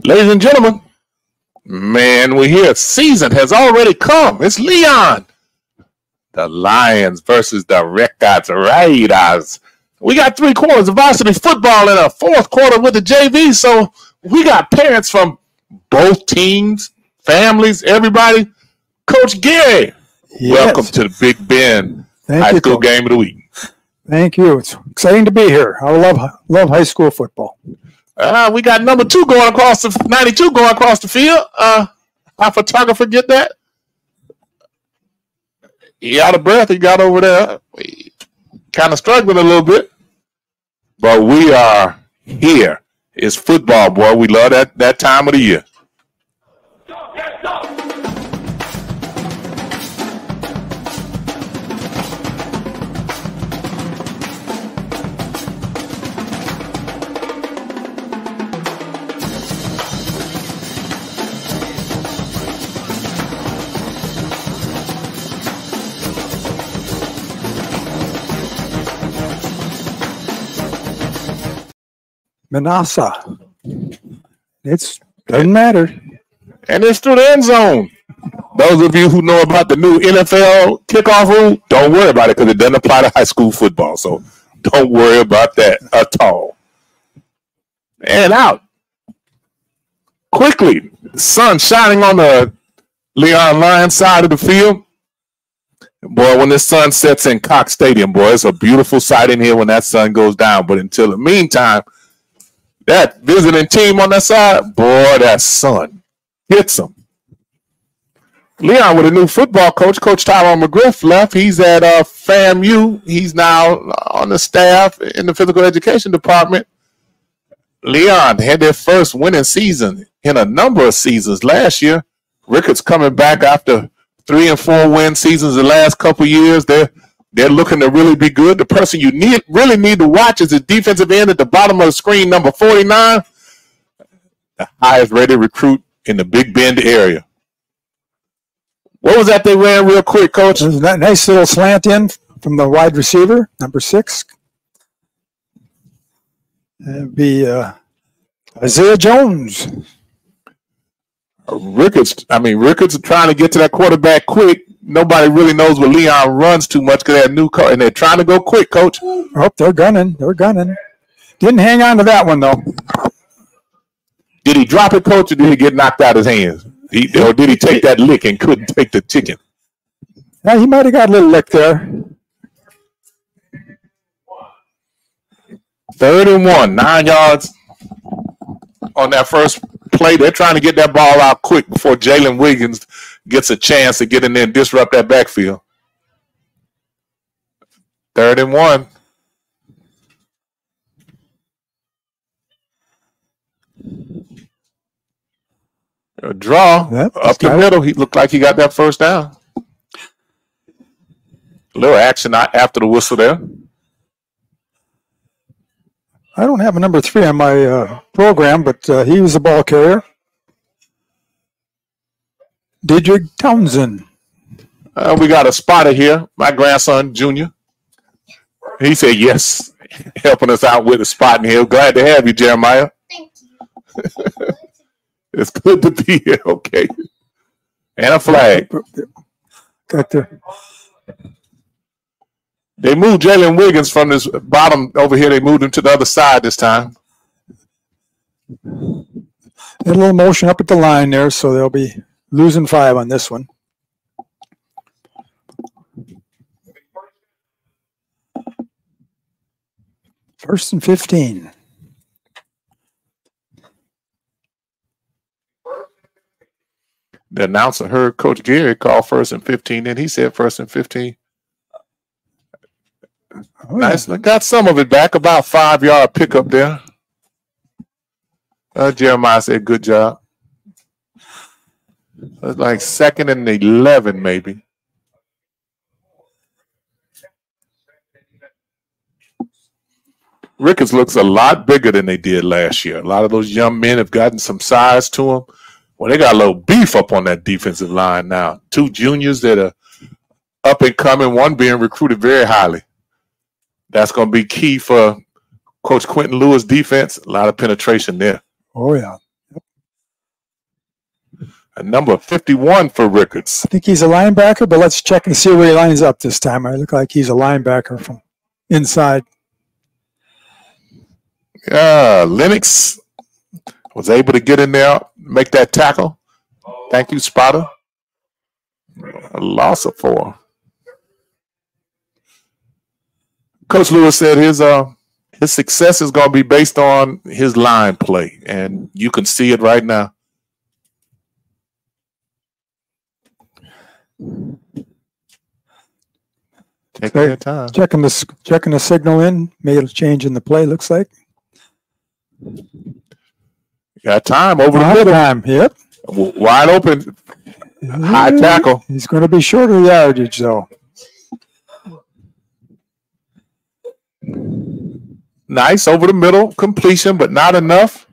Ladies and gentlemen, man, we're here. Season has already come. It's Leon. The Lions versus the Rickards Raiders. We got 3 quarters of varsity football and a 4th quarter with the JV, so we got parents from both teams, families, everybody. Coach Gary, yes. Welcome to the Big Bend High School Game of the Week. Thank you. It's exciting to be here. I love high school football. We got number 2 going across the 92 going across the field. Our photographer get that? He out of breath. He got over there. We kind of struggling a little bit, but we are here. It's football, boy. We love that time of the year. Manassa. It doesn't matter. And it's through the end zone. Those of you who know about the new NFL kickoff rule, don't worry about it because it doesn't apply to high school football. So don't worry about that at all. And out. Quickly, the sun shining on the Leon Lions side of the field. Boy, when the sun sets in Cox Stadium, boy, it's a beautiful sight in here when that sun goes down. But until the meantime, that visiting team on that side, boy, that sun hits them. Leon with a new football coach, Coach Tyrone McGriff, left. He's at FAMU. He's now on the staff in the physical education department. Leon had their first winning season in a number of seasons last year. Rickards coming back after 3 and 4 win seasons the last couple years. They're looking to really be good. The person you really need to watch is the defensive end at the bottom of the screen, number 49, the highest rated recruit in the Big Bend area. What was that they ran real quick, Coach? There's a nice little slant in from the wide receiver, number 6. That'd be Isaiah Jones. Rickards are trying to get to that quarterback quick. Nobody really knows what Leon runs too much because they're new coach, and they're trying to go quick, Coach. Oh, they're gunning. Didn't hang on to that one, though. Did he drop it, Coach, or did he get knocked out of his hands? Or did he take that lick and couldn't take the chicken? Yeah, he might have got a little lick there. 3rd and 1, 9 yards on that first play. They're trying to get that ball out quick before Jalen Wiggins gets a chance to get in there and disrupt that backfield. 3rd and 1. A draw up the middle. He looked like he got that first down. A little action after the whistle there. I don't have a number 3 on my program, but he was a ball carrier. Didrik Townsend. We got a spotter here, my grandson, Junior. He said yes, helping us out with the spotting here. Glad to have you, Jeremiah. Thank you. It's good to be here, okay. And a flag. Got the. They moved Jalen Wiggins from this bottom over here. They moved him to the other side this time. A little motion up at the line there, so they'll be losing 5 on this one. First and 15. The announcer heard Coach Gary call 1st and 15, and he said 1st and 15. Oh, nice. I got some of it back, about 5-yard pickup there. Jeremiah said, good job. It's like 2nd and 11, maybe. Rickards looks a lot bigger than they did last year. A lot of those young men have gotten some size to them. Well, they got a little beef up on that defensive line now. 2 juniors that are up and coming, one being recruited very highly. That's going to be key for Coach Quentin Lewis' defense. A lot of penetration there. Oh, yeah. And number 51 for Rickards. I think he's a linebacker, but let's check and see where he lines up this time. I look like he's a linebacker from inside. Lennox was able to get in there, make that tackle. Thank you, Spotter. A loss of 4. Coach Lewis said his success is going to be based on his line play, and you can see it right now. Taking their time. Checking the signal in. Made a change in the play, looks like. Got time over the middle. Time, yep. Wide open. High tackle. He's going to be short of yardage, though. Nice over the middle completion, but not enough.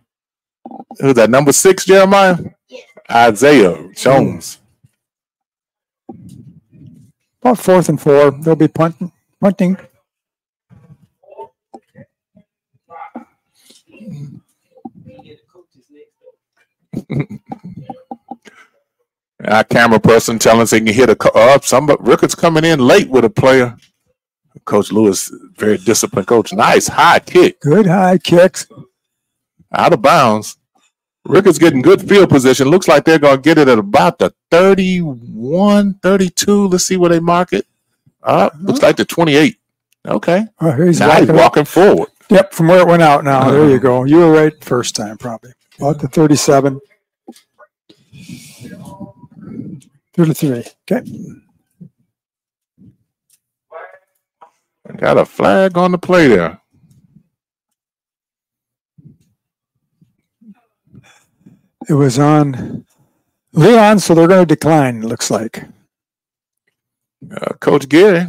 Who's that? Number 6, Jeremiah? Yeah. Isaiah Jones. About 4th and 4. They'll be punting. Our camera person telling us he can hit Rickards coming in late with a player. Coach Lewis, very disciplined coach. Nice high kick. Good high kicks. Out of bounds. Rickards getting good field position. Looks like they're going to get it at about the 31, 32. Let's see where they mark it. Looks like the 28. Okay. Oh, he's walking forward. Yep, from where it went out now. There you go. You were right first time, probably. About the 37. 33. Okay. Got a flag on the play there. It was on Leon, so they're going to decline, it looks like. Coach Gary.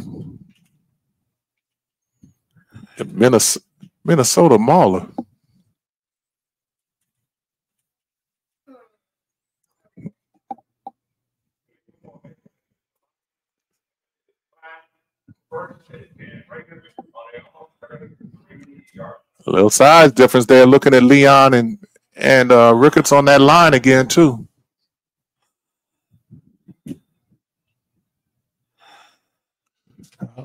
Minnesota Mauler. A little size difference there. Looking at Leon and Rickards on that line again too.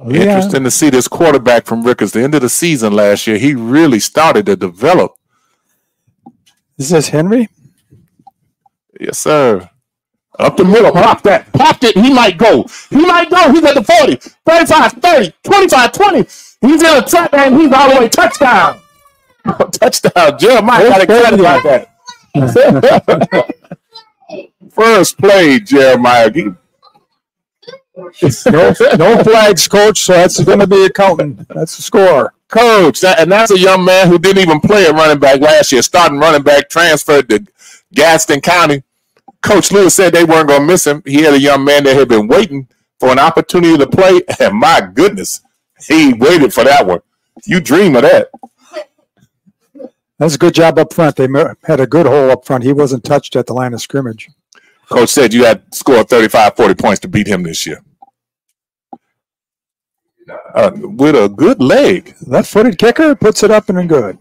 Interesting to see this quarterback from Rickards. The end of the season last year, he really started to develop. Is this Henry? Yes, sir. Up the middle, popped it. He might go. He's at the 40, 35, 30, 25, 20. He's in a track and he's all the way touchdown. Touchdown. Jeremiah got excited about that. First play, Jeremiah. No flags, Coach, so that's going to be a counting. That's the score. Coach, that's a young man who didn't even play at running back last year. Starting running back, transferred to Gaston County. Coach Lewis said they weren't going to miss him. He had a young man that had been waiting for an opportunity to play, and my goodness, he waited for that one. You dream of that. That's a good job up front. They had a good hole up front. He wasn't touched at the line of scrimmage. Coach said you had scored 35, 40 points to beat him this year. With a good leg. Left-footed kicker puts it up and in good.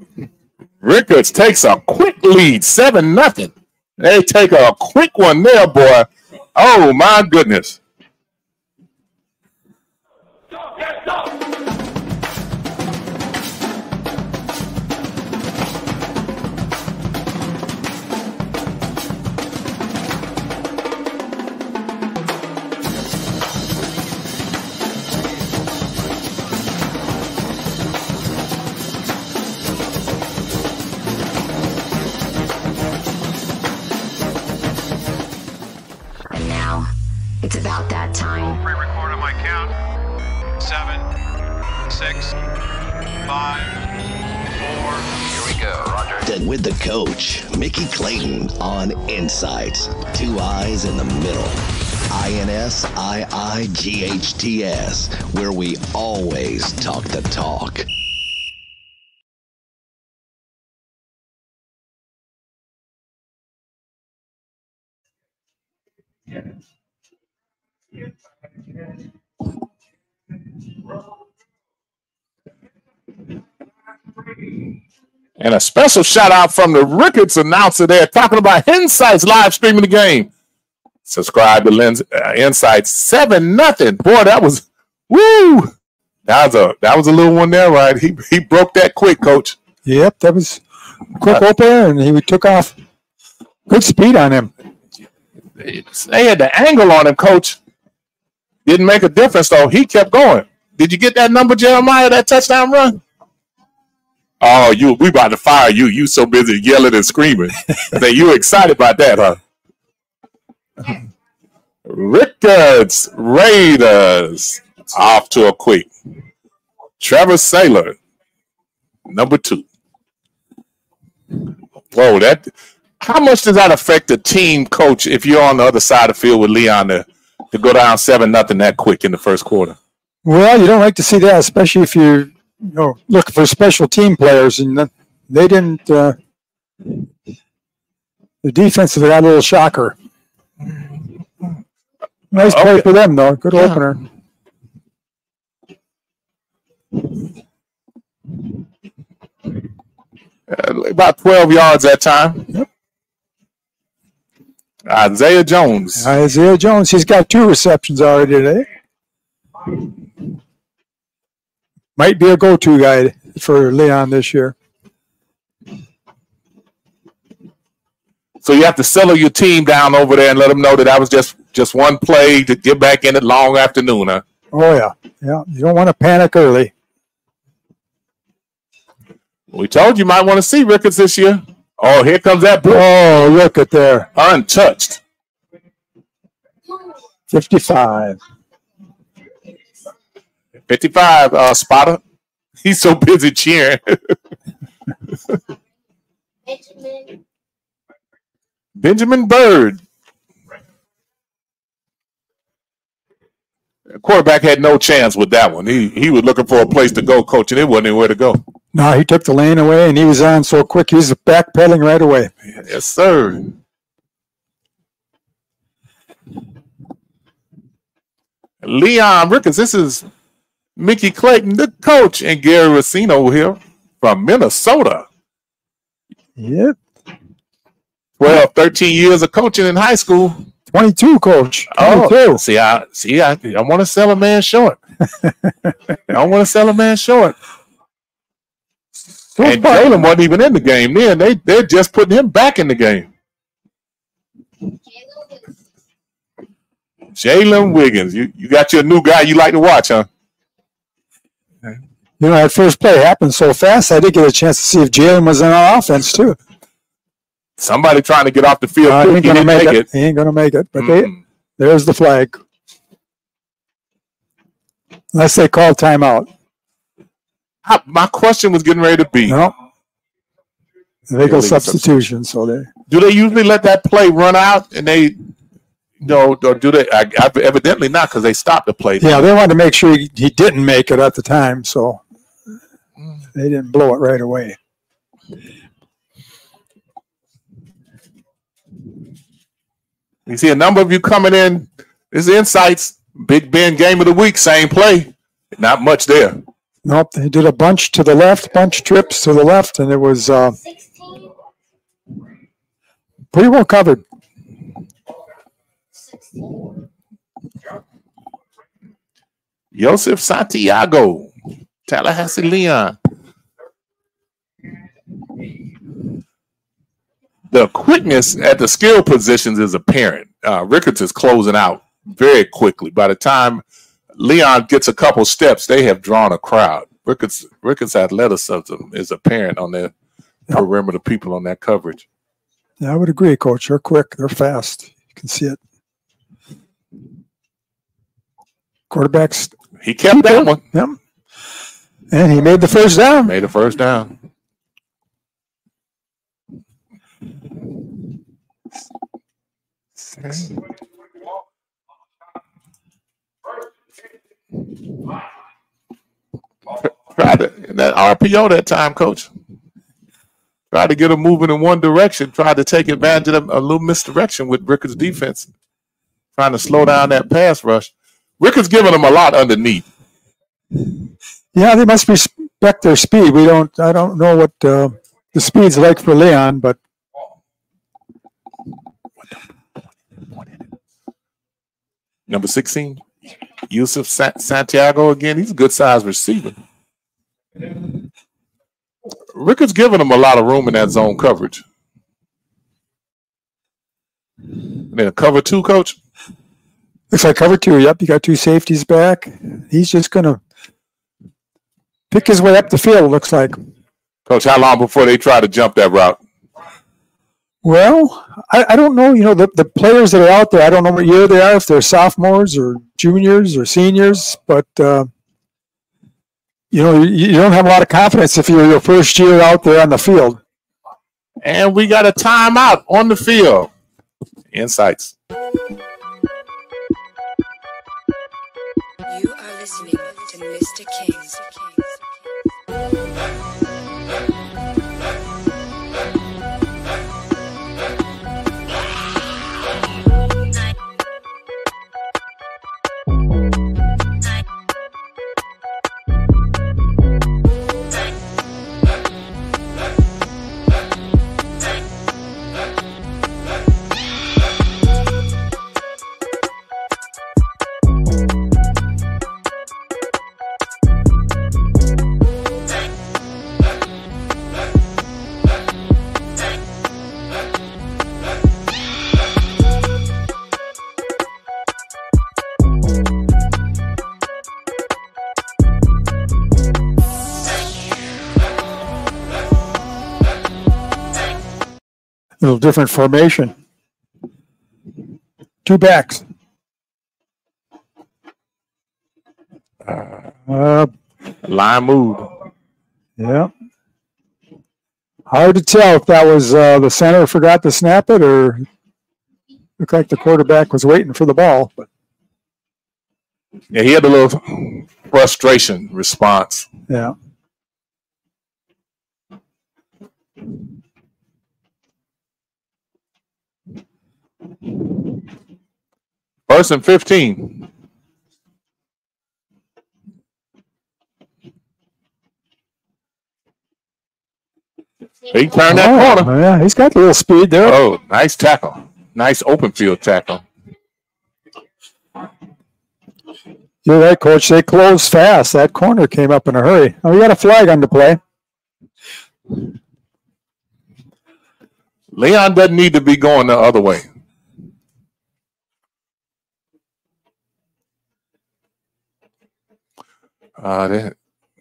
Rickards takes a quick lead, 7-0. They take a quick one there, boy. Oh, my goodness. It's about that time. Pre-record on my count. 7, 6, 5, 4. Here we go, Roger. With the coach, Mickey Clayton on INSiiGHTS. 2 eyes in the middle. INSiiGHTS, where we always talk the talk. And a special shout out from the Rickards announcer there talking about INSiiGHTS live streaming the game. Subscribe to INSiiGHTS 7-0. Boy, that was woo. That was a little one there, right? He broke that quick, Coach. Yep, that was a quick opener, and he took off. Good speed on him. They had the angle on him, Coach. Didn't make a difference though. He kept going. Did you get that number, Jeremiah? That touchdown run? Oh, we about to fire you. You so busy yelling and screaming that you excited about that, huh? Rickards Raiders off to a quick. Trevor Saylor, number 2. Whoa, how much does that affect the team, Coach, if you're on the other side of the field with Leon to go down 7-0 that quick in the first quarter? Well, you don't like to see that, especially if you're looking for special team players, and they didn't. The defense got a little shocker. Nice play for them, though. Good opener. About 12 yards that time. Yep. Isaiah Jones. He's got 2 receptions already today. Might be a go-to guy for Leon this year. So you have to settle your team down over there and let them know that was just one play to get back in it long afternoon, huh? Oh, yeah. Yeah, you don't want to panic early. We told you might want to see Rickards this year. Oh, here comes that blitz. Oh, look at there. Untouched. 55. 55, spotter. He's so busy cheering. Benjamin Bird. The quarterback had no chance with that one. He was looking for a place to go, Coach, and it wasn't anywhere to go. No, he took the lane away, and he was on so quick. He was backpedaling right away. Yes, sir. Leon Rickards, this is Mickey Clayton, the coach, and Gary Racino here from Minnesota. Yep. 12, 13 years of coaching in high school. 22, Coach. 22. Oh, see, I want to sell a man short. I want to sell a man short. So and Jalen wasn't even in the game then. They're just putting him back in the game. Jalen Wiggins. You got your new guy you like to watch, huh? That first play happened so fast, I did get a chance to see if Jalen was on our offense, too. Somebody trying to get off the field. He ain't going to make it. He ain't going to make it. But there's the flag. Unless they call timeout. My question was getting ready to be. No. Legal substitution. Do they usually let that play run out and they or do they? Evidently not, because they stopped the play. Yeah, they wanted to make sure he didn't make it at the time, so they didn't blow it right away. You see a number of you coming in. This is INSiiGHTS Big Ben Game of the Week. Same play. Not much there. Nope, they did a bunch to the left, bunch trips to the left, and it was pretty well covered. Joseph Santiago, Tallahassee Leon. The quickness at the skill positions is apparent. Rickards is closing out very quickly. By the time Leon gets a couple steps, they have drawn a crowd. Rickards' athleticism is apparent on their perimeter people on that coverage. Yeah, I would agree, Coach. They're quick. They're fast. You can see it. Quarterbacks. He kept that one. Yep. And he made the first down. Made the first down. Tried that RPO that time, Coach. Tried to get him moving in one direction. Tried to take advantage of a little misdirection with Rickards' defense. Trying to slow down that pass rush. Rickards giving them a lot underneath. Yeah, they must respect their speed. I don't know what the speed's like for Leon, but Number 16, Yusuf Santiago again. He's a good size receiver. Rickards giving him a lot of room in that zone coverage. And then a cover 2, Coach. looks like cover 2. Yep, you got 2 safeties back. He's just going to pick his way up the field, looks like. Coach, how long before they try to jump that route? Well, I don't know. You know, the players that are out there, I don't know what year they are, if they're sophomores or juniors or seniors, but, you know, you don't have a lot of confidence if you're your first year out there on the field. And we got a timeout on the field. Insights. You are listening to Mr. King. Little different formation. 2 backs. Line move. Yeah. Hard to tell if that was the center forgot to snap it or looked like the quarterback was waiting for the ball. But Yeah, he had a little frustration response. yeah. First and 15. He turned that corner. Yeah, he's got a little speed there. Oh, nice tackle. Nice open field tackle. You're right, Coach. They closed fast. That corner came up in a hurry. Oh, we got a flag on the play. Leon doesn't need to be going the other way.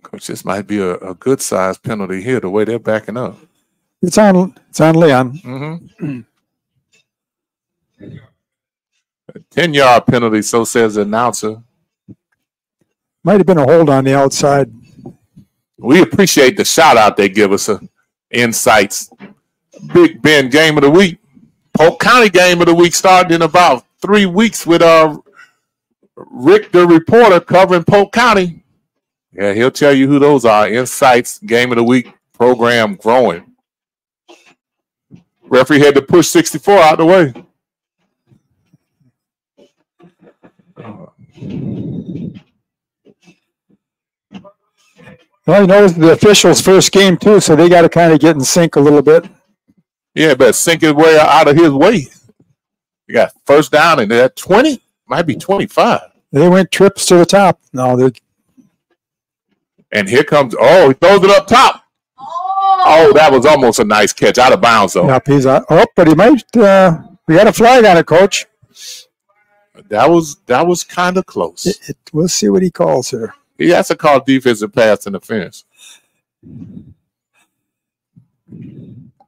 Coach, this might be a good size penalty here, the way they're backing up. It's on Leon. Mm-hmm. A 10-yard penalty, so says the announcer. Might have been a hold on the outside. We appreciate the shout out they give us. Insights. Big Ben game of the week. Polk County game of the week starting in about 3 weeks with Rick the reporter covering Polk County. Yeah, he'll tell you who those are. Insights game of the week program growing. Referee had to push 64 out the way. Well, you know, it's the officials' first game, too, so they got to kind of get in sync a little bit. Yeah, but sink his way out of his way. You got first down and they're at 20, might be 25. They went trips to the top. No, they're. And here comes, he throws it up top. Oh, that was almost a nice catch out of bounds, though. Yep, he's out. Oh, but he might. We got a flag on it, Coach. That was kind of close. We'll see what he calls here. He has to call defensive pass interference.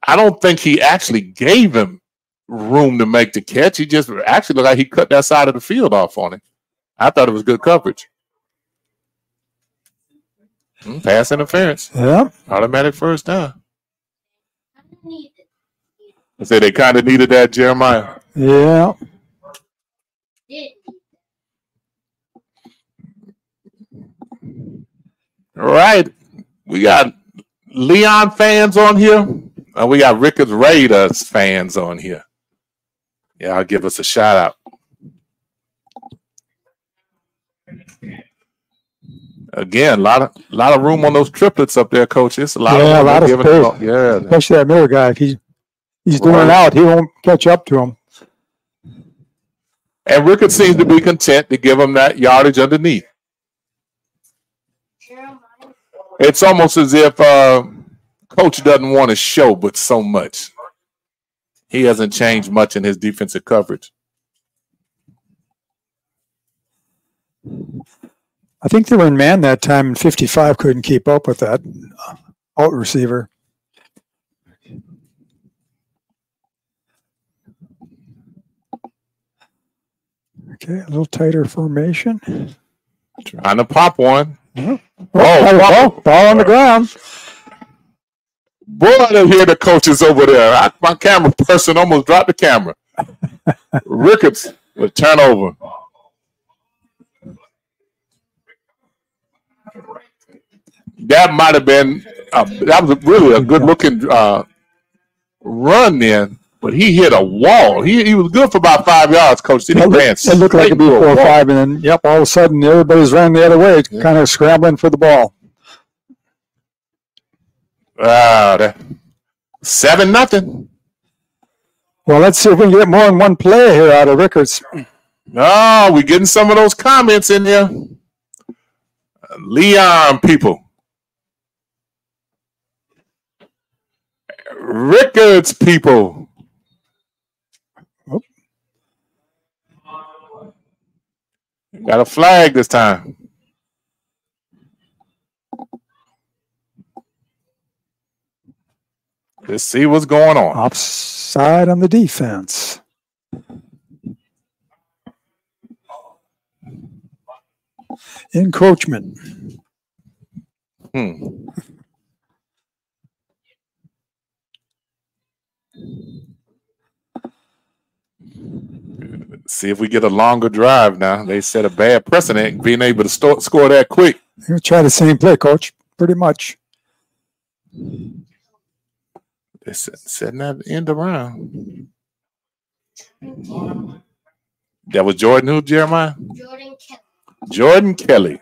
I don't think he actually gave him room to make the catch. He just actually looked like he cut that side of the field off on him. I thought it was good coverage. Pass interference. Yeah. Automatic first down. I say they kind of needed that, Jeremiah. Yeah. All right. We got Leon fans on here. And we got Rickards Raiders fans on here. Yeah, I'll give us a shout out. Again, a lot of room on those triplets up there, coach. It's a lot Yeah, of a lot of space. space. Yeah, Especially that Miller guy. If he's doing it out, he won't catch up to him. and Ricketts seems to be content to give him that yardage underneath. It's almost as if coach doesn't want to show, but so much. He hasn't changed much in his defensive coverage. I think they were in man that time, and 55 couldn't keep up with that out receiver. Okay, a little tighter formation. Trying to pop one. Ball on the ground. Boy, I didn't hear the coaches over there. My camera person almost dropped the camera. Rickards with turnover. That might have been that was really a good looking run then, but he hit a wall. He was good for about 5 yards, coach. Then he ran. It looked like it'd be 4 or 5, and then yep, all of a sudden everybody's running the other way, kind of scrambling for the ball. 7-0. Well, let's see if we can get more than one play here out of Rickards. Oh, we're getting some of those comments in here. Leon people. Rickards people. Oop. Got a flag this time. Let's see what's going on. Offside on the defense. Encroachment. See if we get a longer drive now. They set a bad precedent being able to score that quick. You'll try the same play, coach, pretty much. They're setting that end around. That was Jordan who, Jeremiah? Jordan Kelly. Jordan Kelly.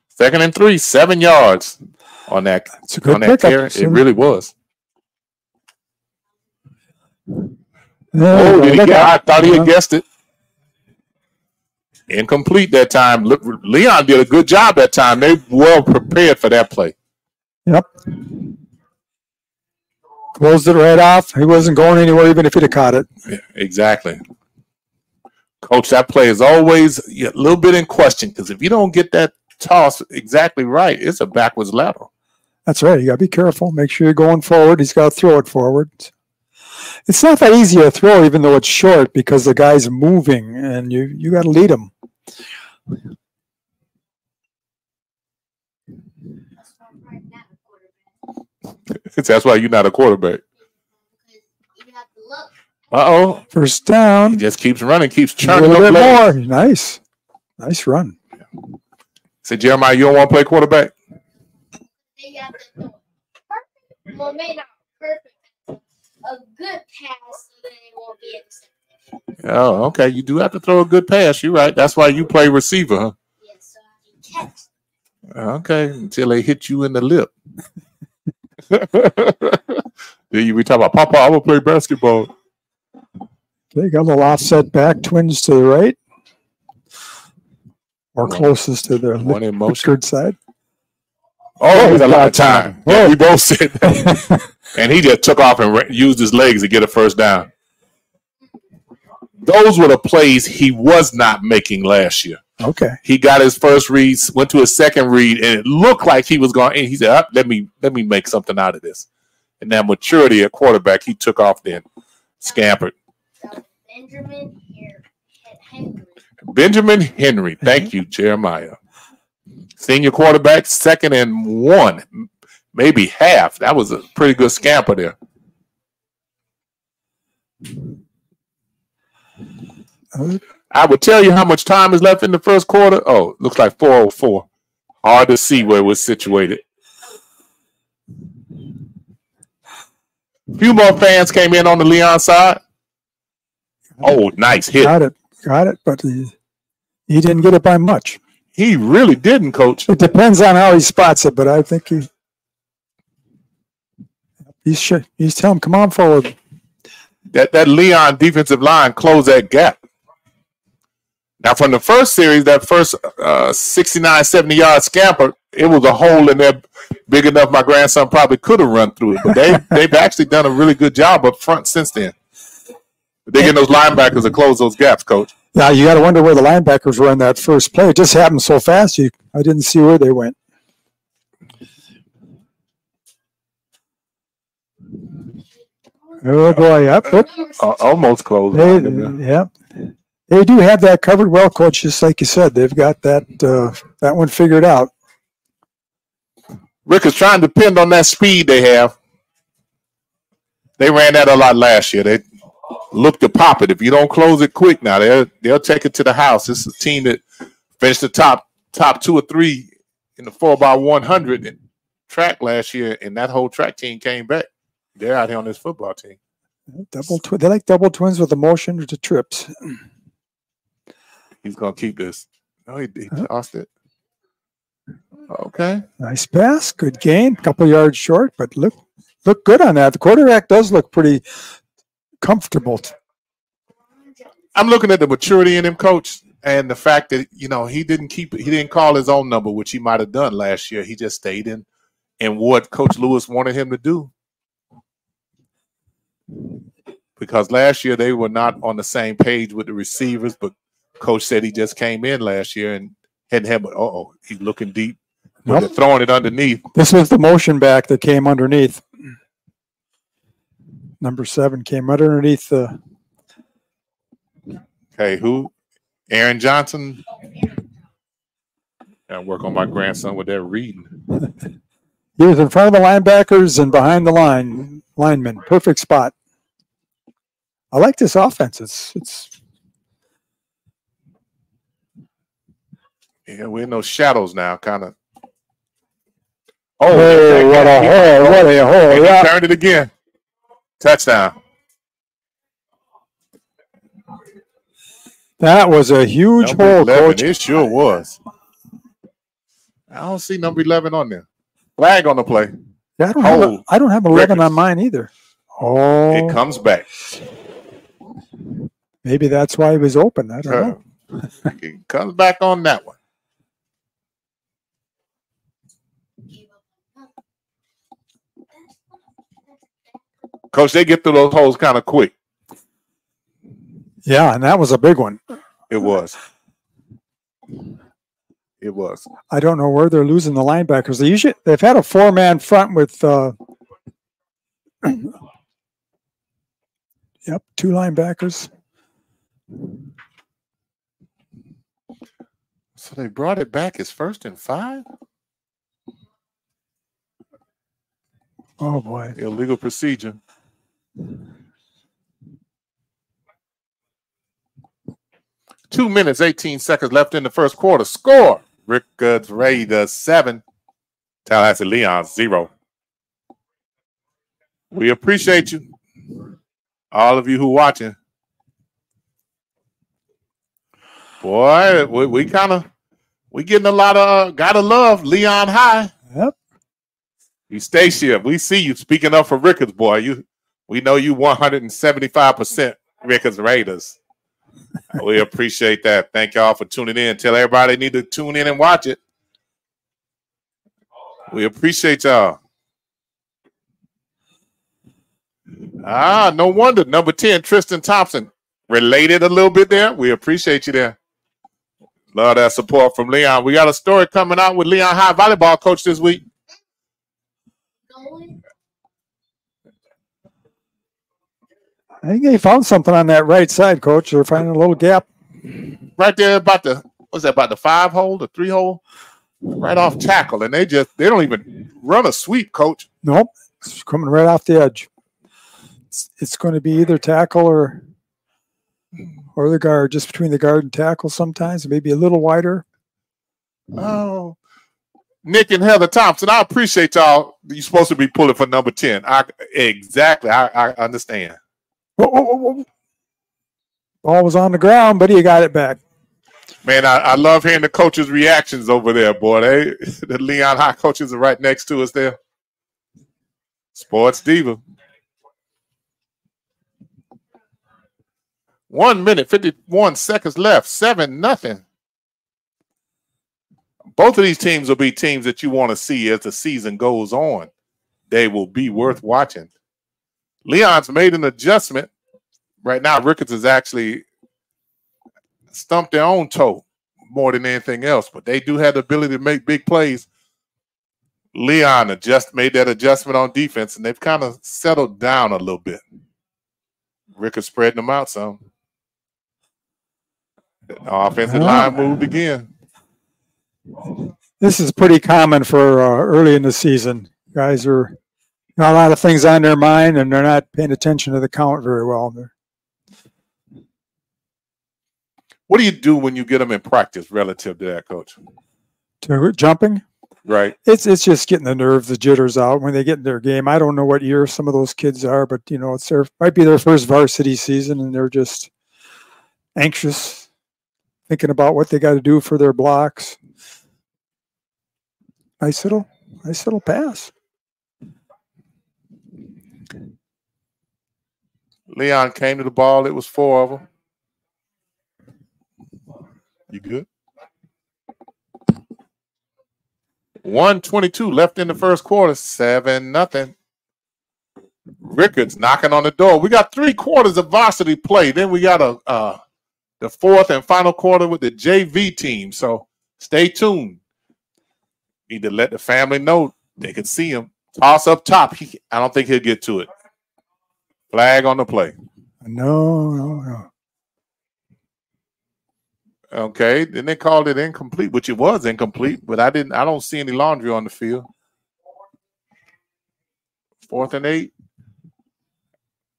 Second and 3, 7 yards on that. It's a good pickup. Carry. It really was. I thought he had guessed it. Incomplete that time. Leon did a good job that time. They were prepared for that play. Yep. Closed it right off. He wasn't going anywhere even if he'd have caught it. Yeah, exactly. Coach, that play is always a little bit in question because if you don't get that toss exactly right, it's a backwards lateral. That's right. You got to be careful. Make sure you're going forward. He's got to throw it forward. It's not that easy to throw, even though it's short, because the guy's moving, and you got to lead him. That's why you're not a quarterback. Uh-oh. First down. He just keeps running, keeps A churning little up bit plays. more. Nice. Nice run. Say, Jeremiah, you don't want to play quarterback? They got the perfect, well, maybe not perfect, a good pass, so then it won't be intercepted. Oh, okay. You do have to throw a good pass. You're right. That's why you play receiver, huh? Yes, so I can catch. Okay, until they hit you in the lip. Then you be talking about, Papa, I will play basketball. Okay, got a little offset back, twins to the right. Or closest to the One in motion. Rickard side. Oh, there's a lot of time. Oh. Yeah, we both said that. And he just took off and used his legs to get a first down. Those were the plays he was not making last year. Okay. He got his first read, went to his second read, and it looked like he was going. And he said, let me make something out of this. And that maturity at quarterback, he took off then, scampered. Benjamin Henry. Thank you, Jeremiah. Senior quarterback, 2nd and 1, maybe half. That was a pretty good scamper there. I would tell you how much time is left in the first quarter. Oh, looks like 4:04. Hard to see where it was situated. A few more fans came in on the Leon side. Oh, nice hit. Got it. But he didn't get it by much. He really didn't, Coach. It depends on how he spots it, but I think he's telling him, come on forward. That Leon defensive line closed that gap. Now, from the first series, that first 69, 70-yard scamper, it was a hole in there big enough my grandson probably could have run through it. But they've actually done a really good job up front since then. They get those linebackers to close those gaps, Coach. Now, you got to wonder where the linebackers were in that first play. It just happened so fast, I didn't see where they went. Oh, boy. Yep. Almost closed. They do have that covered well, Coach, just like you said. They've got that one figured out. Rick is trying to depend on that speed they have. They ran that a lot last year. They look to pop it. If you don't close it quick now, they'll take it to the house. This is a team that finished the top 2 or 3 in the 4x100 track last year, and that whole track team came back. They're out here on this football team. They like double twins with the motion or the trips. He's going to keep this. No, he tossed it. Okay. Nice pass. Good gain. Couple yards short, but look good on that. The quarterback does look pretty comfortable. I'm looking at the maturity in him, Coach, and the fact that, he didn't call his own number, which he might have done last year. He just stayed in what Coach Lewis wanted him to do. Because last year they were not on the same page with the receivers, but Coach said he just came in last year and hadn't had, he's looking deep. But they're throwing it underneath. This was the motion back that came underneath. Number 7 came underneath the. Okay, who? Aaron Johnson. I work on my grandson with that reading. He was in front of the linebackers and behind the linemen. Perfect spot. I like this offense. It's. Yeah, we're in those shadows now, kind of. What a hole. Yeah. He turned it again. Touchdown. That was a huge hole, 11, Coach. It sure was. I don't see number 11 on there. Flag on the play. Yeah, I don't have 11 Rickards. on mine either. Oh. It comes back. Maybe that's why he was open. I don't know. It comes back on that one. Coach, they get through those holes kind of quick. Yeah, and that was a big one. It was. It was. I don't know where they're losing the linebackers. They've had a 4-man front with 2 linebackers. So they brought it back as 1st and 5? Oh boy. Illegal procedure. 2 minutes, 18 seconds left in the first quarter. Score. Rickards Raiders 7. Tallahassee Leon 0. We appreciate you. All of you who watching. Boy, we getting a lot of gotta love Leon High. Yep. You Stacia, we see you speaking up for Rickards, boy. We know you 175% Rickards Raiders. We appreciate that. Thank y'all for tuning in. Tell everybody they need to tune in and watch it. We appreciate y'all. No wonder. Number 10, Tristan Thompson. Related a little bit there. We appreciate you there. Love that support from Leon. We got a story coming out with Leon High volleyball coach this week. I think they found something on that right side, Coach. They're finding a little gap. Right there about the 5-hole, the 3-hole? Right off tackle. And they don't even run a sweep, Coach. Nope. It's coming right off the edge. It's going to be either tackle or the guard, just between the guard and tackle sometimes, maybe a little wider. Oh. Nick and Heather Thompson, I appreciate y'all. You're supposed to be pulling for number 10. Exactly. I understand. Whoa, whoa, whoa, whoa. Ball was on the ground, but he got it back. Man, I love hearing the coaches' reactions over there, boy. The Leon High coaches are right next to us there. Sports Diva. 1 minute, 51 seconds left. 7-0. Both of these teams will be teams that you want to see as the season goes on. They will be worth watching. Leon's made an adjustment. Right now, Rickards has actually stumped their own toe more than anything else, but they do have the ability to make big plays. Leon made that adjustment on defense, and they've kind of settled down a little bit. Rickards spreading them out some. The offensive line moved again. This is pretty common for early in the season. Guys are got a lot of things on their mind, and they're not paying attention to the count very well. What do you do when you get them in practice relative to that, Coach? To jumping? Right. It's just getting the nerves, the jitters out when they get in their game. I don't know what year some of those kids are, but, you know, might be their first varsity season, and they're just anxious, thinking about what they got to do for their blocks. Nice little pass. Leon came to the ball. It was 4 of them. You good? 1:22 left in the first quarter. 7-0. Rickards knocking on the door. We got 3 quarters of varsity play. Then we got the 4th and final quarter with the JV team. So stay tuned. Need to let the family know they can see him. Toss up top. I don't think he'll get to it. Flag on the play. No. Okay, then they called it incomplete, which it was incomplete, but I don't see any laundry on the field. 4th and 8.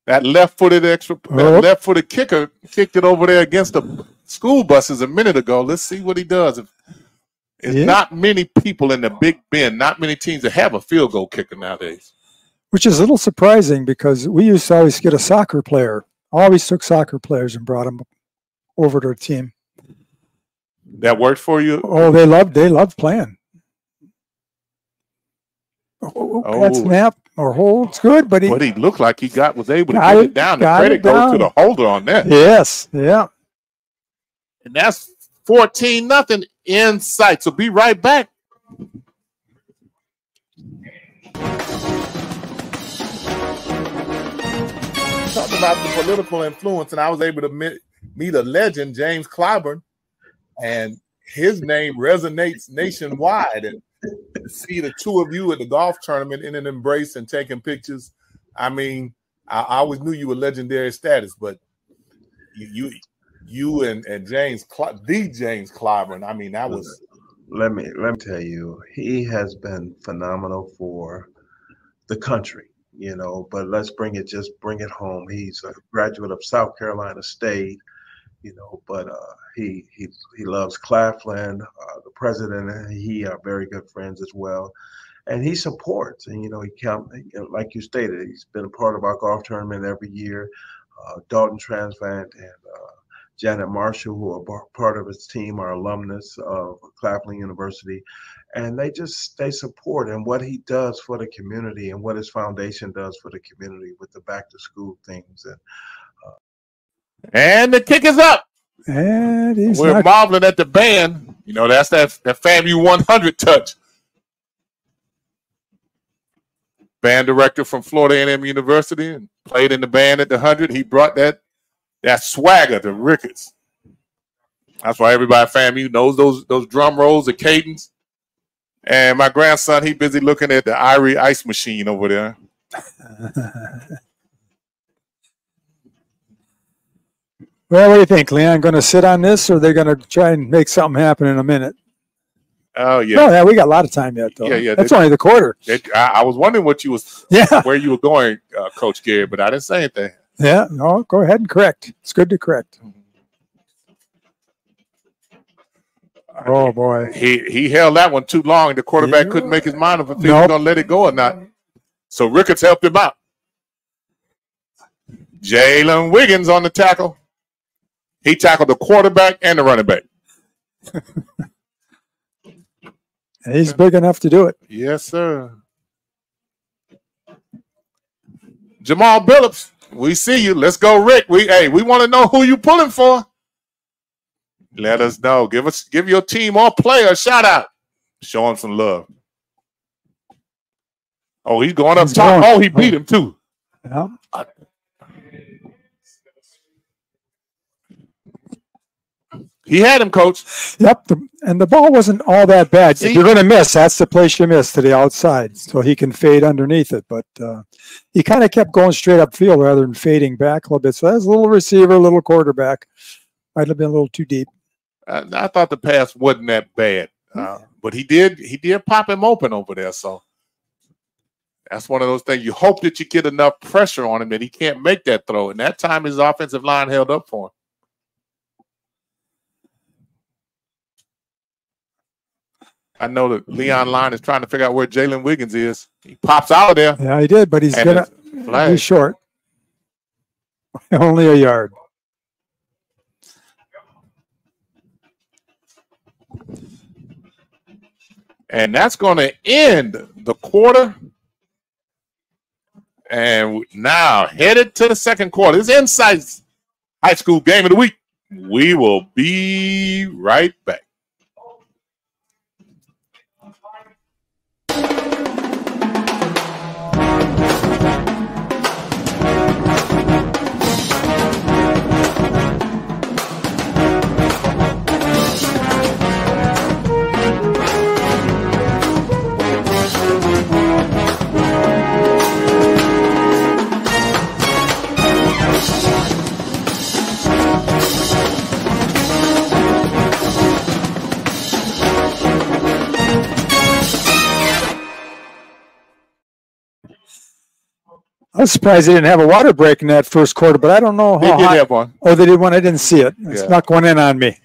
That left-footed kicker kicked it over there against the school buses a minute ago. Let's see what he does. There's not many people in the Big Bend, not many teams that have a field goal kicker nowadays. Which is a little surprising because we used to always get a soccer player. Always took soccer players and brought them over to our team. That worked for you? Oh, they loved playing. That snap or hold's good, but he looked like he was able to get it down. The credit goes to the holder on that. Yes, yeah. And that's 14-0 in sight. So be right back. Talking about the political influence, and I was able to meet a legend, James Clyburn, and his name resonates nationwide. And to see the two of you at the golf tournament in an embrace and taking pictures, I mean, I always knew you were legendary status, but you and James Clyburn, I mean, that was. Let me tell you, he has been phenomenal for the country. You know, but let's bring it home. He's a graduate of South Carolina State, you know, but he loves Claflin. The president and he are very good friends as well. And he supports, and, you know, like you stated, he's been a part of our golf tournament every year. Dalton Transvant and Janet Marshall, who are part of his team, are alumnus of Claflin University. And they support and what he does for the community and what his foundation does for the community with the back to school things. And the kick is up. And we're marveling at the band. You know, that's that FAMU 100 touch. Band director from Florida A&M University and played in the band at the 100. He brought that swagger to Rickards. That's why everybody at FAMU knows those drum rolls, the cadence. And my grandson, he busy looking at the Irie ice machine over there. Well, what do you think, Leon? Going to sit on this, or are they going to try and make something happen in a minute? Oh, yeah. No, yeah, we got a lot of time yet, though. Yeah. That's only the quarter. I was wondering where you were going, Coach Gary, but I didn't say anything. Yeah, no, go ahead and correct. It's good to correct. Oh boy. He held that one too long. The quarterback couldn't make his mind up if he was going to let it go or not. So Rickards helped him out. Jalen Wiggins on the tackle. He tackled the quarterback and the running back. He's big enough to do it. Yes, sir. Jamal Billups, we see you. Let's go, Rick. We want to know who you pulling for. Let us know. Give your team or player a shout out. Show him some love. Oh, he's going up top. Oh, he beat him too. Yeah. He had him, Coach. Yep, and the ball wasn't all that bad. See? If you're going to miss, that's the place you miss, to the outside, so he can fade underneath it. But he kind of kept going straight upfield rather than fading back a little bit. So that's a little receiver, a little quarterback. Might have been a little too deep. I thought the pass wasn't that bad, but he did pop him open over there. So that's one of those things. You hope that you get enough pressure on him that he can't make that throw. And that time his offensive line held up for him. I know that Leon Line is trying to figure out where Jalen Wiggins is. He pops out of there. Yeah, he did, but he's short. Only a yard. And that's going to end the quarter. And now headed to the second quarter. This is INSiiGHTS High School Game of the Week. We will be right back. I was surprised they didn't have a water break in that first quarter, but I don't know how. They did have one. Oh, they did one. I didn't see it. It snuck one in on me.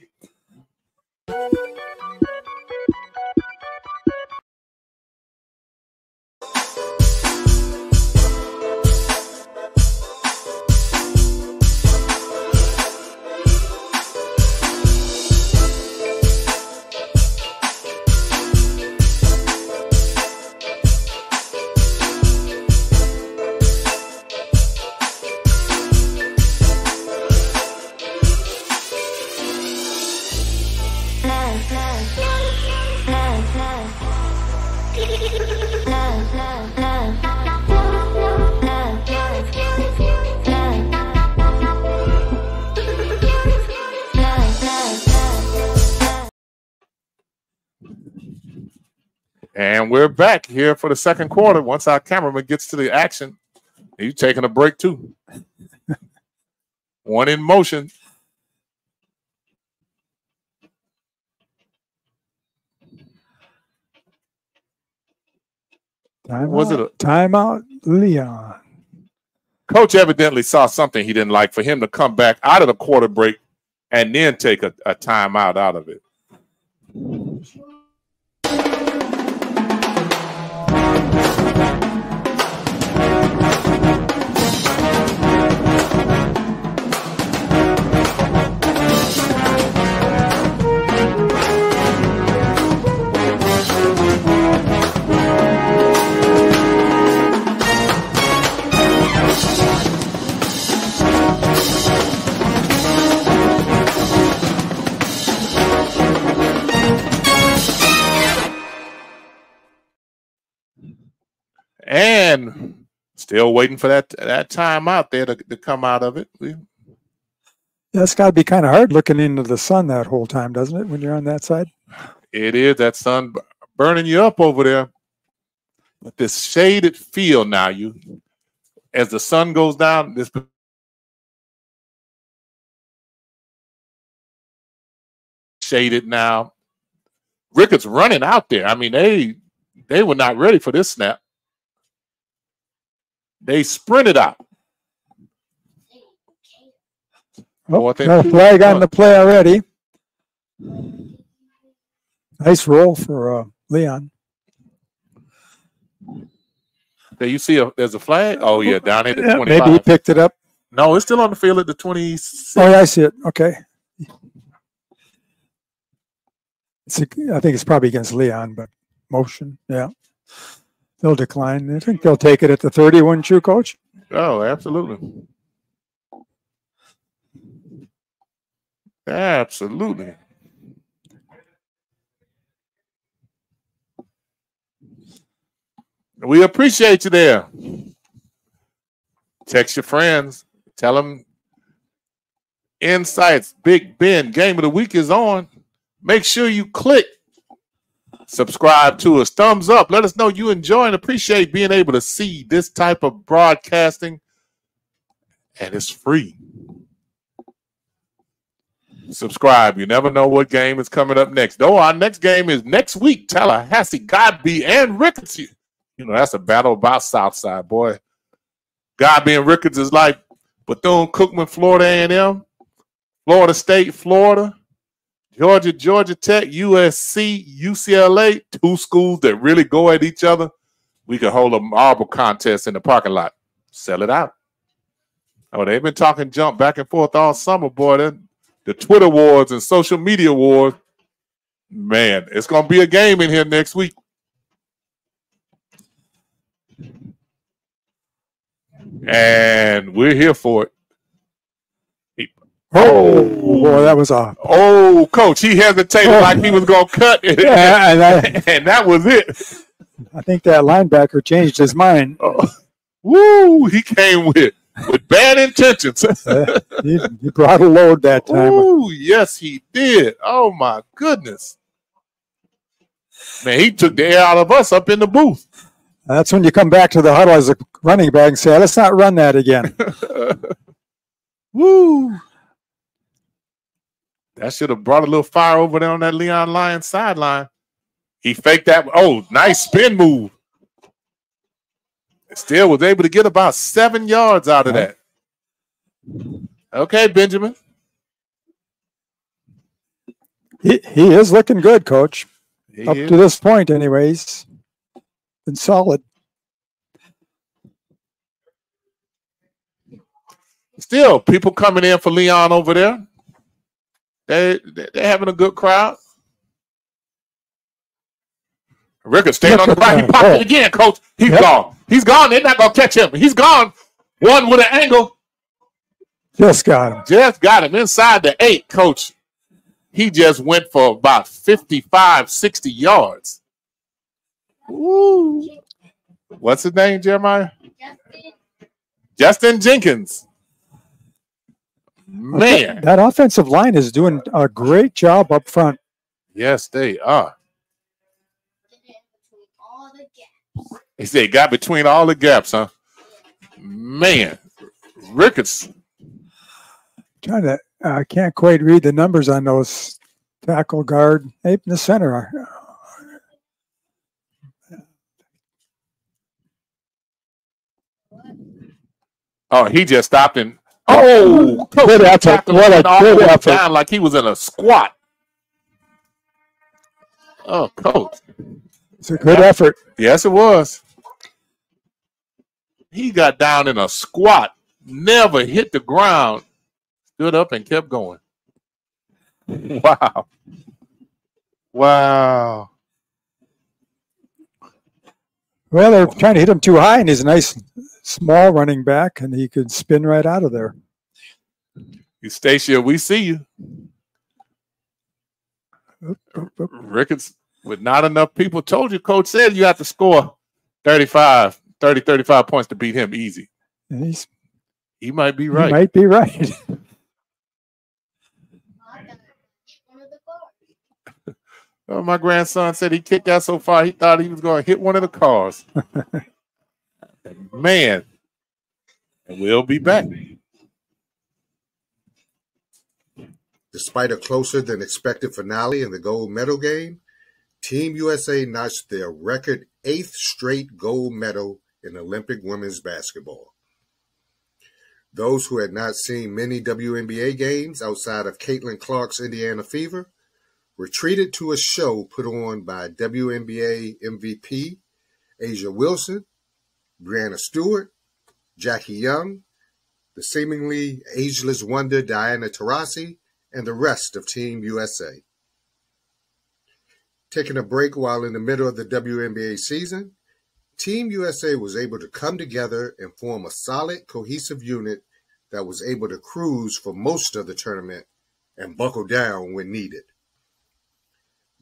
And we're back here for the second quarter. Once our cameraman gets to the action, he's taking a break too. One in motion. Timeout, Leon. Coach evidently saw something he didn't like for him to come back out of the quarter break and then take a timeout out of it. And still waiting for that timeout there to come out of it. Yeah, it's got to be kind of hard looking into the sun that whole time, doesn't it, when you're on that side? It is. That sun burning you up over there. But this shaded field now, as the sun goes down, this shaded now. Rickards running out there. I mean, they were not ready for this snap. They sprinted out. Oh, got a flag on the play already. Nice roll for Leon. There you see there's a flag. Oh yeah, down at the 25. Maybe he picked it up. No, it's still on the field at the 26. Oh yeah, I see it. Okay. I think it's probably against Leon, but motion. Yeah. They'll decline. I think they'll take it at the 30, wouldn't you, Coach? Oh, absolutely. Absolutely. We appreciate you there. Text your friends. Tell them INSiiGHTS Big Ben Game of the Week is on. Make sure you click subscribe to us. Thumbs up. Let us know you enjoy and appreciate being able to see this type of broadcasting. And it's free. Subscribe. You never know what game is coming up next. Though our next game is next week. Tallahassee, Godby, and Rickards. You know, that's a battle about Southside, boy. Godby and Rickards is like Bethune-Cookman, Florida A&M, Florida State, Florida, Georgia, Georgia Tech, USC, UCLA, two schools that really go at each other. We could hold a marble contest in the parking lot. Sell it out. Oh, they've been talking jump back and forth all summer, boy. The Twitter wars and social media wars. Man, it's going to be a game in here next week. And we're here for it. Oh, boy, that was a... Oh, Coach, he hesitated like he was going to cut it. Yeah, and that was it. I think that linebacker changed his mind. Woo, he came with bad intentions. He brought a load that time. Ooh, yes, he did. Oh, my goodness. Man, he took the air out of us up in the booth. That's when you come back to the huddle as a running back and say, let's not run that again. Woo. That should have brought a little fire over there on that Leon Lyons sideline. He faked that. Oh, nice spin move. Still was able to get about 7 yards out of that. Okay, Benjamin. He is looking good, Coach. Up to this point, anyways. Been solid. Still, people coming in for Leon over there. They're having a good crowd. Rickards staying on the right. He popped it again, Coach. He's gone. He's gone. They're not going to catch him. He's gone. One with an angle. Just got him. Just got him inside the 8, Coach. He just went for about 55, 60 yards. Ooh. What's his name, Jeremiah? Justin Jenkins. Man. That offensive line is doing a great job up front. Yes, they are. He said, got between all the gaps, huh? Man. Rickards. I can't quite read the numbers on those tackle guard. Maybe in the center. Oh, he just stopped and good effort! What a good effort! Down like he was in a squat. Oh, Coach, it's a good effort. Yes, it was. He got down in a squat, never hit the ground, stood up and kept going. Wow! Wow! Well, they're trying to hit him too high, and he's a nice small running back, and he could spin right out of there. Stacia, we see you. Rickards, with not enough people, told you, Coach said you have to score 35 points to beat him easy. And he might be right. He might be right. Oh, my grandson said he kicked out so far he thought he was going to hit one of the cars. Man. And we'll be back. Despite a closer than expected finale in the gold medal game, Team USA notched their record 8th straight gold medal in Olympic women's basketball. Those who had not seen many WNBA games outside of Caitlin Clark's Indiana Fever were treated to a show put on by WNBA MVP Asia Wilson, Brianna Stewart, Jackie Young, the seemingly ageless wonder Diana Taurasi, and the rest of Team USA. Taking a break while in the middle of the WNBA season, Team USA was able to come together and form a solid, cohesive unit that was able to cruise for most of the tournament and buckle down when needed.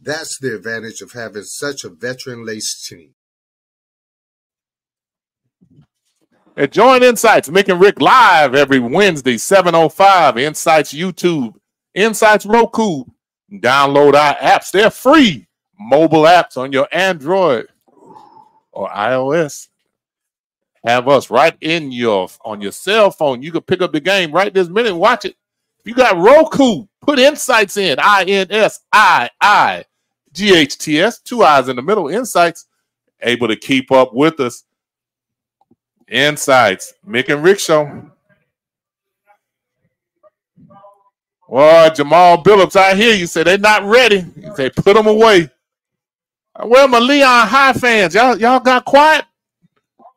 That's the advantage of having such a veteran-laced team. And join INSiiGHTS, Mick and Rick live every Wednesday, 7:05. INSiiGHTS YouTube, INSiiGHTS Roku. Download our apps. They're free. Mobile apps on your Android or iOS. Have us right in on your cell phone. You can pick up the game right this minute and watch it. If you got Roku, put INSiiGHTS in. INSiiGHTS. 2 I's in the middle. INSiiGHTS. Able to keep up with us. INSiiGHTS, Mick and Rick Show. Well, Jamal Billups, I hear you say they're not ready. You say put them away. Well, my Leon High fans, y'all got quiet?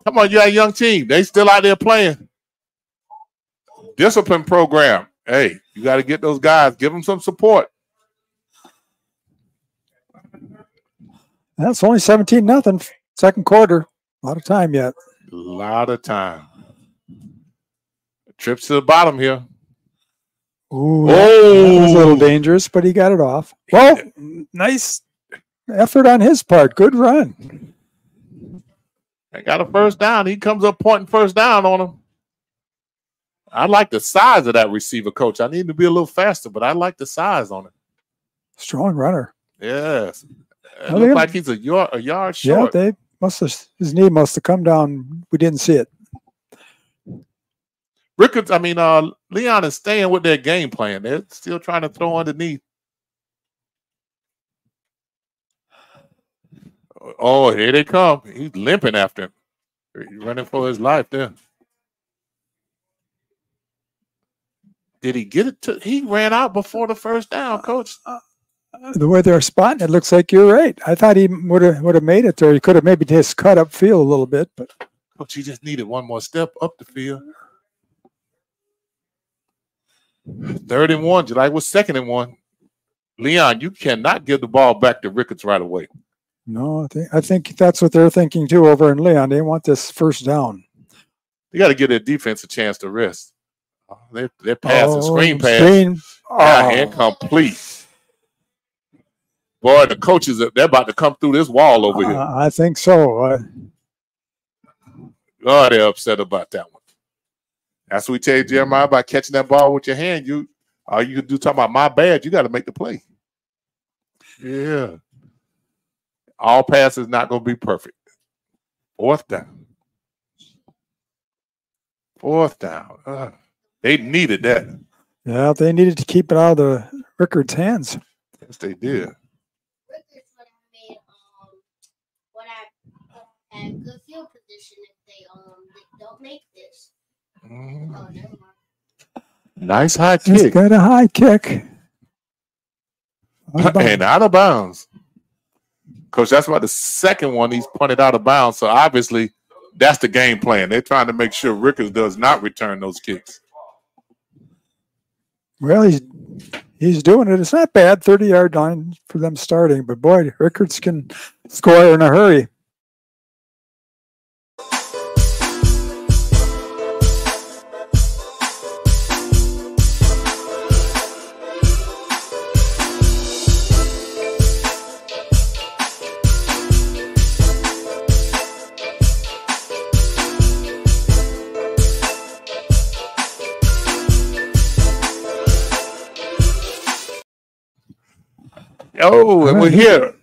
Come on, you got a young team. They still out there playing. Discipline program. Hey, you got to get those guys. Give them some support. That's only 17-0. Second quarter. A lot of time yet. A lot of time. Trips to the bottom here. Ooh, that was a little dangerous, but he got it off. Well, nice effort on his part. Good run. They got a first down. He comes up pointing first down on him. I like the size of that receiver, coach. I need to be a little faster, but I like the size on it. Strong runner. Yes. It looks like he's a yard short. Yeah, his knee must have come down. We didn't see it. Rickards, Leon is staying with their game plan. They're still trying to throw underneath. Oh, here they come. He's limping after him. He's running for his life there. Did he get it? He ran out before the first down, coach. The way they're spotting it, looks like you're right. I thought he would have made it there. He could have maybe just cut up field a little bit, but coach, he just needed one more step up the field. 3rd and 1. July was 2nd and 1. Leon, you cannot give the ball back to Rickards right away. No, I think that's what they're thinking too over in Leon. They want this first down. You got to give their defense a chance to rest. They're passing screen pass. Incomplete. Boy, the coaches, they're about to come through this wall over here. I think so. Oh, they're upset about that one. That's what we tell you, Jeremiah, about catching that ball with your hand. All you can do talking about my bad, you got to make the play. Yeah. All passes not going to be perfect. 4th down. 4th down. They needed that. Yeah, they needed to keep it out of the Rickards' hands. Yes, they did. Rickards would have made good field position if they don't make this. Oh, never mind. Nice high kick. He's got a high kick. And out of bounds. Coach, that's about the second one he's punted out of bounds. So obviously that's the game plan. They're trying to make sure Rickards does not return those kicks. Well, he's doing it. It's not bad, 30-yard line for them starting. But, boy, Rickards can score in a hurry. Oh, and we're here.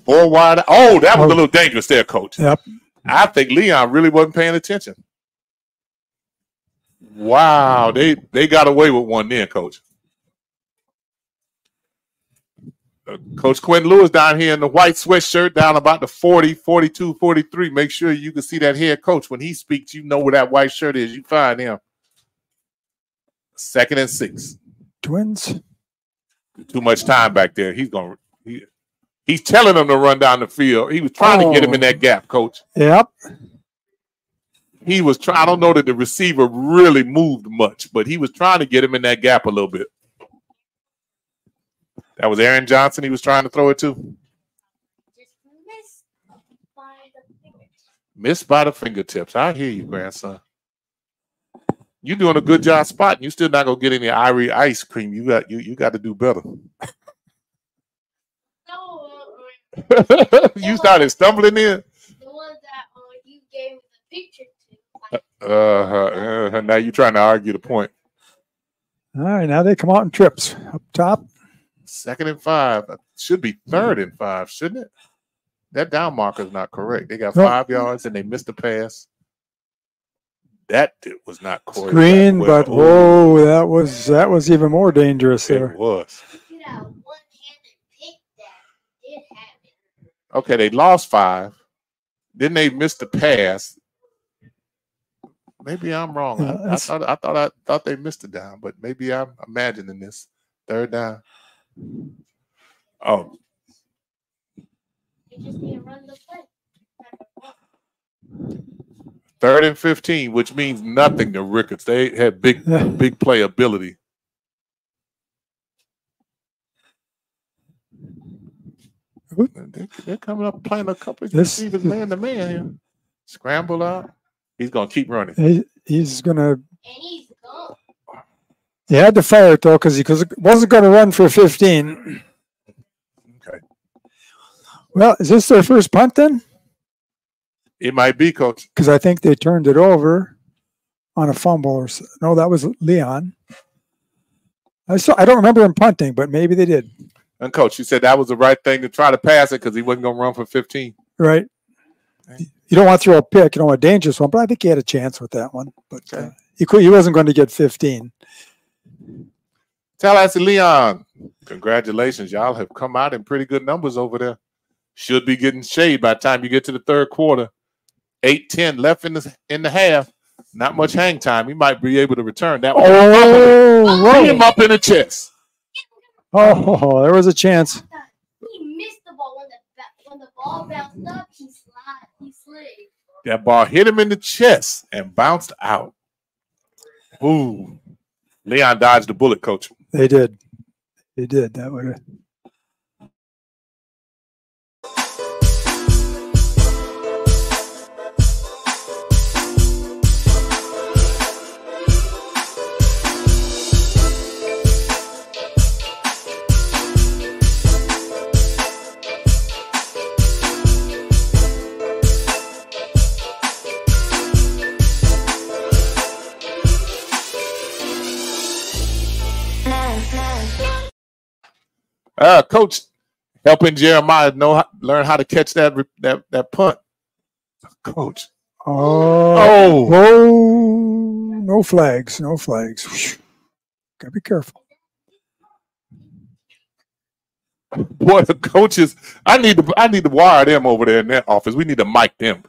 4 wide. Oh, that was a little dangerous there, coach. Yep. I think Leon really wasn't paying attention. Wow, they got away with one then, coach. Coach Quentin Lewis down here in the white sweatshirt down about the 40, 42, 43. Make sure you can see that head coach. When he speaks, you know where that white shirt is. You find him. 2nd and 6. Twins. Too much time back there. He's going to He's telling him to run down the field. He was trying to get him in that gap, Coach. Yep. He was trying. I don't know that the receiver really moved much, but he was trying to get him in that gap a little bit. That was Aaron Johnson he was trying to throw it to. Missed by the fingertips. I hear you, grandson. You're doing a good job spotting. You're still not gonna get any Irie ice cream. You got to do better. You started stumbling in. The one that you gave me the picture to. Now you're trying to argue the point. All right, now they come out in trips up top. 2nd and 5. Should be 3rd and 5, shouldn't it? That down marker is not correct. They got 5 yards and they missed the pass. That was not correct. Screen, but whoa, that was even more dangerous there. It was. Okay, they lost 5. Then they missed the pass. Maybe I'm wrong. I thought they missed it down, but maybe I'm imagining this. 3rd down. Oh. You just need to run the play. 3rd and 15, which means nothing to Rickards. They had big playability. They're coming up playing a couple of receivers man to man here. Scramble out. He's going to keep running. He's going to. And he's gone. He had to fire it, though, because he wasn't going to run for 15. Okay. Well, is this their first punt then? It might be, Coach. Because I think they turned it over on a fumble. Or so. No, that was Leon. I don't remember him punting, but maybe they did. And, Coach, you said that was the right thing to try to pass it because he wasn't going to run for 15. Right. Okay. You don't want to throw a pick. You don't want a dangerous one, but I think he had a chance with that one. But he wasn't going to get 15. Tallahassee Leon, congratulations. Y'all have come out in pretty good numbers over there. Should be getting shade by the time you get to the 3rd quarter. 8-10 left in the half. Not much hang time. He might be able to return that one. Bring him up in the chest. Oh, there was a chance. He missed the ball when the ball bounced up. He slid. That ball hit him in the chest and bounced out. Ooh. Leon dodged the bullet, Coach. They did. They did. That would have. Coach helping Jeremiah learn how to catch that punt. Coach. Oh, no flags. No flags. Gotta be careful. Boy, the coaches, I need to wire them over there in that office. We need to mic them.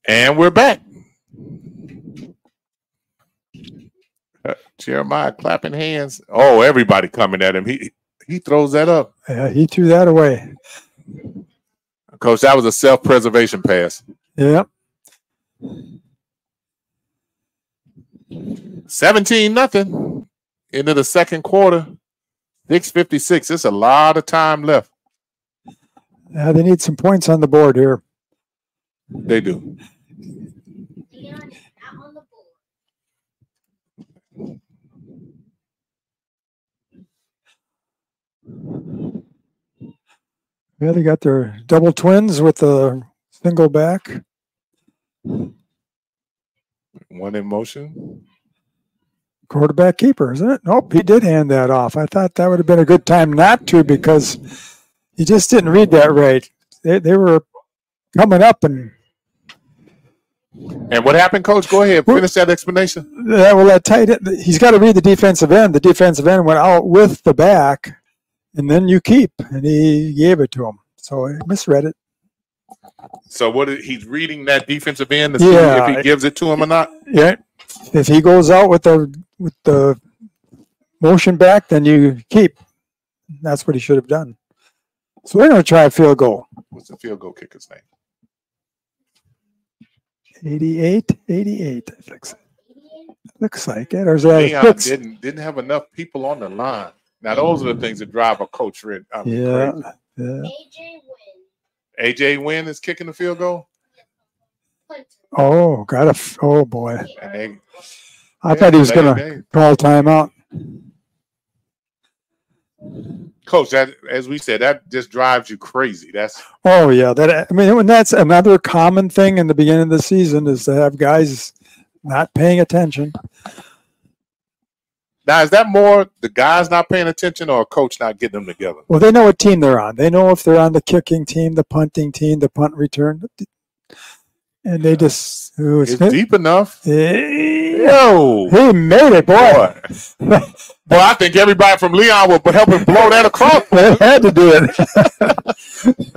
And we're back. Jeremiah clapping hands. Oh, everybody coming at him. He throws that up. Yeah, he threw that away. Coach, that was a self-preservation pass. Yep. 17-0 into the second quarter. 6:56. There's a lot of time left. Yeah, they need some points on the board here. They do. Yeah, they got their double twins with the single back. One in motion. Quarterback keeper, isn't it? Nope, he did hand that off. I thought that would have been a good time not to because he just didn't read that right. They were coming up and what happened, Coach? Go ahead. Finish that explanation. Well, that tight end, he's got to read the defensive end. The defensive end went out with the back, and then you keep, and he gave it to him. So I misread it. So he's reading that defensive end to see if he gives it to him or not? Yeah. If he goes out with the motion back, then you keep. That's what he should have done. So we're going to try a field goal. What's the field goal kicker's name? 88. Looks like it. Or is that Leon didn't have enough people on the line. Now those are the things that drive a coach crazy. AJ Wynn is kicking the field goal. Oh, oh boy! I thought he was going to call timeout. Coach, that, as we said, that just drives you crazy. That's that's another common thing in the beginning of the season is to have guys not paying attention. Now, is that more the guys not paying attention or a coach not getting them together? Well, they know what team they're on. They know if they're on the kicking team, the punting team, the punt return, and they just it's deep enough. Yo, he made it, boy. Well, I think everybody from Leon will help him blow that across. They had to do it.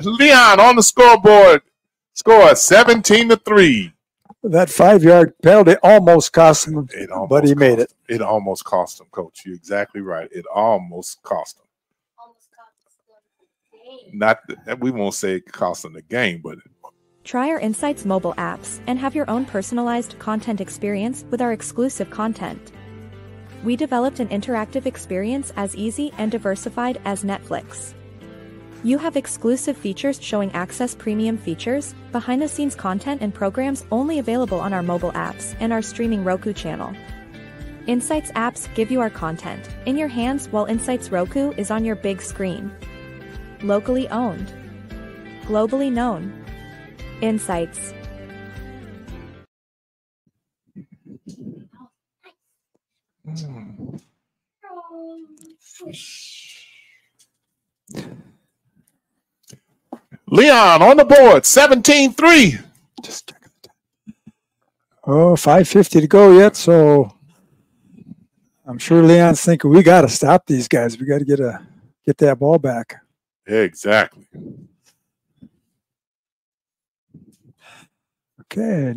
Leon on the scoreboard scored 17-3. That 5-yard penalty almost cost him, but he made it. It almost cost him, Coach. You're exactly right. It almost cost him. We won't say it cost him the game, but try our INSiiGHTS mobile apps and have your own personalized content experience with our exclusive content. We developed an interactive experience as easy and diversified as Netflix. You have exclusive features showing access premium features, behind-the-scenes content and programs only available on our mobile apps and our streaming Roku channel. INSiiGHTS apps give you our content in your hands while INSiiGHTS Roku is on your big screen. Locally owned. Globally known. INSiiGHTS. Leon on the board, 17-3. Just checking the time. 5:50 to go yet, so I'm sure Leon's thinking we got to stop these guys. We got to get that ball back. Exactly. Okay,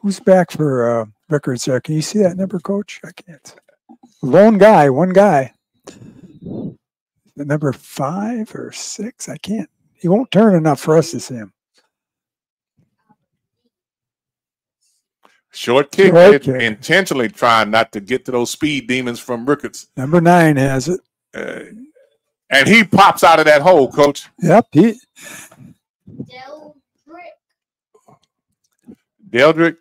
who's back for Rickards there? Can you see that number, Coach? I can't. One guy. The number 5 or 6? I can't. He won't turn enough for us to see him. Short kick. Intentionally trying not to get to those speed demons from Rickards. Number 9 has it. And he pops out of that hole, Coach. Yep. Deldrick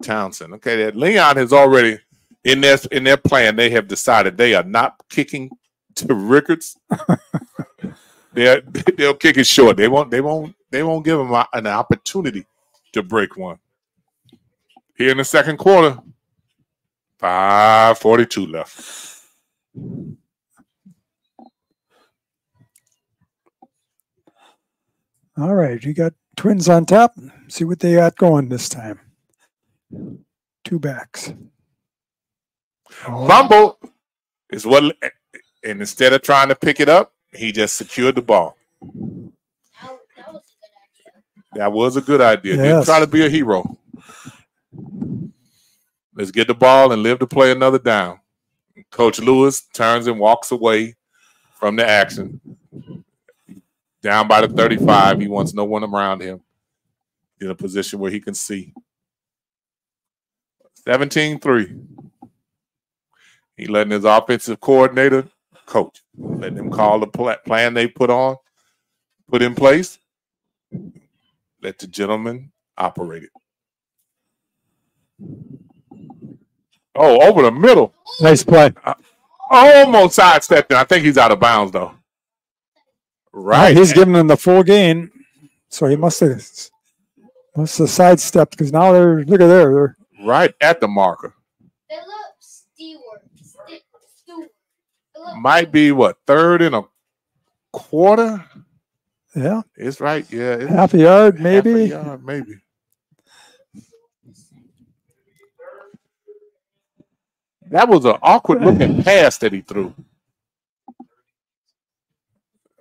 Townsend. Okay, that Leon has already in their plan. They have decided they are not kicking to Rickards. They'll kick it short. They won't give him an opportunity to break one. Here in the second quarter, 5:42 left. All right, you got Twins on top. See what they got going this time. 2 backs. Fumble is what, and instead of trying to pick it up, he just secured the ball. That was a good idea. Yes. Didn't try to be a hero. Let's get the ball and live to play another down. Coach Lewis turns and walks away from the action. Down by the 35. He wants no one around him in a position where he can see. 17-3. He letting his offensive coordinator coach. Letting him call the plan they put in place. Let the gentleman operate it. Oh, over the middle. Nice play. Almost sidestepped him. I think he's out of bounds, though. Right. He's giving them the full gain. So he must have sidestepped because now look at there. They're right at the marker. Philip Stewart. Might be what, 3rd and a quarter? Yeah. It's right. Yeah. It's half a yard, maybe. Half a yard, maybe. That was an awkward looking pass that he threw.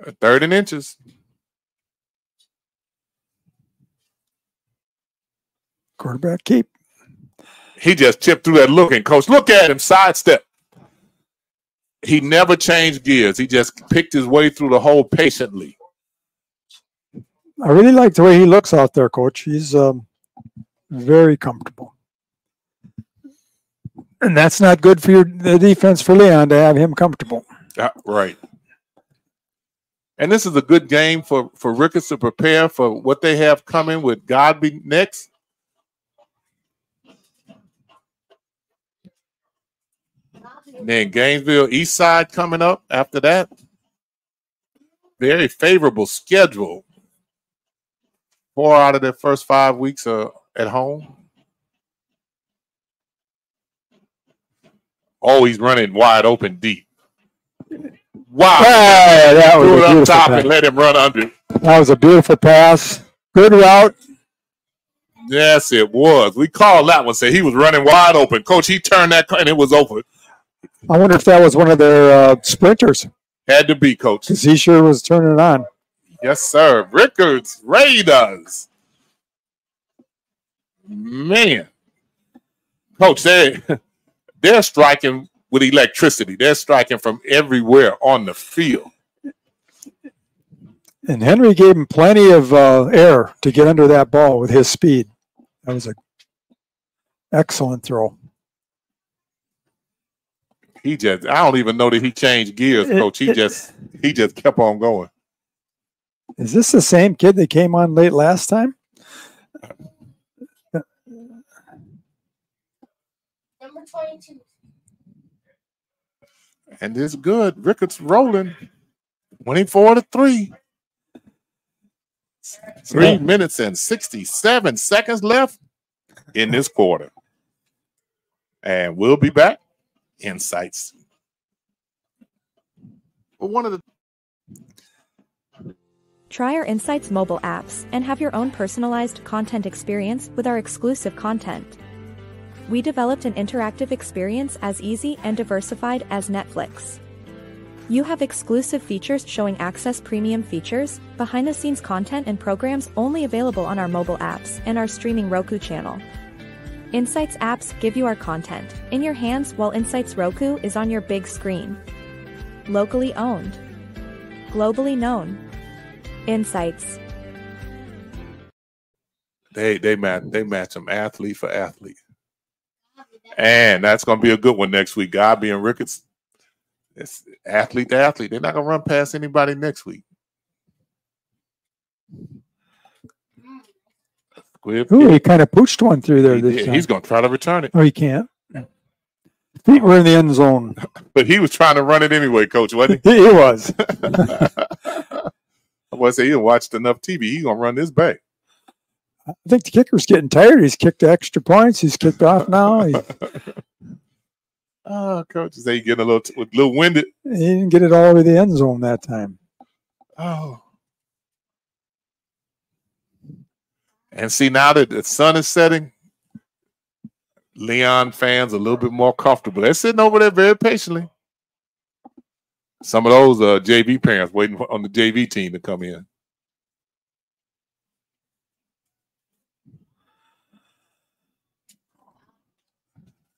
3rd and inches. Quarterback keep. He just chipped through that looking. Coach, look at him, sidestep. He never changed gears. He just picked his way through the hole patiently. I really like the way he looks out there, Coach. He's very comfortable. And that's not good for the defense for Leon to have him comfortable. Right. And this is a good game for Rickards to prepare for what they have coming with Godby next. And then Gainesville East Side coming up after that. Very favorable schedule. 4 out of their first 5 weeks are at home. Oh, he's running wide open deep. Wow. That was threw it a up top pass. and let him run under. That was a beautiful pass. Good route. Yes, it was. We called that one. Said he was running wide open. Coach, he turned that and it was over. I wonder if that was one of their sprinters. Had to be, Coach. Because he sure was turning it on. Yes, sir. Rickards, Raiders. Man. Coach, they're striking with electricity. They're striking from everywhere on the field. And Henry gave him plenty of air to get under that ball with his speed. That was an excellent throw. I don't even know that he changed gears, Coach. He just kept on going. Is this the same kid that came on late last time? Number 22. And it's good. Rickards rolling. 24-3. 3 minutes and 67 seconds left in this quarter. And we'll be back. Insights. Try our INSiiGHTS mobile apps and have your own personalized content experience with our exclusive content. We developed an interactive experience as easy and diversified as Netflix. You have exclusive features showing access premium features, behind-the-scenes content and programs only available on our mobile apps and our streaming Roku channel. INSiiGHTS apps give you our content in your hands while INSiiGHTS Roku is on your big screen. Locally owned. Globally known. INSiiGHTS. They match them athlete for athlete. And that's going to be a good one next week. Godby and Rickards. It's athlete to athlete. They're not going to run past anybody next week. Ooh, he kind of pooched one through there this time. He's going to try to return it. Oh, he can't. Feet were in the end zone. But he was trying to run it anyway, Coach, wasn't he? He was. I want to say he watched enough TV. He's going to run this back. I think the kicker's getting tired. He's kicked the extra points. He's kicked off now. Coach, say he's getting a little winded. He didn't get it all the way to the end zone that time. Oh. And see, now that the sun is setting, Leon fans are a little bit more comfortable. They're sitting over there very patiently. Some of those JV parents waiting on the JV team to come in.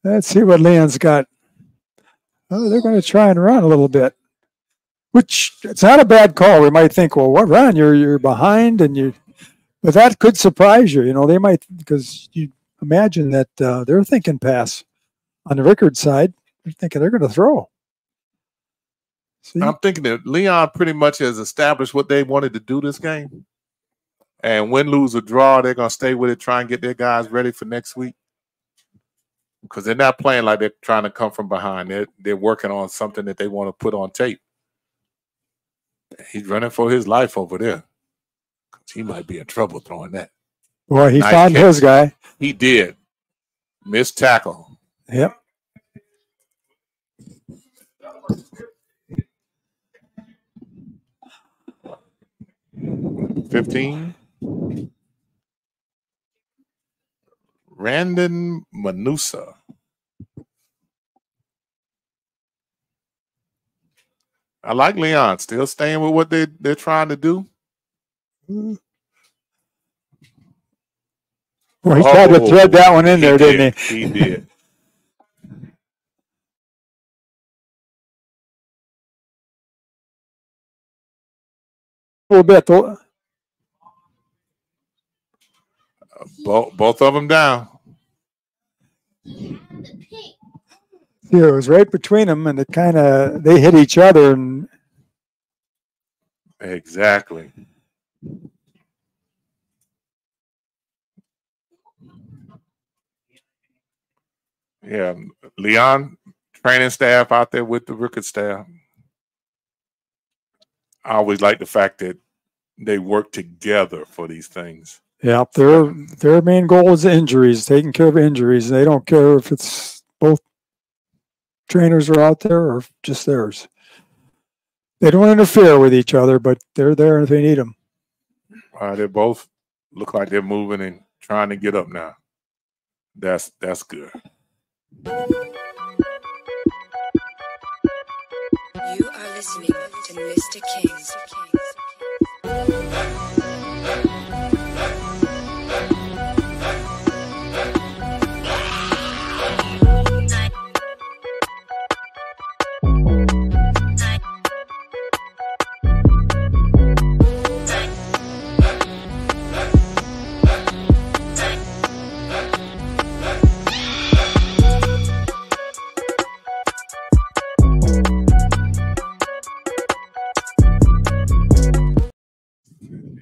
Let's see what Leon's got. Oh, they're going to try and run a little bit, which it's not a bad call. We might think, well, what run? You're behind, but that could surprise you. You know, they might, because you imagine that they're thinking pass on the Rickards side. They're thinking they're going to throw. See? I'm thinking that Leon pretty much has established what they wanted to do this game. And win, lose, or draw, they're going to stay with it, try and get their guys ready for next week. Because they're not playing like they're trying to come from behind. They're working on something that they want to put on tape. He's running for his life over there. He might be in trouble throwing that. Well, he found his guy. He did. Missed tackle. Yep. $15. Randon Manusa. I like Leon. Still staying with what they're trying to do. Well, he tried to thread that one in there, didn't he? He did. A little bit. Both of them down. Yeah, it was right between them, and they hit each other. And exactly. Yeah, Leon, training staff out there with the Rickards staff. I always like the fact that they work together for these things. Yeah, their main goal is injuries, taking care of injuries. They don't care if it's both trainers are out there or just theirs. They don't interfere with each other, but they're there if they need them. They both look like they're moving and trying to get up now. That's good. You are listening to Mr. King.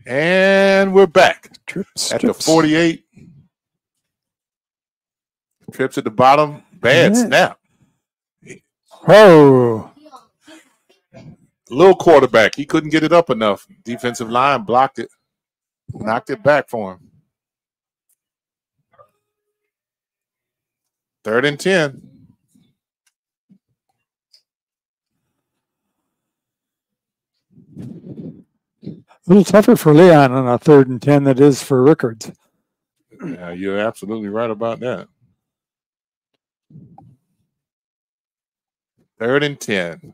And we're back at the 48. Trips at the bottom. Bad snap. Oh. Little quarterback. He couldn't get it up enough. Defensive line blocked it. Knocked it back for him. 3rd and 10. A little tougher for Leon on a 3rd and 10 than it is for Rickards. Yeah, you're absolutely right about that. 3rd and 10.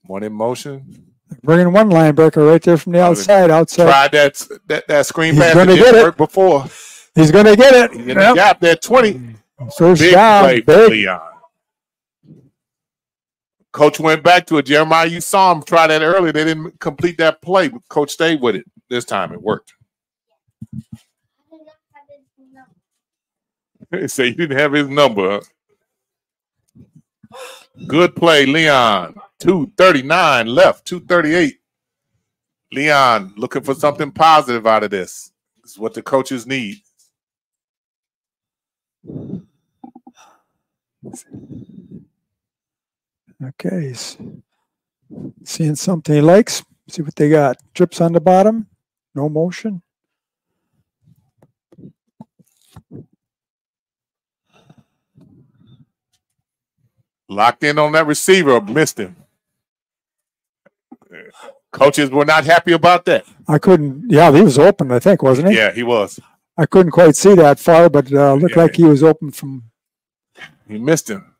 One in motion. Bringing one linebacker right there from the outside. Tried that screen He's pass. Going to get it before. He's going to get it. In the gap there, 20. First big down. Play for Leon. Coach went back to it. Jeremiah, you saw him try that earlier. They didn't complete that play, but Coach stayed with it. This time it worked. They say you didn't have his number. Good play, Leon. 2:39 left, 2:38. Leon looking for something positive out of this. This is what the coaches need. Okay, he's seeing something he likes. See what they got. Trips on the bottom, no motion. Locked in on that receiver, missed him. Coaches were not happy about that. I couldn't, yeah, he was open, I think, wasn't he? Yeah, he was. I couldn't quite see that far, but looked like he was open from. He missed him.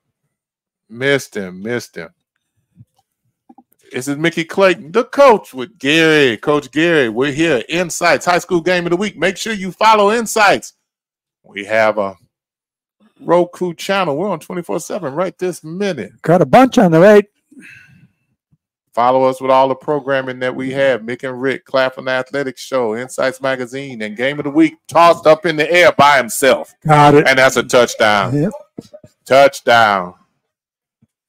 Missed him. This is Mickey Clayton, the coach with Gary. Coach Gary, we're here. INSiiGHTS High School Game of the Week. Make sure you follow INSiiGHTS. We have a Roku channel. We're on 24/7 right this minute. Got a bunch on the right. Follow us with all the programming that we have. Mick and Rick, Claflin Athletics Show, Insights Magazine, and Game of the Week tossed up in the air by himself. Got it. And that's a touchdown. Yep. Touchdown.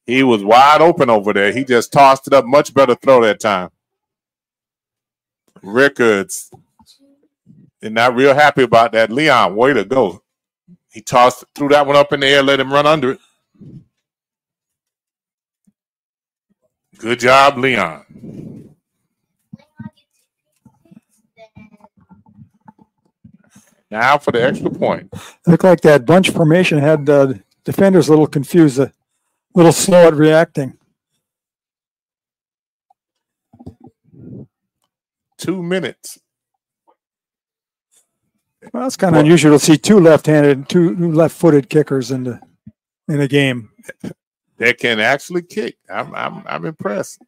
He was wide open over there. He just tossed it up. Much better throw that time. Rickards. They're not real happy about that. Leon, way to go. He threw that one up in the air, let him run under it. Good job, Leon. Now for the extra point. Looked like that bunch formation had the defenders a little confused, a little slow at reacting. 2 minutes. Well, it's kind of unusual to see two left-handed, two left-footed kickers in a game. They can actually kick. I'm impressed.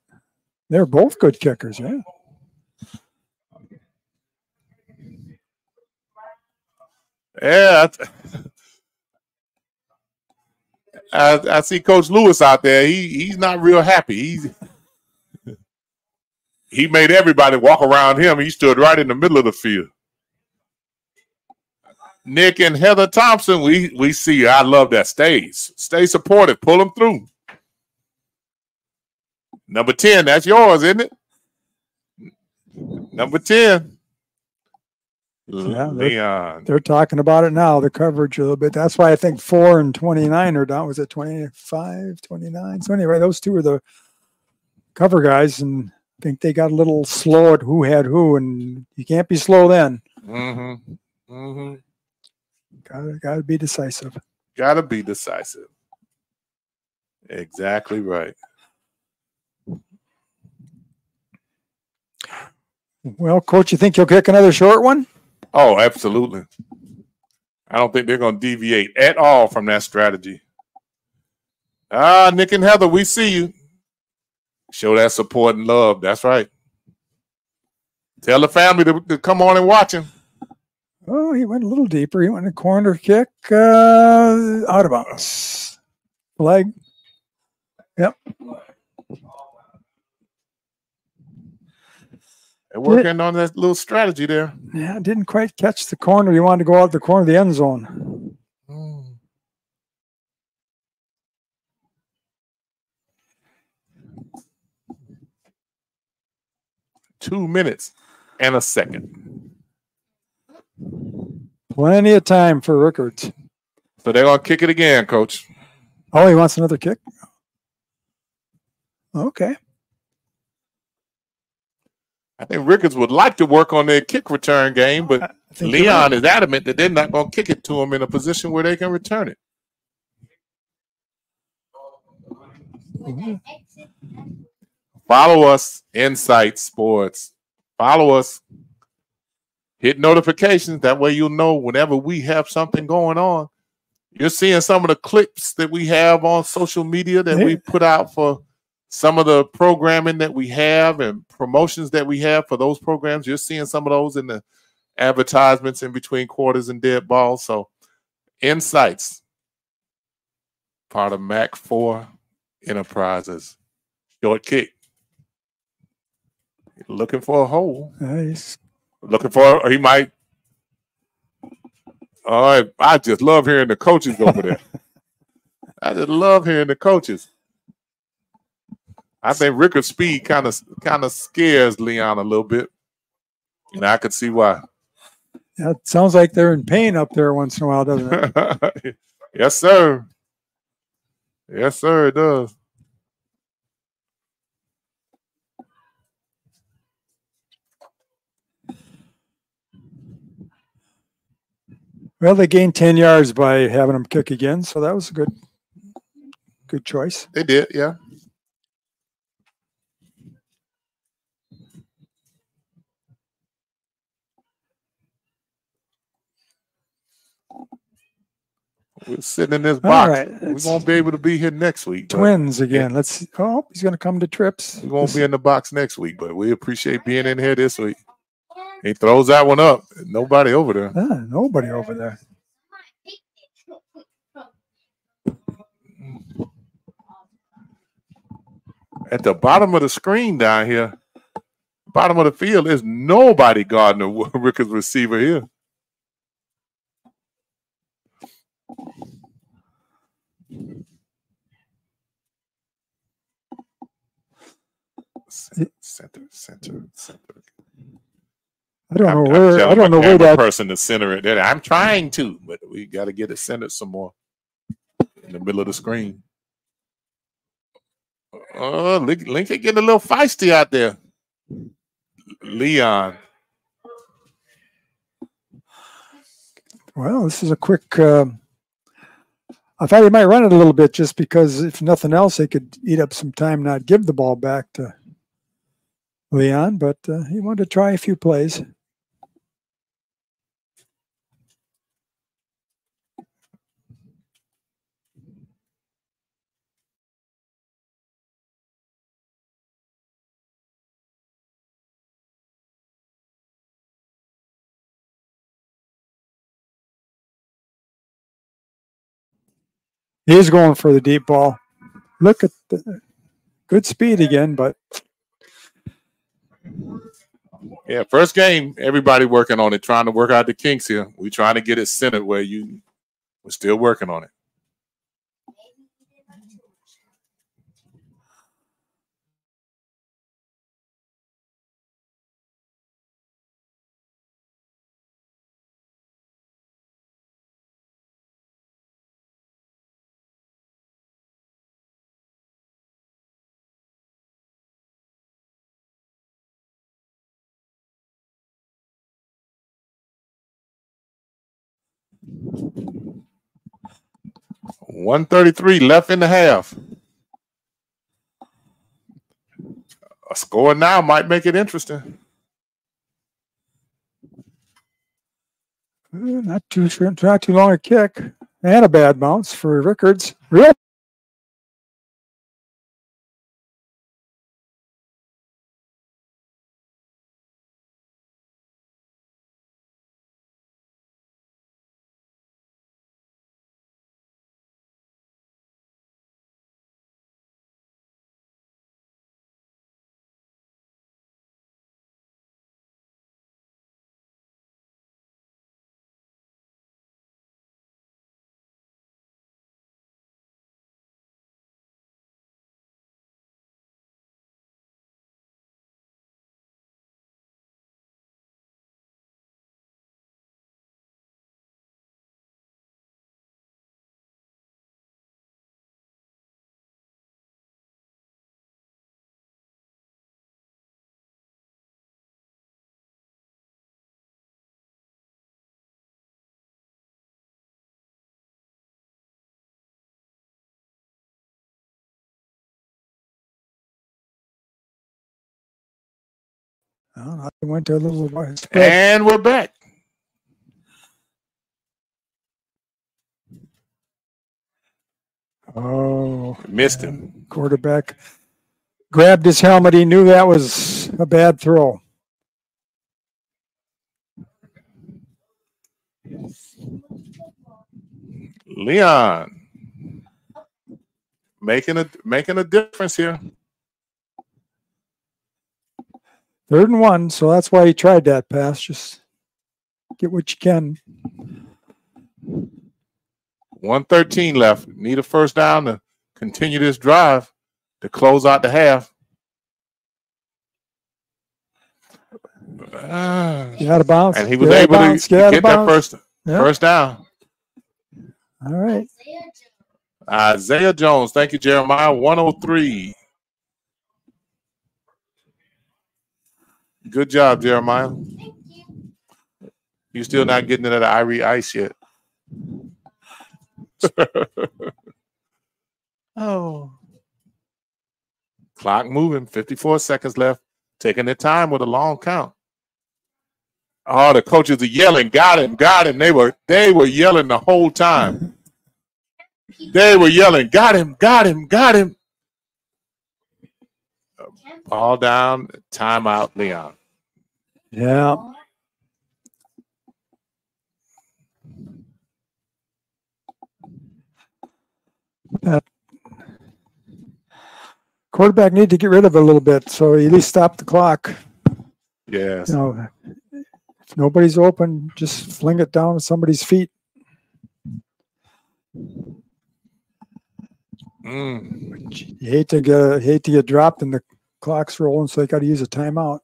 They're both good kickers, yeah. Yeah, I see Coach Lewis out there. He's not real happy. He made everybody walk around him. He stood right in the middle of the field. Nick and Heather Thompson, we see. I love that. Stay supportive. Pull them through. Number 10, that's yours, isn't it? Number 10. Yeah, Leon. They're talking about it now, the coverage a little bit. That's why I think 4 and 29 are down. Was it 25, 29? So anyway, those two are the cover guys, and I think they got a little slow at who had who, and you can't be slow then. Mm-hmm. Mm-hmm. Gotta be decisive. Gotta be decisive. Exactly right. Well, Coach, you think you'll kick another short one? Oh, absolutely. I don't think they're going to deviate at all from that strategy. Nick and Heather, we see you. Show that support and love. That's right. Tell the family to come on and watch him. Oh, he went a little deeper. He went a corner kick out of bounds. Flag. Yep. They're working on that little strategy there. Yeah, didn't quite catch the corner. He wanted to go out the corner of the end zone. 2 minutes and a second. Plenty of time for Rickards. So they're going to kick it again, Coach. Oh, he wants another kick? Okay. I think Rickards would like to work on their kick return game, but Leon is adamant that they're not going to kick it to him in a position where they can return it. Follow us, Insight Sports. Follow us. Hit notifications. That way you'll know whenever we have something going on. You're seeing some of the clips that we have on social media that we put out for some of the programming that we have and promotions that we have for those programs. You're seeing some of those in the advertisements in between quarters and dead balls. So Insights, part of Mac 4 Enterprises. Short kick. Looking for a hole. Nice. Looking for, he might. All right. I just love hearing the coaches over there. I just love hearing the coaches. I think Rickards' speed kind of scares Leon a little bit. And I could see why. Yeah, it sounds like they're in pain up there once in a while, doesn't it? Yes, sir. Yes, sir, it does. Well, they gained 10 yards by having him kick again, so that was a good choice. They did, yeah. We're sitting in this box. Right, we won't be able to be here next week. Twins again. Let's see. Oh, he's going to come to trips. We won't be in the box next week, but we appreciate being in here this week. He throws that one up. Nobody over there. Nobody over there. At the bottom of the screen down here, bottom of the field, there's nobody guarding the Rickards receiver here. Center. I don't know where that person to center it. I'm trying to, but we got to get it centered some more in the middle of the screen. Oh, Lincoln getting a little feisty out there. Leon. Well, this is a quick. I thought he might run it a little bit just because, if nothing else, they could eat up some time, not give the ball back to Leon, but he wanted to try a few plays. He's going for the deep ball. Look at the good speed again, but yeah, first game, everybody working on it, trying to work out the kinks here. We're trying to get it centered where we're still working on it. .133 left in the half. A score now might make it interesting. Not too long a kick and a bad bounce for Rickards. Real. I went to a little spread. And we're back. Oh, missed him. Quarterback grabbed his helmet. He knew that was a bad throw. Leon making a difference here. 3rd and 1, so that's why he tried that pass. Just get what you can. 1:13 left. Need a first down to continue this drive to close out the half. Get out of bounds. And he was able to get that first down. All right. Isaiah Jones. Thank you, Jeremiah. 103. Good job, Jeremiah. You're still not getting it at Irie Ice yet. Oh. Clock moving. 54 seconds left. Taking their time with a long count. Oh, the coaches are yelling, got him, got him. They were yelling the whole time. They were yelling, got him, got him, got him. Ball down, timeout, Leon. Yeah. quarterback need to get rid of it a little bit, so at least stop the clock. Yes. You know, if nobody's open, just fling it down to somebody's feet. You hate to get dropped and the clock's rolling, so they got to use a timeout.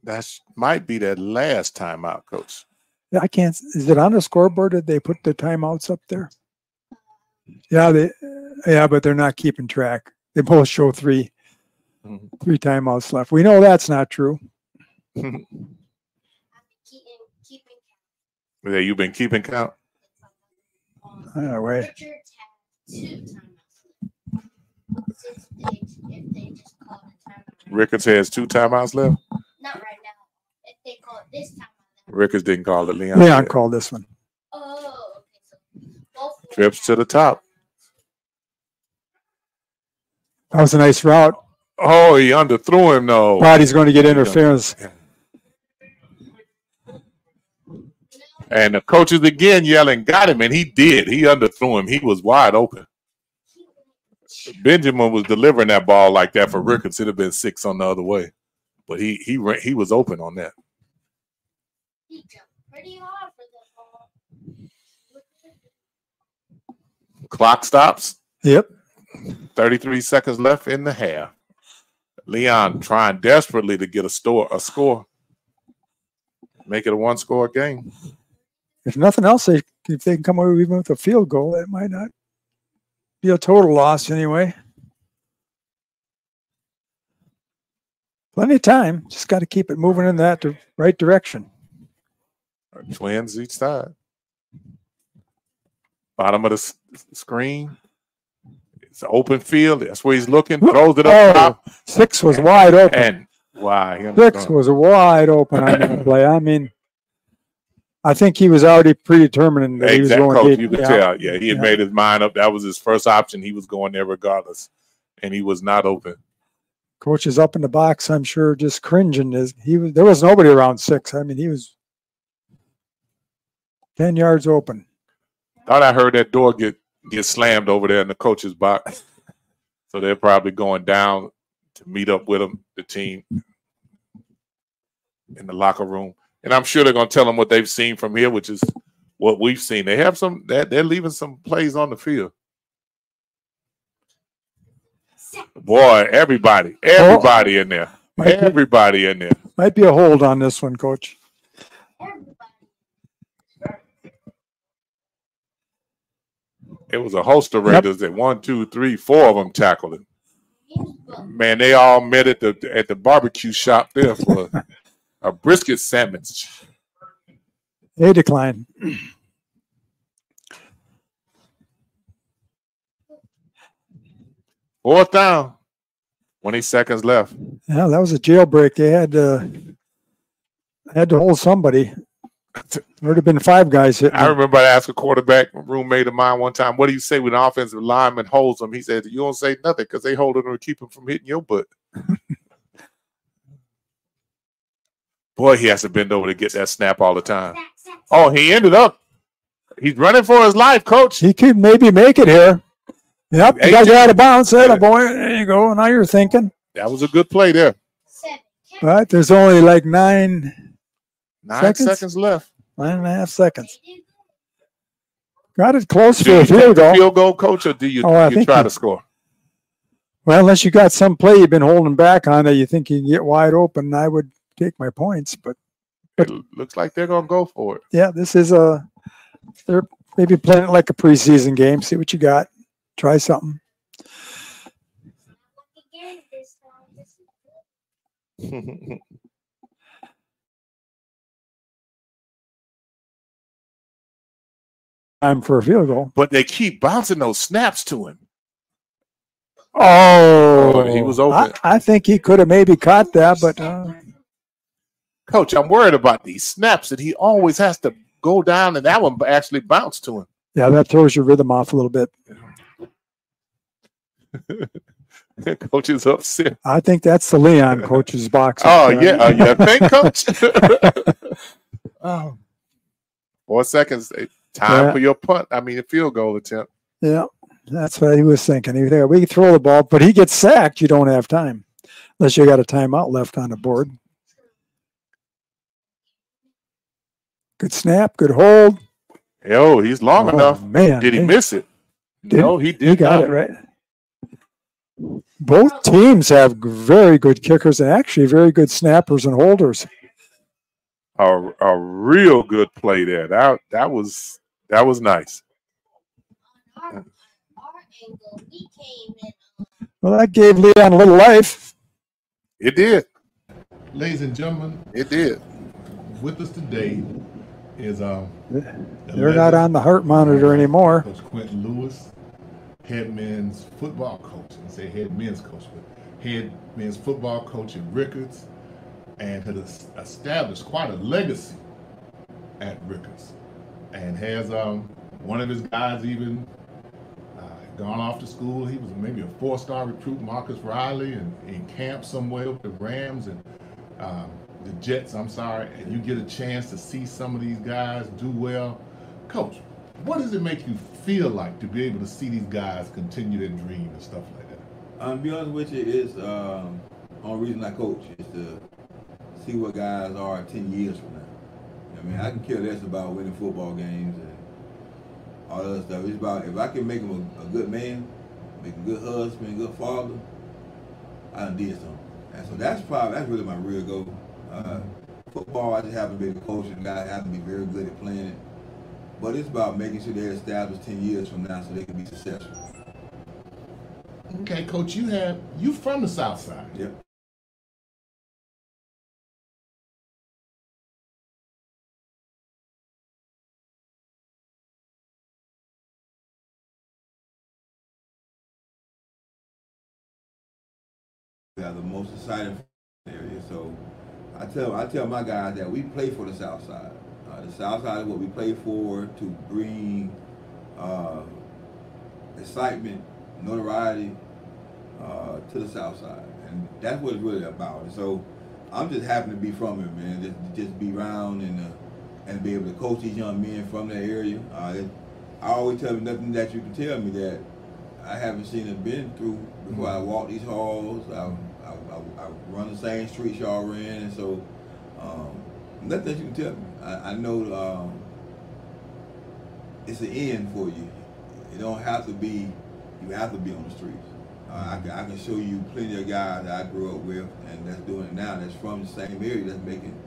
That might be that last timeout, Coach. Yeah, I can't. Is it on the scoreboard? Did they put the timeouts up there? Yeah, but they're not keeping track. They both show three timeouts left. We know that's not true. Keeping Yeah, you've been keeping count. Anyway. Richards had 2 timeouts left. If they just called a timeout. Rickards has 2 timeouts left. Not right now. If they call it this timeout. Rickards didn't call it. Leon called this one. Oh, okay. So both Trips to the top. That was a nice route. Oh, he underthrew him, though. Body's going to get interference. And the coaches again yelling, got him, and he did. He underthrew him. He was wide open. Benjamin was delivering that ball like that for Rickards. It'd have been 6 on the other way. But he was open on that. He jumped pretty hard for the ball. Clock stops. Yep. 33 seconds left in the half. Leon trying desperately to get a score. Make it a 1-score game. If nothing else, if they can come away even with a field goal, that might not be a total loss anyway. Plenty of time. Just got to keep it moving in that right direction. Twins each side. Bottom of the screen. It's an open field. That's where he's looking. Throws it up top. 6 was wide open. And why? 6 was wide open on that play. I mean, I think he was already predetermined that he was going Coach, to. you could tell. Yeah, he had made his mind up. That was his first option. He was going there regardless, and he was not open. Coach is up in the box, I'm sure, just cringing. There was nobody around 6. I mean, he was 10 yards open. Thought I heard that door get slammed over there in the coach's box. So they're probably going down to meet up with him, the team, in the locker room. And I'm sure they're going to tell them what they've seen from here, which is what we've seen. They have they're leaving some plays on the field. Boy, everybody in there. Everybody in there. Might be a hold on this one, Coach. It was a host of Raiders that 1, 2, 3, 4 of them tackled him. Man, they all met at the barbecue shop there for a brisket sandwich. A decline. Fourth down. 20 seconds left. Yeah, that was a jailbreak. They had to hold somebody. There would have been 5 guys hitting. I remember I asked a quarterback, a roommate of mine one time, what do you say when an offensive lineman holds them? He said, you don't say nothing because they hold them to keep him from hitting your butt. Boy, he has to bend over to get that snap all the time. Oh, he ended up. He's running for his life, Coach. He could maybe make it here. Yep, you got out of bounds. Boy, there you go. Now you're thinking. That was a good play there. All right, there's only like 9 seconds left. 9.5 seconds. Got it close for a field goal. Field goal, Coach, or do you try to score? Well, unless you got some play you've been holding back on that you think you can get wide open, I would take my points. But it looks like they're going to go for it. Yeah, this is they're maybe playing it like a preseason game. See what you got. Try something. Time for a field goal. But they keep bouncing those snaps to him. Oh, he was open. I think he could have maybe caught that, but Coach, I'm worried about these snaps that he always has to go down, and that one actually bounced to him. Yeah, that throws your rhythm off a little bit. Coach is upset. I think that's the Leon coach's box. Oh, yeah. You think, Coach? 4 seconds. Time for your punt. I mean, a field goal attempt. Yeah. That's what he was thinking. He think, we can throw the ball, but he gets sacked. You don't have time unless you got a timeout left on the board. Good snap, good hold. Oh, he's long enough. Man, did he miss it? No, he did. He got it right. Both teams have very good kickers and actually very good snappers and holders. A real good play there. That was nice. Well, that gave Leon a little life. It did. Ladies and gentlemen, it did. With us today is they're not on the heart monitor anymore. Coach Quentin Lewis, head men's football coach. I say head men's coach, but head men's football coach at Rickards, and has established quite a legacy at Rickards, and has one of his guys even gone off to school. He was maybe a 4-star recruit, Marcus Riley, and in camp somewhere with the Rams and the Jets, I'm sorry, and you get a chance to see some of these guys do well. Coach, what does it make you feel like to be able to see these guys continue their dream and stuff like that? To be honest with you, it's the only reason I coach is to see what guys are 10 years from now. I mean, I can care less about winning football games and all that other stuff. It's about if I can make him a good man, make him a good husband, a good father, I done did something. And so that's really my real goal. Football, I just happen to be the coach and guys happen to be very good at playing it. But it's about making sure they're established 10 years from now so they can be successful. Okay, Coach, you from the South Side. Yep. We are the most exciting area, so I tell my guys that we play for the South Side. The South Side is what we play for to bring excitement, notoriety to the South Side, and that's what it's really about. And so I'm just happy to be from here, man. Just be around and be able to coach these young men from that area. I always tell them nothing that you can tell me that I haven't seen and been through before. I walk these halls. I run the same streets y'all ran, and so nothing that you can tell me. I know it's an end for you. It don't have to be. You have to be on the streets. I can show you plenty of guys that I grew up with, and that's doing it now. That's from the same area. That's making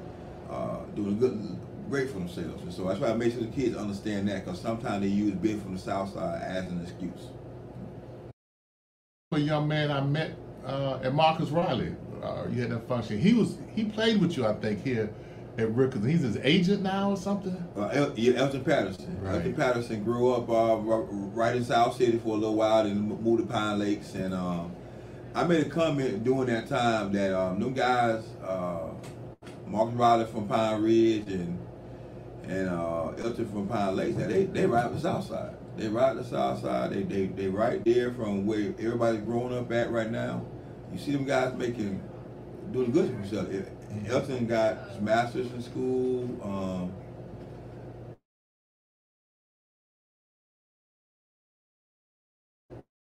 doing great for themselves. And so I try to make sure the kids understand that, because sometimes they use being from the South Side as an excuse. A young man I met at Marcus Riley, you had that function. He played with you, I think, here at Rickards. He's his agent now or something? Elton Patterson. Right. Elton Patterson grew up right in South City for a little while and moved to Pine Lakes. And I made a comment during that time that them guys, Marcus Riley from Pine Ridge and Elton from Pine Lakes, they ride the South Side. They ride the South Side. They right there from where everybody's growing up at right now. You see them guys doing good for themselves. Elton got his master's in school.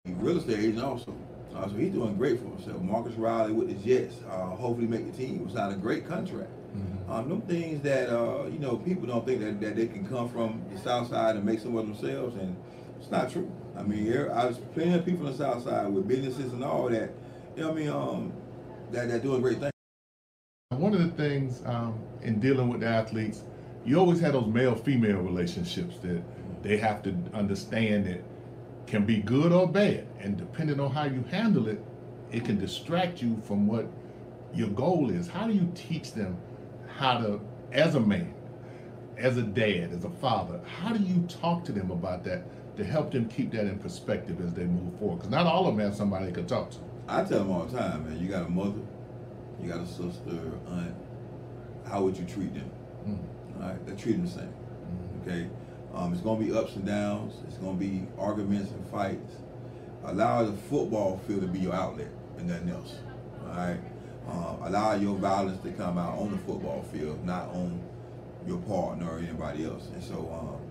He's a real estate agent also. So he's doing great for himself. Marcus Riley with the Jets, hopefully make the team. He signed a great contract. Them things that people don't think that they can come from the South Side and make some of themselves, and it's not true. I mean, there's plenty of people on the South Side with businesses and all that. That doing great things. One of the things in dealing with the athletes, you always have those male-female relationships that they have to understand that can be good or bad, and depending on how you handle it, it can distract you from what your goal is. How do you teach them how to, as a man, as a dad, as a father, how do you talk to them about that to help them keep that in perspective as they move forward? Because not all of them have somebody they can talk to. I tell them all the time, man, you got a mother, you got a sister, aunt, how would you treat them? All right, they treat them the same, okay? It's gonna be ups and downs, it's gonna be arguments and fights. Allow the football field to be your outlet and nothing else, all right? Allow your violence to come out on the football field, not on your partner or anybody else. And so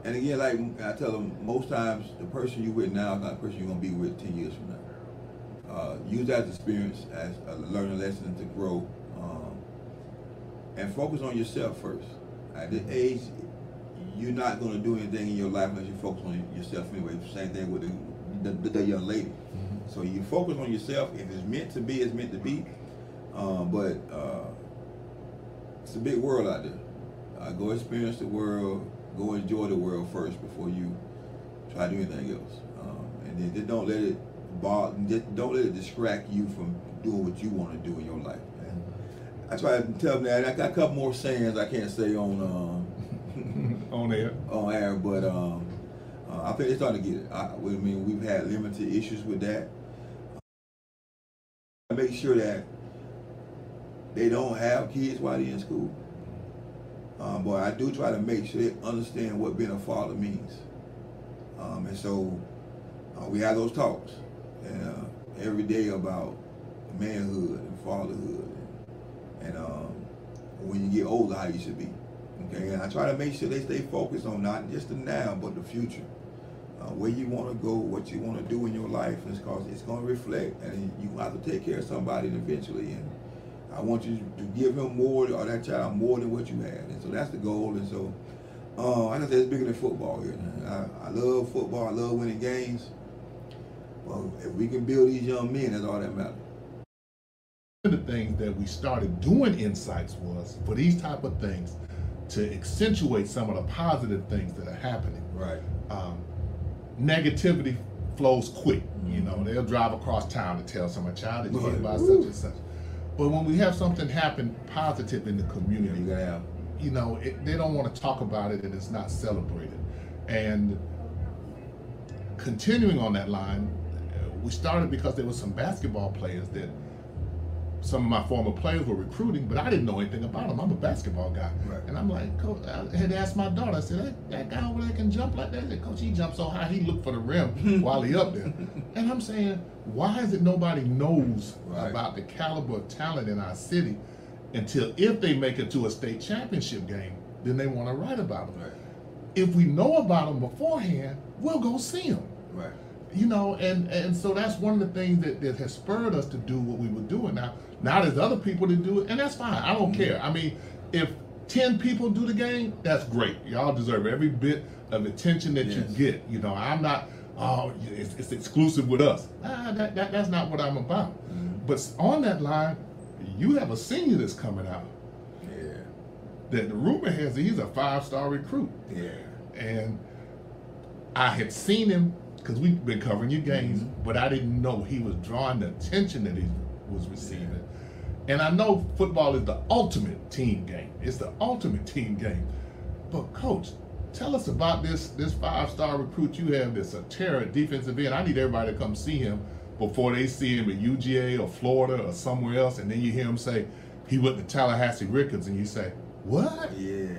And again, like I tell them, most times the person you're with now is not the person you're going to be with 10 years from now. Use that experience as a learning lesson to grow, and focus on yourself first. At this age, you're not going to do anything in your life unless you focus on yourself anyway. Same thing with the young lady. So you focus on yourself. If it's meant to be, it's meant to be. But it's a big world out there. Go experience the world. Go enjoy the world first before you try to do anything else. And then don't let it don't let it distract you from doing what you want to do in your life. Man. I try to tell them that. I got a couple more sayings I can't say on on air, but I think they're starting to get it. I mean, we've had limited issues with that. I make sure that they don't have kids while they're in school. But I do try to make sure they understand what being a father means. And so we have those talks every day about manhood and fatherhood and when you get older, how you should be. Okay, and I try to make sure they stay focused on not just the now, but the future. Where you want to go, what you want to do in your life, because it's going to reflect, and you have to take care of somebody eventually. And I want you to give him more, or that child more than what you had. And so that's the goal. And so, like I said, it's bigger than football here. I love football. I love winning games. Well, if we can build these young men, that's all that matters. One of the things that we started doing Insights was for these type of things to accentuate some of the positive things that are happening. Right. Negativity flows quick. You know, they'll drive across town to tell some child that you hit by such and such. But when we have something happen positive in the community, you know, they don't want to talk about it and it's not celebrated. And continuing on that line, we started because there were some basketball players that some of my former players were recruiting, but I didn't know anything about them. I'm a basketball guy. Right. And I'm like, Coach, I had to ask my daughter, I said, that guy over there can jump like that? I said, Coach, he jumps so high, he looked for the rim while he up there. And I'm saying, why is it nobody knows about the caliber of talent in our city until if they make it to a state championship game, then they want to write about them. Right. If we know about them beforehand, we'll go see them. Right. You know, and so that's one of the things that has spurred us to do what we were doing. Now there's other people that do it, and that's fine. I don't care. I mean, if 10 people do the game, that's great. Y'all deserve every bit of attention that you get. You know, I'm not, oh, it's exclusive with us. That's not what I'm about. But on that line, you have a senior that's coming out. Yeah. That the rumor has that he's a 5-star recruit. Yeah. And I had seen him because we've been covering your games, but I didn't know he was drawing the attention that he was receiving. And I know football is the ultimate team game. It's the ultimate team game. But Coach, tell us about this 5-star recruit you have that's a terror defensive end. I need everybody to come see him before they see him at UGA or Florida or somewhere else, and then you hear him say he went to Tallahassee Rickards, and you say, what? Yeah.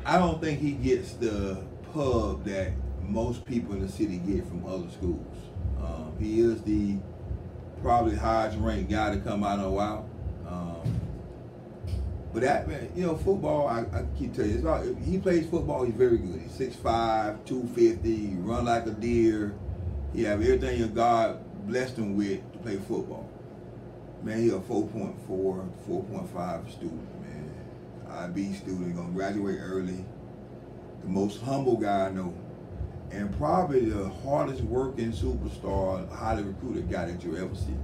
I don't think he gets the pub that most people in the city get from other schools. He is the probably highest ranked guy to come out in a while. But that, man, you know, football, I keep telling you, he plays football, he's very good. He's 6'5", 250, he run like a deer. He have everything your God blessed him with to play football. Man, he a 4.4, 4.5 student, man. IB student, gonna graduate early. The most humble guy I know. And probably the hardest working superstar, highly recruited guy that you'll ever see.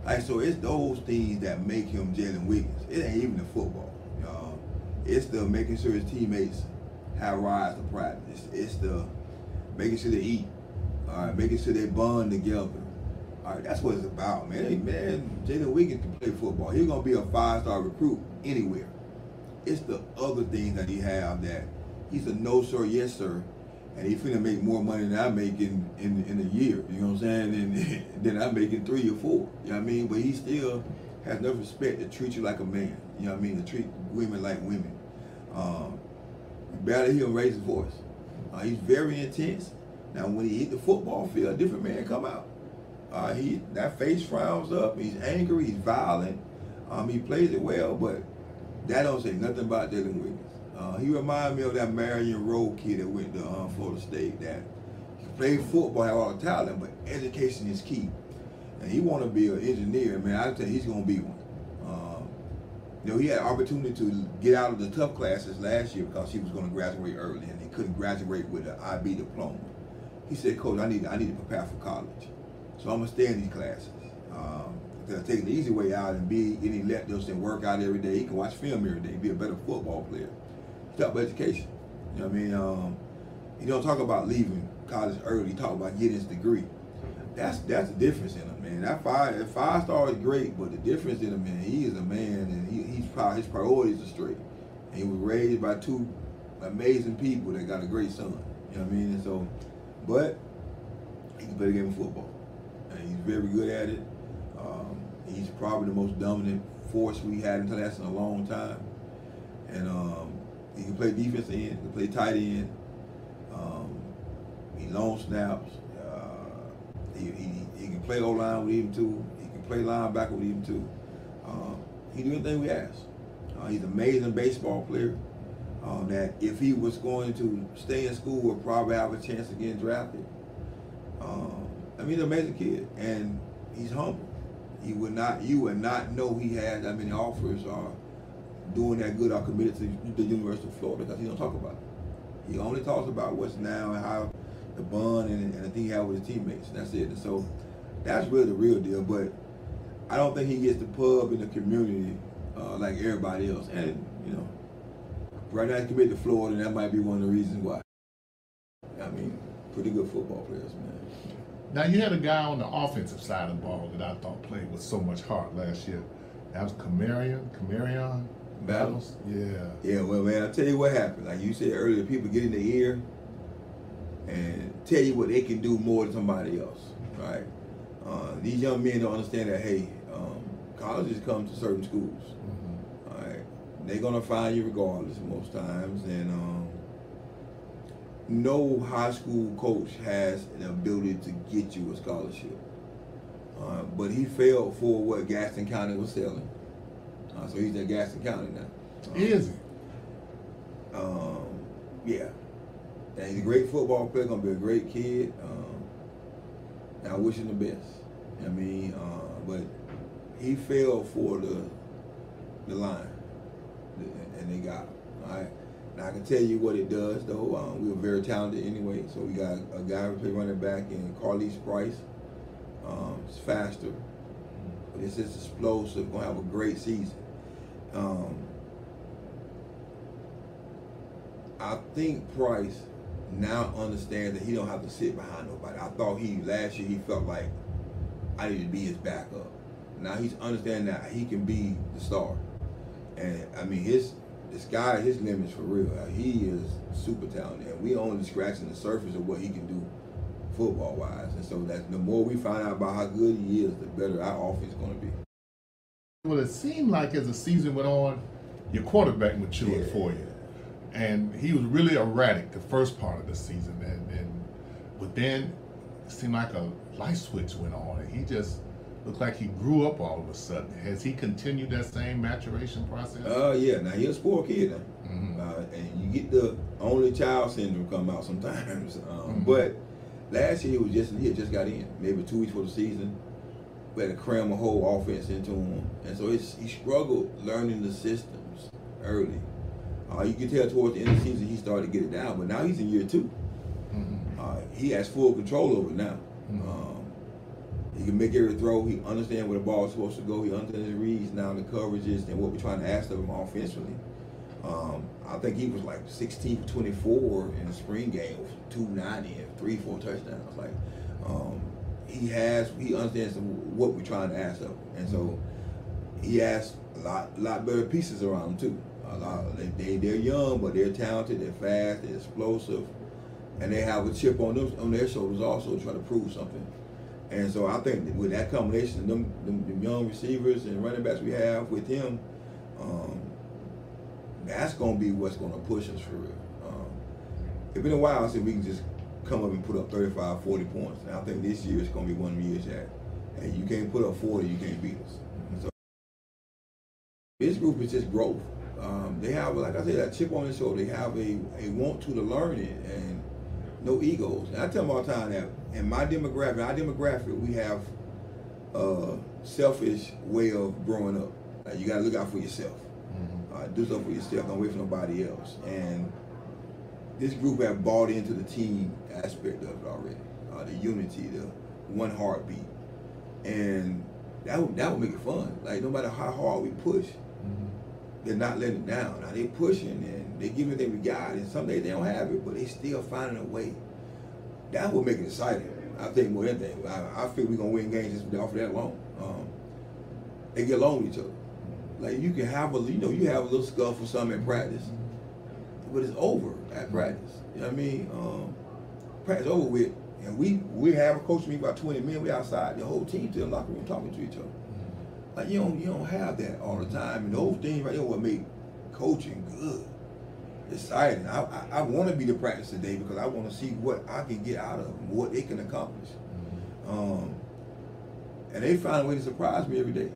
Like, so it's those things that make him Jalen Wiggins. It ain't even the football. It's the making sure his teammates have rides to practice. It's the making sure they eat. Making sure they bond together. That's what it's about, man. Hey, man, Jalen Wiggins can play football. He's gonna be a 5-star recruit anywhere. It's the other things that he have that he's a no sir, yes sir, and he finna make more money than I make in a year. You know what I'm saying? And then I make in 3 or 4. You know what I mean? But he still has enough respect to treat you like a man. You know what I mean? To treat women like women. You barely hear him raise his voice. He's very intense. Now when he hit the football field, a different man come out. That face frowns up. He's angry. He's violent. He plays it well, but that don't say nothing about Jalen Wiggins. He reminded me of that Marion Rowe kid that went to Florida State that played football, had all the talent, but education is key. And he want to be an engineer, man. I tell you, he's going to be one. You know, he had an opportunity to get out of the tough classes last year because he was going to graduate early, and he couldn't graduate with an IB diploma. He said, Coach, I need to prepare for college. So I'm going to stay in these classes. They'll take the easy way out and he let those things work out every day. He can watch film every day, be a better football player. He talk about education. You know what I mean? He don't talk about leaving college early. He talk about getting his degree. That's the difference in him, man. That five-star is great, but the difference in him, man, he is a man, and his priorities are straight. And he was raised by two amazing people that got a great son. You know what I mean? And so, but he can play the game of football, and he's very good at it. He's probably the most dominant force we had in Tallahassee in a long time. And he can play defense end, he can play tight end. He long snaps. He can play O-line with him too. He can play linebacker with him too. He do anything we ask. He's an amazing baseball player. That if he was going to stay in school, would probably have a chance of getting drafted. I mean, he's an amazing kid, and he's humble. You would not know he had that many offers or doing that good or committed to the University of Florida because he don't talk about it. He only talks about what's now and how the bond and the thing he had with his teammates, and that's it. And so that's really the real deal. But I don't think he gets the pub in the community like everybody else. And you know, right now he's committed to Florida, and that might be one of the reasons why. I mean, pretty good football players, man. Now, you had a guy on the offensive side of the ball that I thought played with so much heart last year. That was Camarion Battles. Yeah. Yeah, well, man, I'll tell you what happened. Like you said earlier, people get in the ear and tell you what they can do more than somebody else, right? These young men don't understand that, hey, colleges come to certain schools, all right? They're going to find you regardless most times, and no high school coach has an ability to get you a scholarship. But he failed for what Gaston County was selling. So he's at Gaston County now. Is he? Yeah. And he's a great football player, gonna be a great kid. And I wish him the best. I mean, but he fell for the line, and they got him, all right? Now I can tell you what it does, though. We were very talented anyway, so we got a guy who played running back in Carlise Price. It's faster, but it's just explosive. Gonna have a great season. I think Price now understands that he don't have to sit behind nobody. I thought last year he felt like I need to be his backup. Now he's understanding that he can be the star, and I mean his limits for real. He is super talented, and we only scratching the surface of what he can do football-wise. And so that the more we find out about how good he is, the better our offense is going to be. Well, it seemed like as the season went on, your quarterback matured for you, and he was really erratic the first part of the season, but then it seemed like a light switch went on, and he just looked like he grew up all of a sudden. Has he continued that same maturation process? Yeah. Now he's a spoiled kid now. And you get the only child syndrome come out sometimes. But last year he had just got in, maybe 2 weeks before the season. We had to cram a whole offense into him, and so he struggled learning the systems early. You can tell towards the end of the season he started to get it down, but now he's in year 2. He has full control over it now. He can make every throw. He understands where the ball is supposed to go. He understands the reads now, the coverages, and what we're trying to ask of him offensively. I think he was like 16 for 24 in the spring game with 290 and 3-4 touchdowns. Like he understands what we're trying to ask of him, and so he has a lot better pieces around him too. They're young, but they're talented. They're fast. They're explosive, and they have a chip on their shoulders also to try to prove something. And so I think with that combination, them young receivers and running backs we have with him, that's going to be what's going to push us for real. It's been a while since we can just come up and put up 35, 40 points. And I think this year is going to be one of the years that, hey, you can't put up 40, you can't beat us. And so this group is just growth. They have, like I said, that chip on their shoulder. They have a want to learn it and no egos. And I tell them all the time that in my demographic, we have a selfish way of growing up. Like, you got to look out for yourself. Do something for yourself. Don't wait for nobody else. And this group have bought into the team aspect of it already. The unity, the one heartbeat. And that would make it fun. Like, no matter how hard we push, they're not letting it down. Now they pushing and they giving everything we got, and some days they don't have it, but they still finding a way. That would make it exciting. I think more than anything. I feel we're gonna win games just off of that alone. They get along with each other. Like, you can have you have a little scuffle or something in practice, but it's over at practice. You know what I mean? Practice over with, and we have a coach meeting about 20 minutes. We outside, the whole team to the locker room talking to each other. Like, you don't have that all the time, and those things right there what make coaching good, exciting. I want to be the practice today because I want to see what I can get out of them, what they can accomplish. And they find a way to surprise me every day.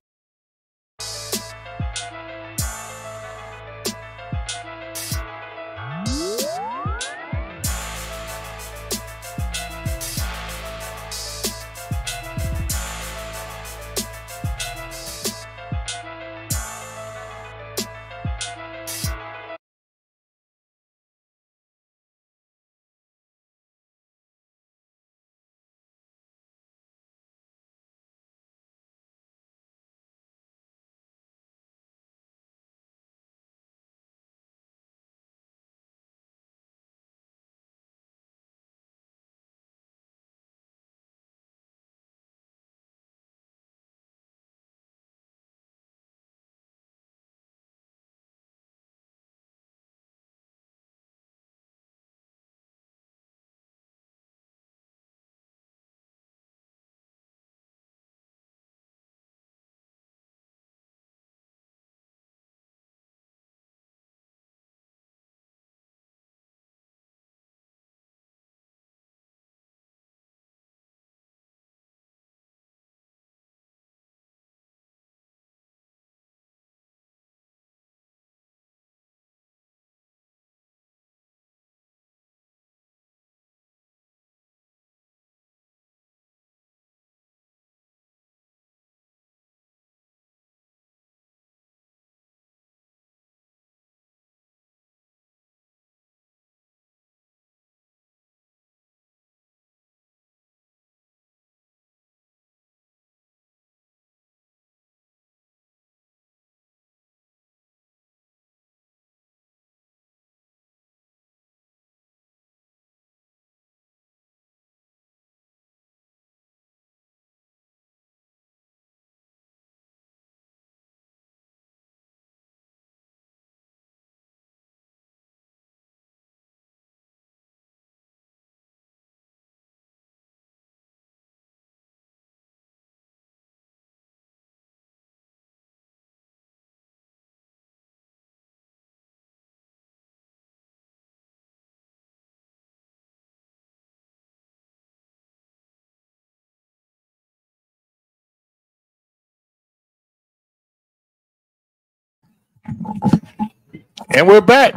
And we're back.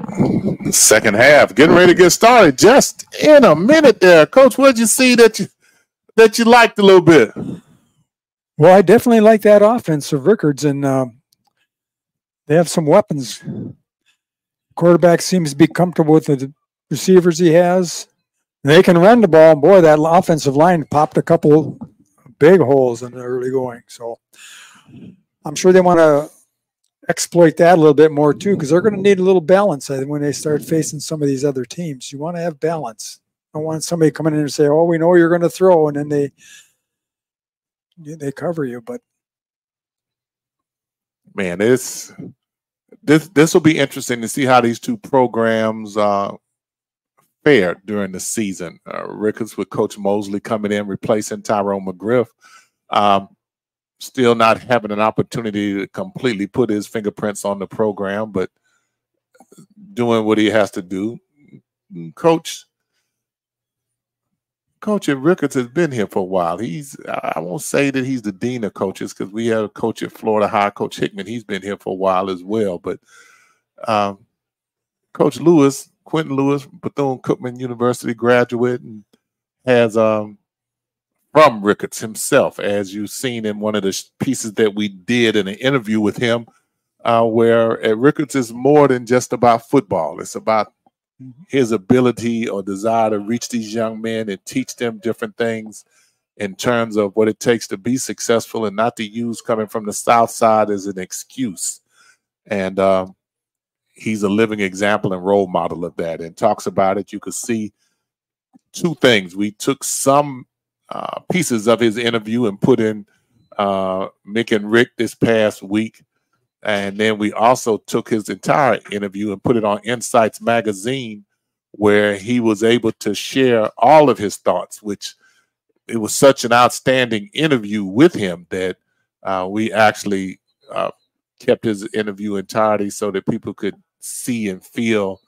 Second half, getting ready to get started. Just in a minute there, Coach. What did you see that you liked a little bit? Well, I definitely like that offense of Rickards, and they have some weapons. Quarterback seems to be comfortable with the receivers he has. They can run the ball. Boy, that offensive line popped a couple big holes in the early going. So I'm sure they want to exploit that a little bit more too, because they're going to need a little balance when they start facing some of these other teams. You want to have balance. I don't want somebody coming in and say, "Oh, we know you're going to throw," and then they cover you. But man, this will be interesting to see how these two programs fare during the season. Rickards with Coach Mosley coming in, replacing Tyrone McGriff. Still not having an opportunity to completely put his fingerprints on the program, but doing what he has to do. Coach at Rickards has been here for a while. I won't say that he's the dean of coaches, because we have a coach at Florida High, Coach Hickman. He's been here for a while as well. But Coach Lewis, Quentin Lewis, Bethune-Cookman University graduate, and has from Rickards himself, as you've seen in one of the pieces that we did in an interview with him, where at Rickards is more than just about football. It's about his ability or desire to reach these young men and teach them different things in terms of what it takes to be successful, and not to use coming from the South Side as an excuse. And he's a living example and role model of that, and talks about it. You could see two things. We took some pieces of his interview and put in Mick and Rick this past week. And then we also took his entire interview and put it on INSiiGHTS magazine, where he was able to share all of his thoughts, which it was such an outstanding interview with him that we actually kept his interview entirety so that people could see and feel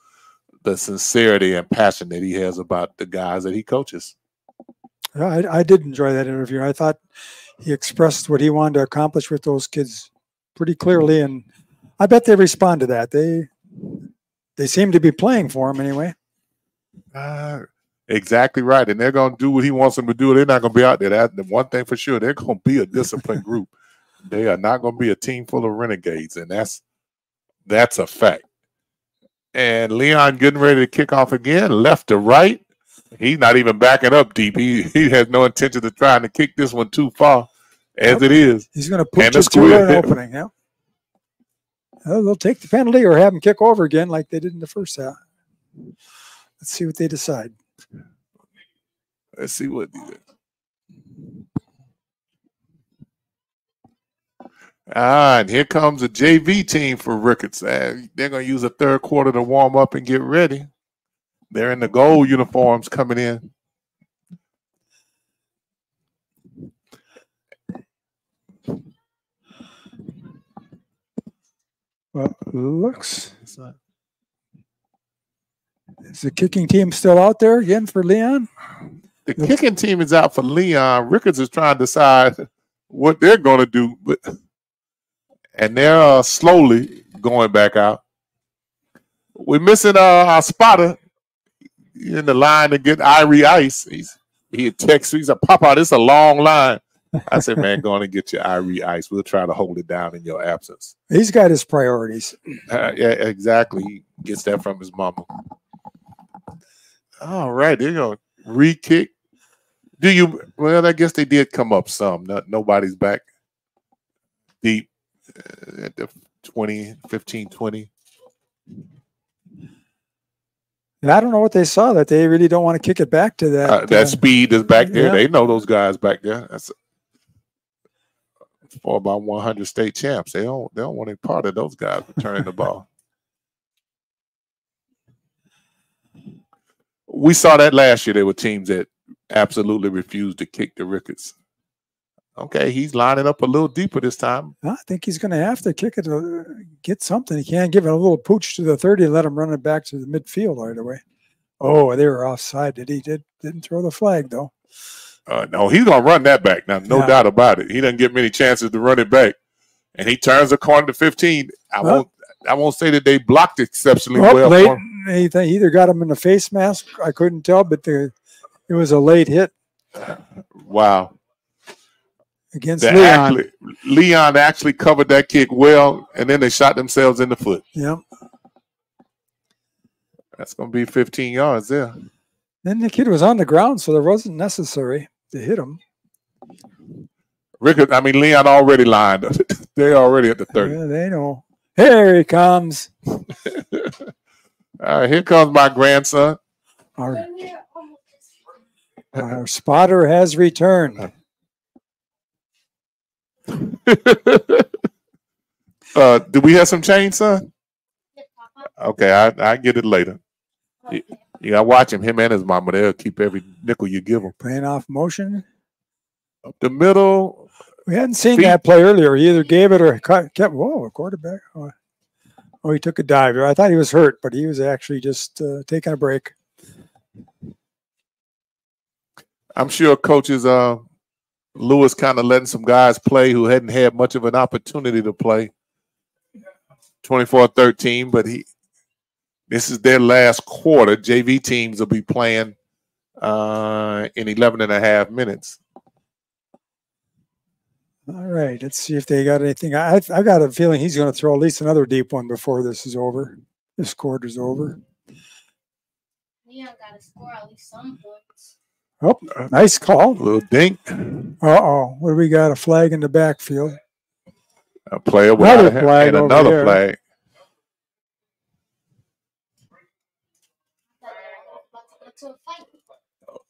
the sincerity and passion that he has about the guys that he coaches. Yeah, I did enjoy that interview. I thought he expressed what he wanted to accomplish with those kids pretty clearly, and I bet they respond to that. They seem to be playing for him anyway. Exactly right, and they're going to do what he wants them to do. They're not going to be out there. That's the one thing for sure. They're going to be a disciplined group. They are not going to be a team full of renegades, and that's a fact. And Leon getting ready to kick off again, left to right. He's not even backing up deep. He has no intention of trying to kick this one too far as it is. He's going to put it to an opening. Yeah. They'll take the penalty or have him kick over again like they did in the first half. Let's see what they decide. Let's see what. And here comes a JV team for Rickards. They're going to use a third quarter to warm up and get ready. They're in the gold uniforms coming in. Well, looks. Is the kicking team still out there again for Leon? The kicking team is out for Leon. Rickards is trying to decide what they're going to do. And they're slowly going back out. We're missing our spotter in the line to get Irie Ice. He texts me. He said, Papa, this is a long line. I said, man, go on and get your Irie Ice. We'll try to hold it down in your absence. He's got his priorities. Yeah, exactly. He gets that from his mama. All right, they're going to re-kick. Well, I guess they did come up some. Nobody's back deep at the 15, 20. I don't know what they saw that they really don't want to kick it back to that. That speed is back there. Yeah. They know those guys back there. That's for about 100 state champs. They don't want any part of those guys returning the ball. We saw that last year. There were teams that absolutely refused to kick the Rickards. Okay, he's lining up a little deeper this time. I think he's going to have to kick it to get something. He can't give it a little pooch to the 30 and let him run it back to the midfield right away. Oh, they were offside. Didn't throw the flag, though. No, he's going to run that back. Now, no doubt about it. He doesn't get many chances to run it back. And he turns the corner to 15. I won't say that they blocked exceptionally well. Late, he either got him in the face mask. I couldn't tell, but it was a late hit. Wow. Against Leon. Leon actually covered that kick well, and then they shot themselves in the foot. Yep. That's going to be 15 yards there. Then the kid was on the ground, so it wasn't necessary to hit him. Leon already lined up. They're already at the 30. Yeah, they know. Here he comes. All right, here comes my grandson. Our spotter has returned. Do we have some change, son? Okay, I get it later. You gotta watch him and his mama. They'll keep every nickel you give them. Playing off motion. Up the middle. We hadn't seen that play earlier. He either gave it or kept. Whoa, a quarterback. Oh, he took a dive. I thought he was hurt, but he was actually just taking a break. I'm sure coaches Lewis kind of letting some guys play who hadn't had much of an opportunity to play. 24-13, but this is their last quarter. JV teams will be playing in 11.5 minutes. All right, let's see if they got anything. I got a feeling he's going to throw at least another deep one before this is over. This quarter's over. Leon got to score at least some points. Oh, nice call. A little dink. Uh-oh. What do we got? A flag in the backfield. A player without a flag and another flag.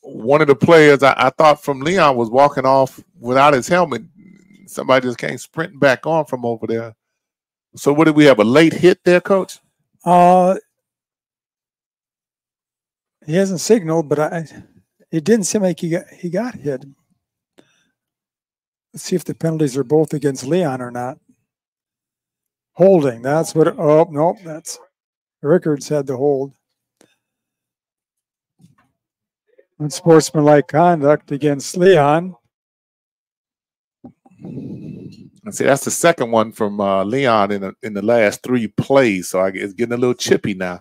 One of the players I thought from Leon was walking off without his helmet. Somebody just came sprinting back on from over there. So what did we have? A late hit there, Coach? He hasn't signaled, but it didn't seem like he got hit. Let's see if the penalties are both against Leon or not. Holding. That's what. Oh no, that's Rickards had the hold. Unsportsmanlike conduct against Leon. See, that's the second one from Leon in the last 3 plays. So it's getting a little chippy now.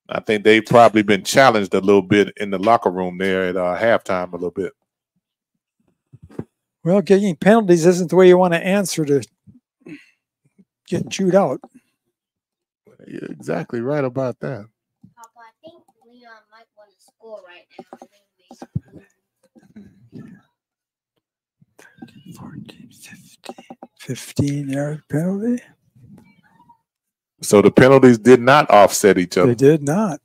I think they've probably been challenged a little bit in the locker room there at halftime a little bit. Well, getting penalties isn't the way you want to answer to getting chewed out. You're exactly right about that. Papa, I think Leon might want to score right now. 14, 15-yard penalty. So the penalties did not offset each other. They did not.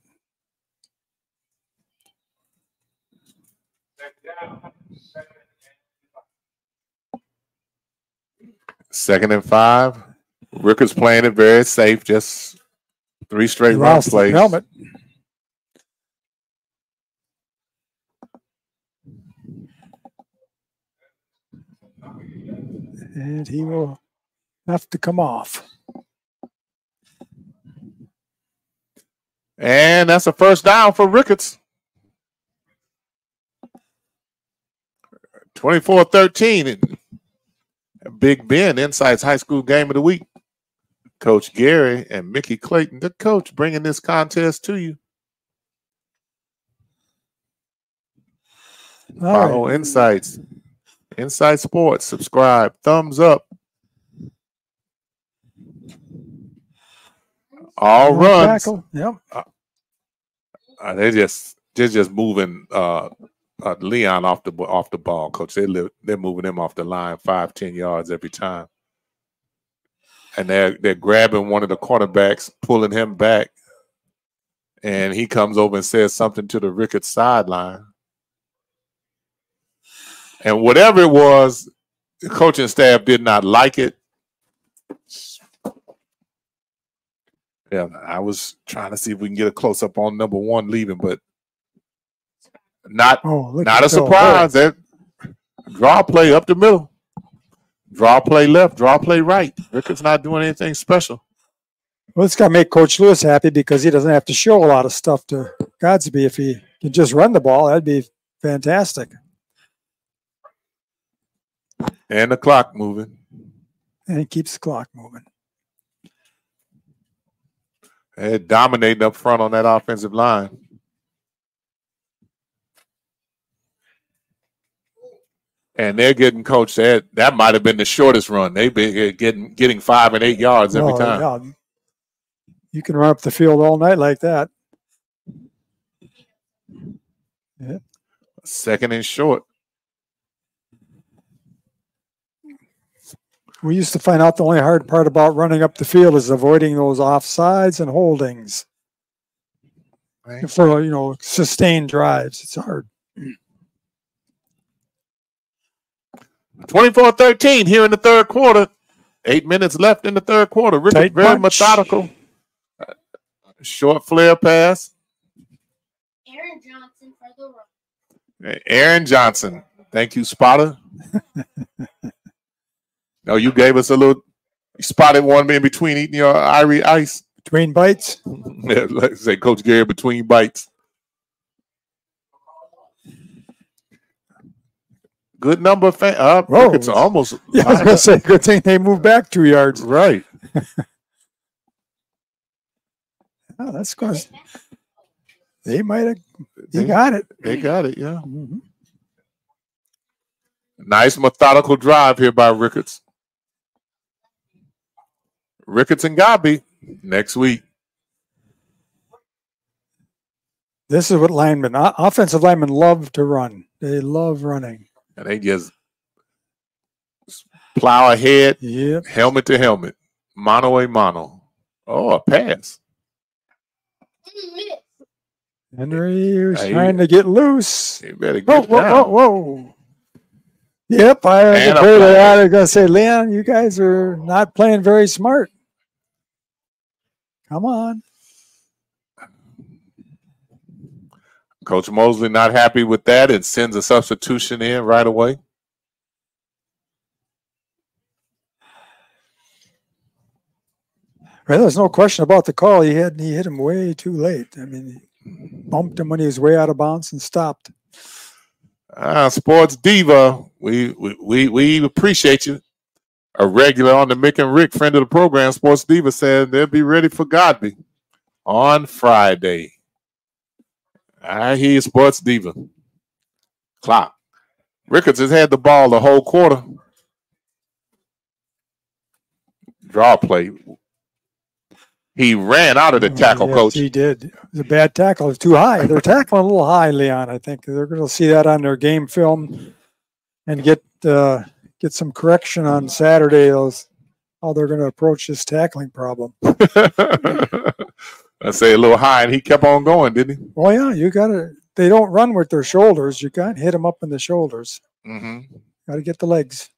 Second and 5. Rickards playing it very safe. Just 3 straight run plays. Helmet. And he will have to come off. And that's a first down for Rickards. 24-13. Big Ben, INSiiGHTS High School Game of the Week. Coach Gary and Mickey Clayton, the coach, bringing this contest to you. Follow INSiiGHTS. INSiiGHTS Sports. Subscribe. Thumbs up. All runs. Yep. They're just moving Leon off the ball, Coach. They're moving him off the line 5-10 yards every time, and they're grabbing one of the quarterbacks, pulling him back, and he comes over and says something to the Rickards sideline. And whatever it was, the coaching staff did not like it. Yeah, I was trying to see if we can get a close up on number 1 leaving, but not a surprise. That draw play up the middle, draw play left, draw play right. Rickards not doing anything special. Well, it's got to make Coach Lewis happy because he doesn't have to show a lot of stuff to Godsby. If he can just run the ball, that'd be fantastic. And the clock moving. And it keeps the clock moving. They're dominating up front on that offensive line. And they're getting coached. That might have been the shortest run. They've been getting 5 and 8 yards every time. Yeah. You can run up the field all night like that. Yeah. Second and short. We used to find out the only hard part about running up the field is avoiding those offsides and holdings. Right. For, sustained drives. It's hard. 24-13 here in the third quarter. 8 minutes left in the third quarter. Rickards very methodical. Short flare pass. Aaron Johnson for the run. Aaron Johnson. Thank you, Spotter. No, you gave us a little. You spotted one in between eating your Irie ice. Between bites? Yeah, let's say Coach Gary between bites. Good number of fans. It's almost. Yeah, I was going to say, good thing they moved back 2 yards. Right. Oh, that's close. They might have. He got it. They got it. Yeah. Nice methodical drive here by Rickards. Rickards and Godby next week. This is what offensive linemen love to run. They love running. And they just plow ahead, yep. Helmet to helmet, mano a mano. Oh, a pass. Henry was trying to get loose. You better get whoa. Yep, I was going to say, Leon, you guys are not playing very smart. Come on. Coach Mosley not happy with that and sends a substitution in right away. Well, there's no question about the call. He hit him way too late. I mean, he bumped him when he was way out of bounds and stopped. Sports Diva, we appreciate you. A regular on the Mick and Rick, friend of the program, Sports Diva said they'll be ready for Godby on Friday. I hear you, Sports Diva. Clock. Rickards has had the ball the whole quarter. Draw play. He ran out of the tackle, yes, Coach. He did. It was a bad tackle. It was too high. They're tackling a little high, Leon. I think they're going to see that on their game film and get some correction on Saturday. How they're going to approach this tackling problem. I say a little high, and he kept on going, didn't he? Well, yeah, you got to. They don't run with their shoulders. You can't hit them up in the shoulders. Got to get the legs.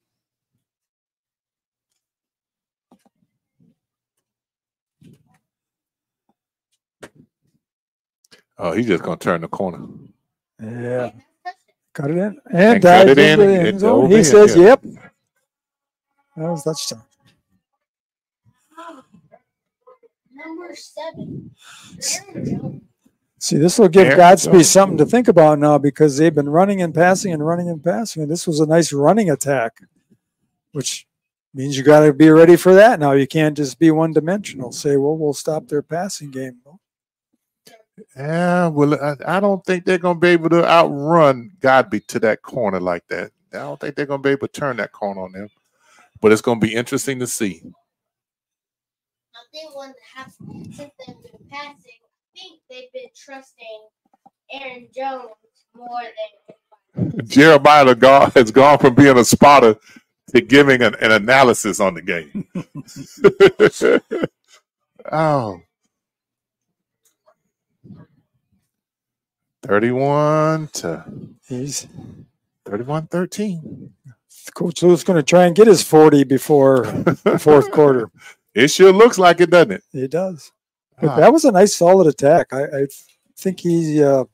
Oh, he's just going to turn the corner. Yeah. Cut it in. And cut it in. He says, yep. That was touchdown. Number 7. See, this will give Godsby something to think about now because they've been running and passing and running and passing. And this was a nice running attack, which means you got to be ready for that now. You can't just be one-dimensional. Say, well, we'll stop their passing game. Yeah, well, I don't think they're going to be able to outrun Godby to that corner like that. I don't think they're going to be able to turn that corner on them. But it's going to be interesting to see. I think since they've been passing, I think they've been trusting Aaron Jones more than Jeremiah has gone from being a spotter to giving an analysis on the game. Oh. 31-13. Coach Lou's going to try and get his 40 before the fourth quarter. It sure looks like it, doesn't it? It does. But that was a nice, solid attack. I think he's. Well,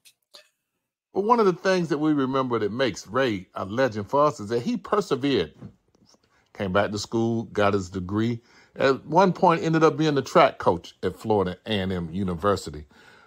one of the things that we remember that makes Ray a legend for us is that he persevered. Came back to school, got his degree. At one point, ended up being the track coach at Florida A&M University.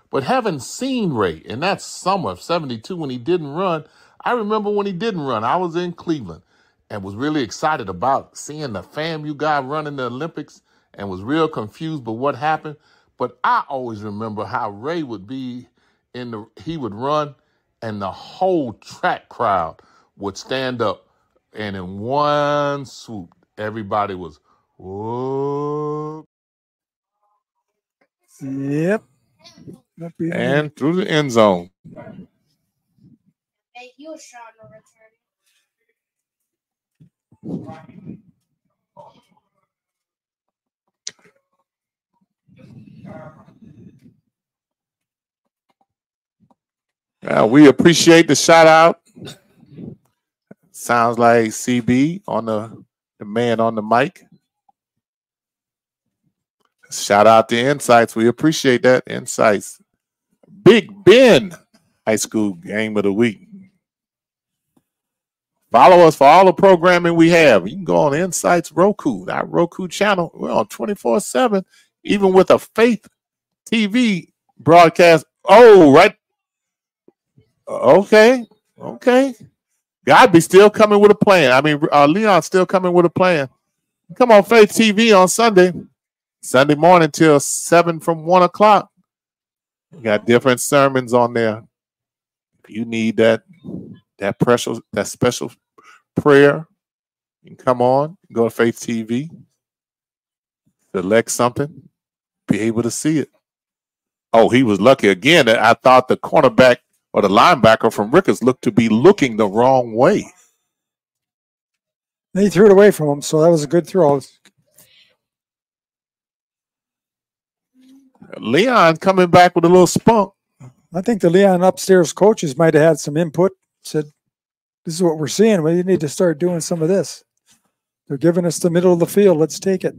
But having seen Ray in that summer of 72 when he didn't run, I remember when he didn't run. I was in Cleveland and was really excited about seeing the FAMU guy run in the Olympics and was real confused by what happened. But I always remember how Ray would be he would run and the whole track crowd would stand up and in one swoop, everybody was, whoa. Yep. And through the end zone. Hey, he was trying to return. We appreciate the shout out. Sounds like CB on the man on the mic. Shout out to Insights. We appreciate that. Insights. Big Ben High School Game of the Week. Follow us for all the programming we have. You can go on Insights Roku, our Roku channel. We're on 24/7, even with a Faith TV broadcast. Oh, right. Okay. Godby still coming with a plan. I mean, Leon's still coming with a plan. Come on, Faith TV on Sunday morning till 7 from 1 o'clock. We got different sermons on there. If you need that special prayer, you can come on, go to Faith TV, select something, be able to see it. Oh, he was lucky again. I thought the cornerback or the linebacker from Rickards looked to be looking the wrong way. They threw it away from him, so that was a good throw. Leon coming back with a little spunk. I think the Leon upstairs coaches might have had some input, said, this is what we're seeing. We need to start doing some of this. They're giving us the middle of the field. Let's take it.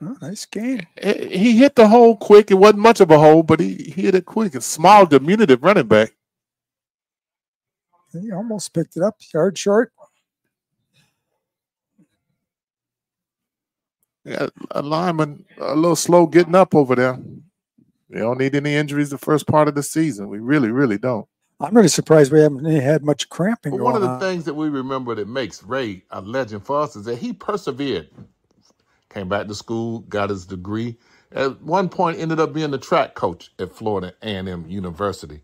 Oh, nice game. He hit the hole quick. It wasn't much of a hole, but he hit it quick. A small, diminutive running back. He almost picked it up. Yard short. Yeah, a lineman a little slow getting up over there. They don't need any injuries the first part of the season. We really, really don't. I'm really surprised we haven't had much cramping going on. One of the things that we remember that makes Ray a legend for us is that he persevered. Came back to school, got his degree. At one point, ended up being the track coach at Florida A&M University.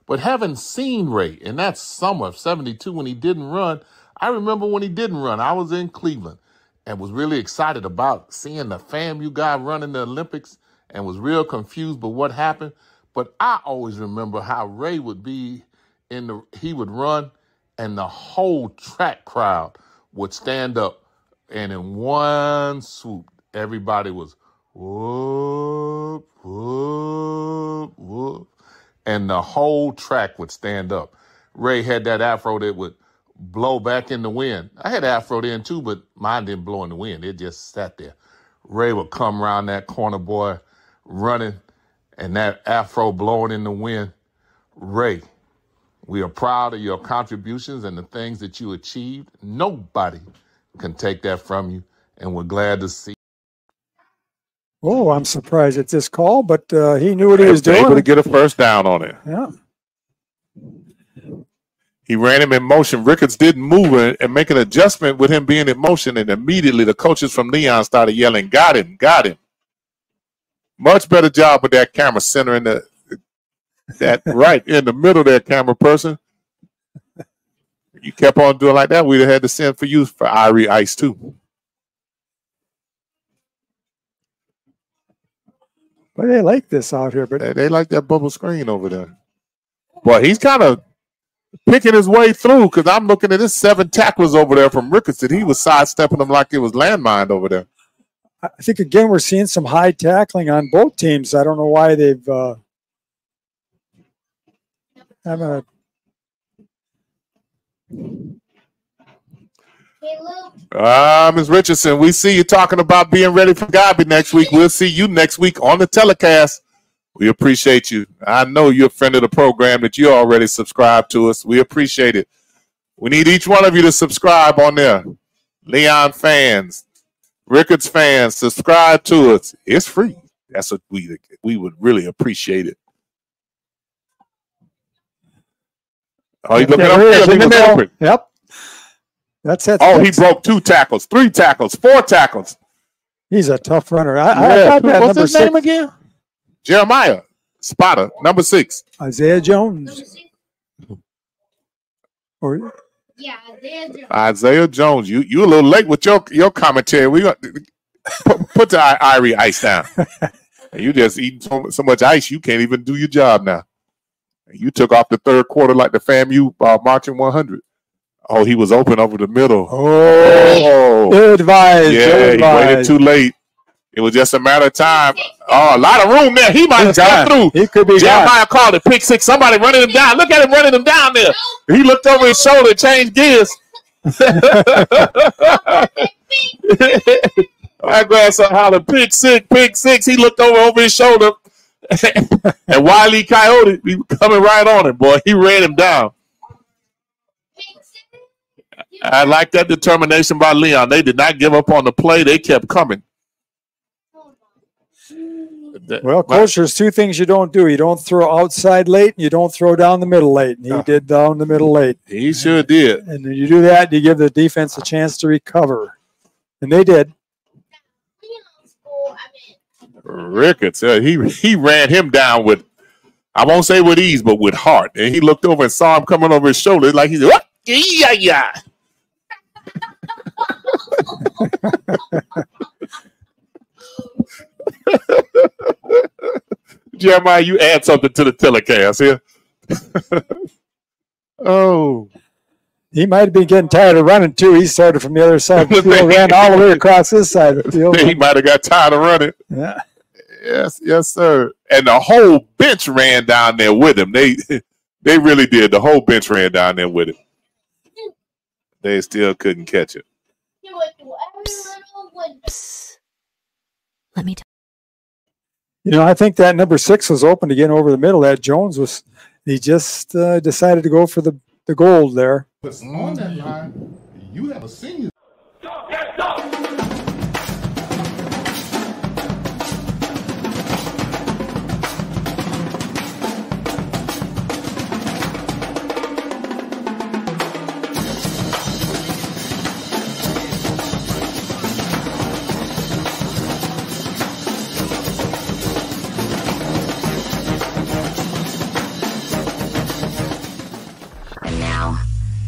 But having seen Ray in that summer of '72 when he didn't run, I remember when he didn't run. I was in Cleveland and was really excited about seeing the FAMU guy run in the Olympics and was real confused by what happened. But I always remember how Ray would be he would run and the whole track crowd would stand up. And in one swoop, everybody was whoop, whoop, whoop. And the whole track would stand up. Ray had that afro that would blow back in the wind. I had an afro then too, but mine didn't blow in the wind. It just sat there. Ray would come around that corner, boy, running, and that afro blowing in the wind. Ray, we are proud of your contributions and the things that you achieved. Nobody can take that from you, and we're glad to see. Oh, I'm surprised at this call, but he knew what he was doing. Able to get a first down on it. Yeah. He ran him in motion. Rickards didn't move and make an adjustment with him being in motion, and immediately the coaches from Leon started yelling, got him, got him. Much better job with that camera centering that right in the middle there, camera person. You kept on doing like that, we'd have had to send for you for Irie Ice too. But they like this out here. But they like that bubble screen over there. Boy, he's kind of picking his way through because I'm looking at his 7 tacklers over there from Rickards that he was sidestepping them like it was landmine over there. I think, again, we're seeing some high tackling on both teams. I don't know why they've having a Ms. Richardson, we see you talking about being ready for Gabi next week. We'll see you next week on the telecast. We appreciate you. I know you're a friend of the program, that you already subscribed to us. We appreciate it. We need each one of you to subscribe on there. Leon fans, Rickards fans, subscribe to us. It's free. That's what we would really appreciate it. Oh, he's looking up. Yep. That's it. Oh, he broke 2 tackles, 3 tackles, 4 tackles. He's a tough runner. What's his name again? Jeremiah Spotter, number 6. Isaiah Jones. Yeah, Isaiah Jones. Isaiah Jones. You a little late with your commentary. We got put the Irie Ice down. You just eating so much ice you can't even do your job now. You took off the 3rd quarter like the FAMU marching 100. Oh, he was open over the middle. Oh, good advice. Yeah, he waited too late. It was just a matter of time. Oh, a lot of room there. He might have got through. He could be. Jeremiah called it pick 6. Somebody running him down. Look at him running him down there. He looked over his shoulder and changed gears. That grandson hollered, pick 6, pick 6. He looked over his shoulder. And Wiley Coyote, he was coming right on him, boy. He ran him down. I like that determination by Leon. They did not give up on the play. They kept coming. Well, Coach, there's 2 things you don't do. You don't throw outside late, and you don't throw down the middle late. And he did down the middle late. He sure did. And when you do that, you give the defense a chance to recover. And they did. Rickards, he ran him down with, I won't say with ease, but with heart. And he looked over and saw him coming over his shoulder like he said, "What? Yeah, yeah." Jeremiah, you add something to the telecast here. Oh. He might have been getting tired of running, too. He started from the other side of the field, ran all the way across this side of the field. He might have got tired of running. Yeah. Yes, sir. And the whole bench ran down there with him. They really did. The whole bench ran down there with him. They still couldn't catch it. Let me tell you. You know, I think that number 6 was open to get over the middle. That Jones was, he just decided to go for the gold there. But on that line, you have a senior.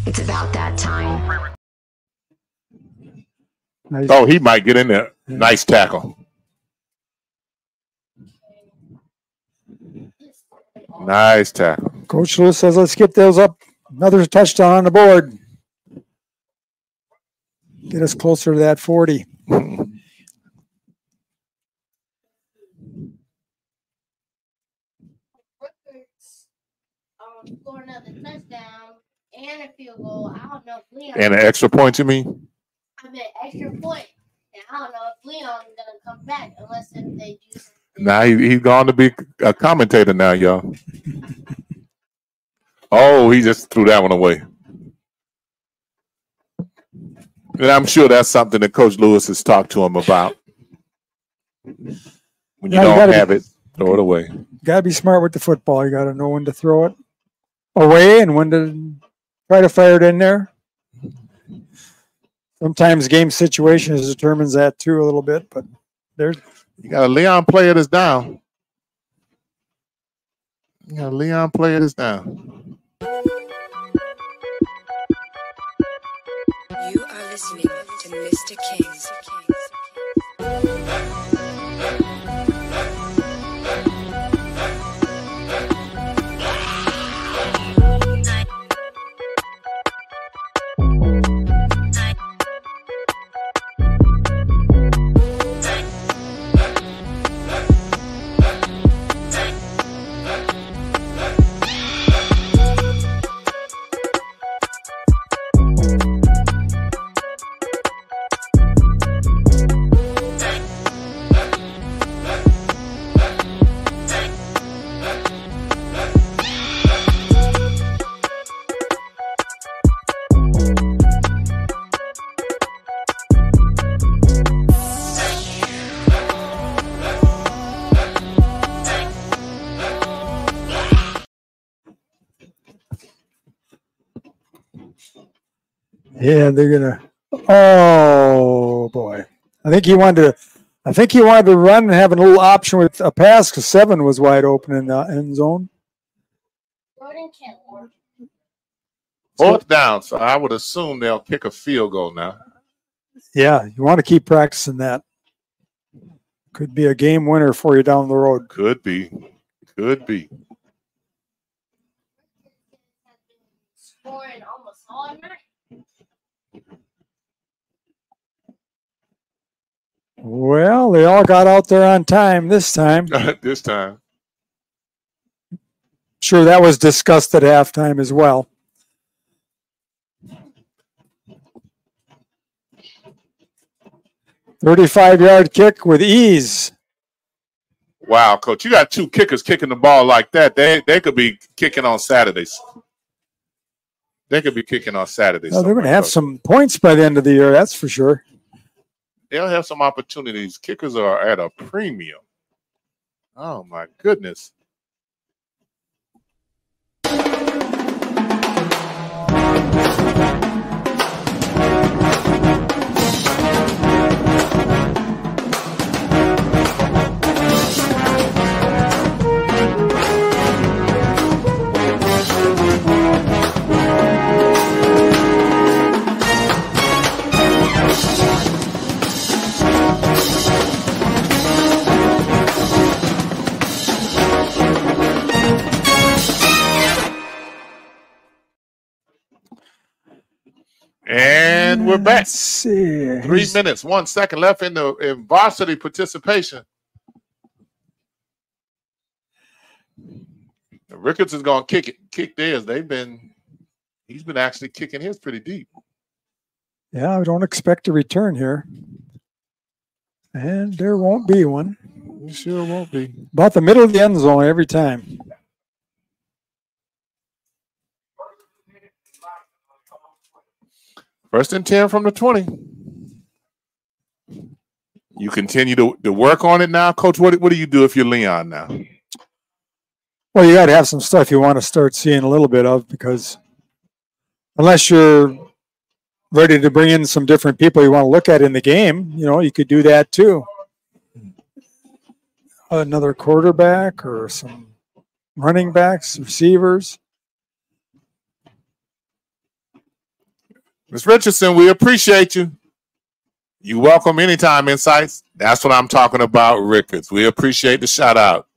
It's about that time. Nice. Oh, he might get in there. Nice tackle. Nice tackle. Coach Lewis says, let's get those up. Another touchdown on the board. Get us closer to that 40. Score another touchdown and a field goal. I don't know if Leon. And an extra point, you mean? I mean, extra point. And I don't know if Leon's gonna come back unless if they do. Now he's going to be a commentator now, y'all. Oh, he just threw that one away. And I'm sure that's something that Coach Lewis has talked to him about. When you don't have it, throw it away. Got to be smart with the football. You got to know when to throw it away and when to try to fire it in there. Sometimes game situations determines that too a little bit, but there's. You got a Leon player that's down. You got a Leon player that's down. You are listening to Mr. King. Yeah, they're gonna. Oh boy, I think he wanted to run and have a little option with a pass because 7 was wide open in the end zone. Fourth down, so I would assume they'll kick a field goal now. Yeah, you want to keep practicing that. Could be a game winner for you down the road. Could be. Could be. Scoring almost all night. Well, they all got out there on time this time. This time. Sure, that was discussed at halftime as well. "35-yard kick with ease." Wow, Coach, you got 2 kickers kicking the ball like that. They could be kicking on Saturdays. They could be kicking on Saturdays. Well, they're going to have some points by the end of the year, that's for sure. They'll have some opportunities. Kickers are at a premium. Oh, my goodness. And we're back. Let's see. 3 minutes, 1 second left in varsity participation. Rickards is going to kick theirs. He's been actually kicking his pretty deep. Yeah, I don't expect a return here. And there won't be one. You sure won't be. About the middle of the end zone every time. First and 10 from the 20. You continue to work on it now, Coach. What do you do if you're Leon now? Well, you got to have some stuff you want to start seeing a little bit of, because unless you're ready to bring in some different people you want to look at in the game, you could do that too. Another quarterback or some running backs, receivers. Ms. Richardson, we appreciate you. You welcome anytime, Insights. That's what I'm talking about, Rickards. We appreciate the shout out.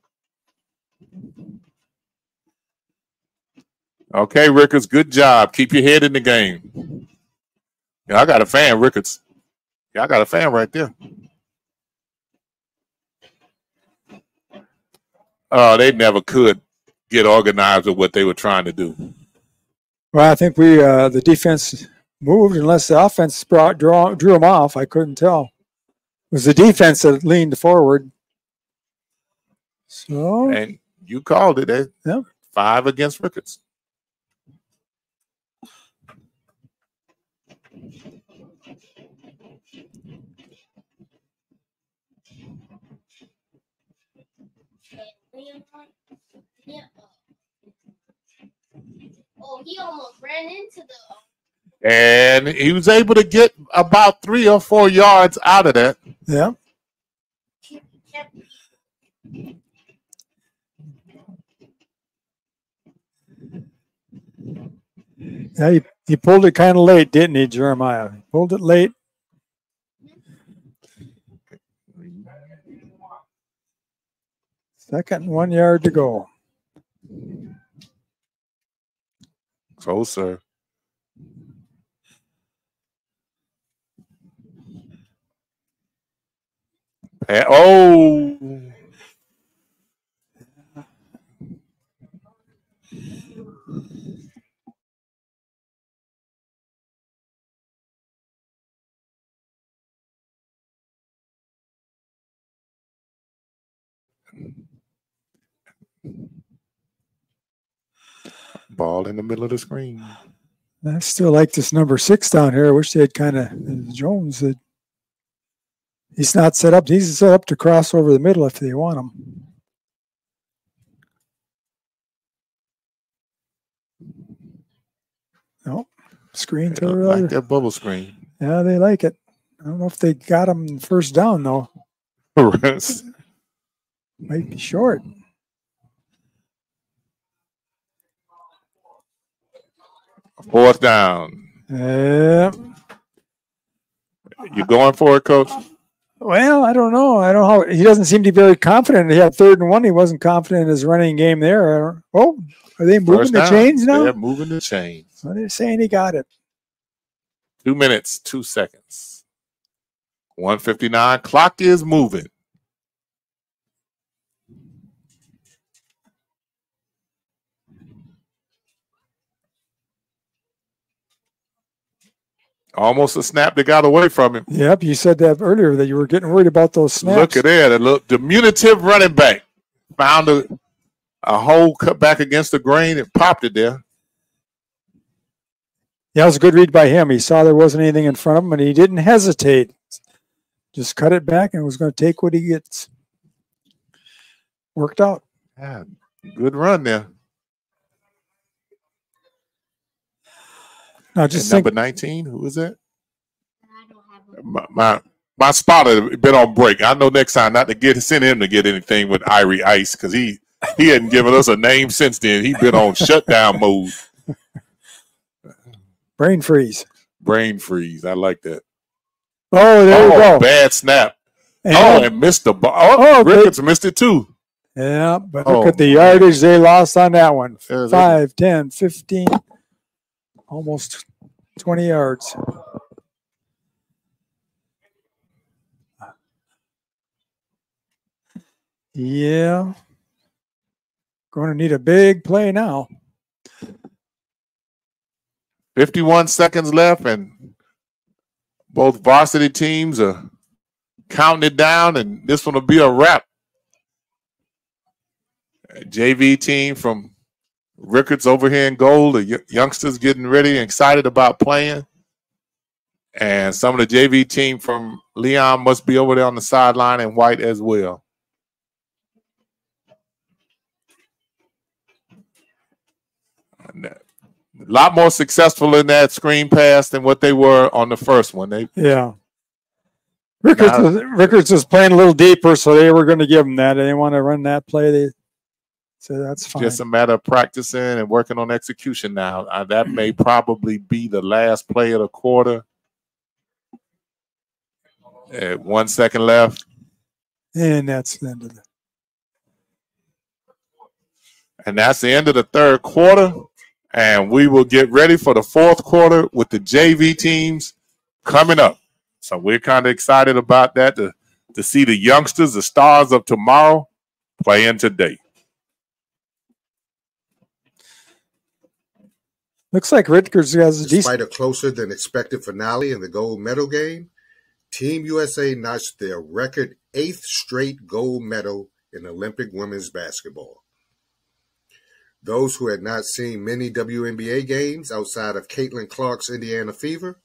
Okay, Rickards, good job. Keep your head in the game. Yeah, I got a fan, Rickards. Yeah, I got a fan right there. Oh, they never could get organized with what they were trying to do. Well, I think the defense moved unless the offense drew them off. I couldn't tell. It was the defense that leaned forward. So, and you called it. Yeah. 5 against Rickards. Oh, he almost ran into the. And he was able to get about 3 or 4 yards out of that. Yeah. Yeah, he pulled it kind of late, didn't he, Jeremiah? He pulled it late. Second and 1 yard to go. Closer. Oh. Ball in the middle of the screen. I still like this number 6 down here. I wish they had kind of Jones. He's not set up. He's set up to cross over the middle if they want him. Nope. Screen to the like that bubble screen. Yeah, they like it. I don't know if they got him first down, though. Might be short. Fourth down. Yeah. You going for it, Coach? Well, I don't know. I don't know how he doesn't seem to be very confident. He had 3rd and 1. He wasn't confident in his running game there. Oh, are they moving the chains now? They're moving the chains. So they're saying he got it. 2 minutes, 2 seconds. 1:59. Clock is moving. Almost a snap that got away from him. Yep, you said that earlier that you were getting worried about those snaps. Look at that. The diminutive running back found a hole cut back against the grain and popped it there. Yeah, it was a good read by him. He saw there wasn't anything in front of him, and he didn't hesitate. Just cut it back and was going to take what he gets. Worked out. Yeah, good run there. Now just number 19, who is that? My spotter been on break. I know next time not to send him to get anything with Irie Ice, because he hadn't given us a name since then. He been on shutdown mode. Brain freeze. Brain freeze. I like that. Oh, there you go. Bad snap. And and missed the ball. Rickards missed it too. Yeah, but look at the yardage they lost on that one. 5, 10, 15. Almost 20 yards. Yeah. Going to need a big play now. 51 seconds left, and both varsity teams are counting it down, and this one will be a wrap. JV team from Rickards over here in gold. The youngsters getting ready and excited about playing. And some of the JV team from Leon must be over there on the sideline in white as well. A lot more successful in that screen pass than what they were on the first one. Yeah. Rickards was playing a little deeper, so they were going to give them that. They didn't want to run that play. So that's fine. Just a matter of practicing and working on execution now. That may probably be the last play of the quarter. 1 second left. And that's the end of it. And that's the end of the third quarter. And we will get ready for the fourth quarter with the JV teams coming up. So we're kind of excited about that to see the youngsters, the stars of tomorrow, playing today. Looks like Rickards has a Despite a closer than expected finale in the gold medal game, Team USA notched their record 8th straight gold medal in Olympic women's basketball. Those who had not seen many WNBA games outside of Caitlin Clark's Indiana Fever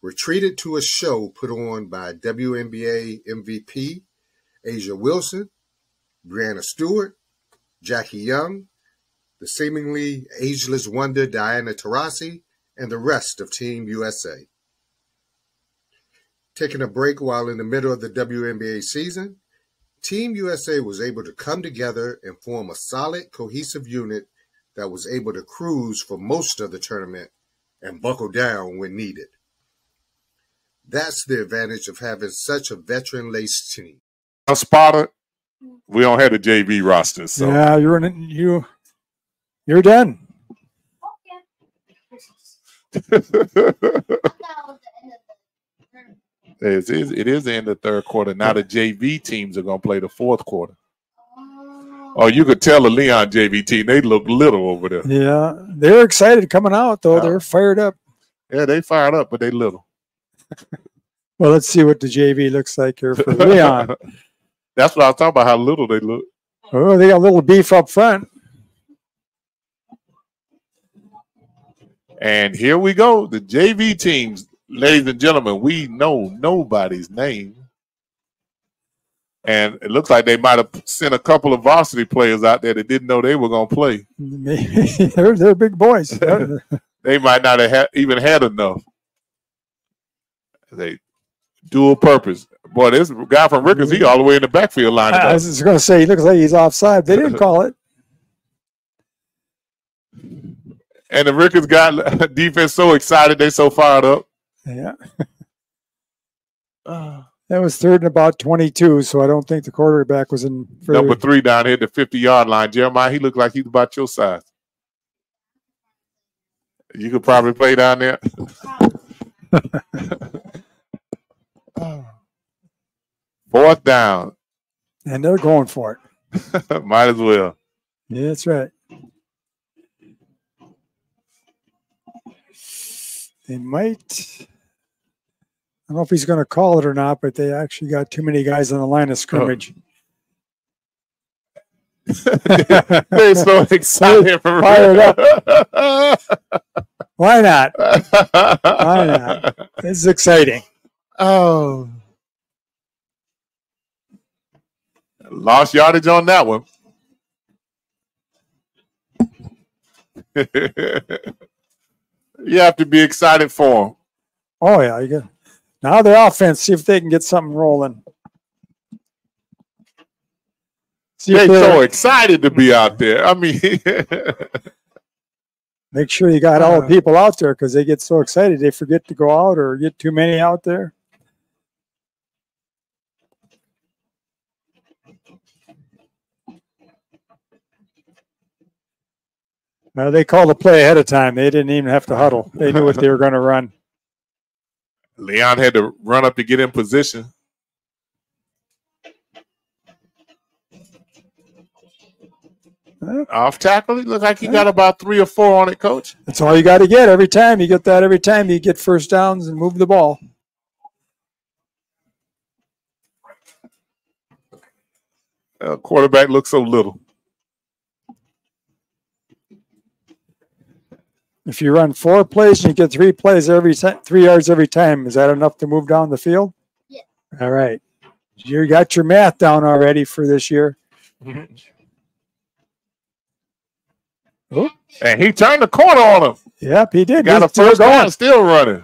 were treated to a show put on by WNBA MVP Asia Wilson, Brianna Stewart, Jackie Young, the seemingly ageless wonder Diana Taurasi, and the rest of Team USA. Taking a break while in the middle of the WNBA season, Team USA was able to come together and form a solid, cohesive unit that was able to cruise for most of the tournament and buckle down when needed. That's the advantage of having such a veteran-laced team. Spotter, we don't have the JV roster. So. Yeah, you're done. It is the end of the third quarter. Now the JV teams are going to play the fourth quarter. Oh, you could tell the Leon JV team, they look little over there. Yeah, they're excited coming out, though. They're fired up. Yeah, they fired up, but they little. Well, let's see what the JV looks like here for Leon. That's what I was talking about, how little they look. Oh, they got a little beef up front. And here we go. The JV teams, ladies and gentlemen, we know nobody's name. And it looks like they might have sent a couple of varsity players out there that didn't know they were going to play. They're big boys. They might not have even had enough. They dual purpose. Boy, this guy from Rickards, he all the way in the backfield line. I was just going to say, he looks like he's offside. They didn't call it. And the Rickards got defense so excited, they so fired up. Yeah. That was third and about 22, so I don't think the quarterback was in. Number 3 down here at the 50-yard line. Jeremiah, he looked like he's about your size. You could probably play down there. Fourth down. And they're going for it. Might as well. Yeah, that's right. They might. I don't know if he's going to call it or not, but they actually got too many guys on the line of scrimmage. They're so excited. Fired up. Why not? Why not? This is exciting. Oh. Lost yardage on that one. You have to be excited for them. Oh, yeah. You got. Now the offense, see if they can get something rolling. They're so excited to be out there. I mean, make sure you got all the people out there because they get so excited they forget to go out or get too many out there. They called the play ahead of time. They didn't even have to huddle. They knew what they were going to run. Leon had to run up to get in position. Off tackle, it looked like he got about 3 or 4 on it, Coach. That's all you got to get every time. You get that every time you get first downs and move the ball. Quarterback looks so little. If you run 4 plays and you get 3 plays every 3 yards every time, is that enough to move down the field? Yeah. All right. You got your math down already for this year. Oh. And he turned the corner on him. Yep, he did. Got a first down, still running.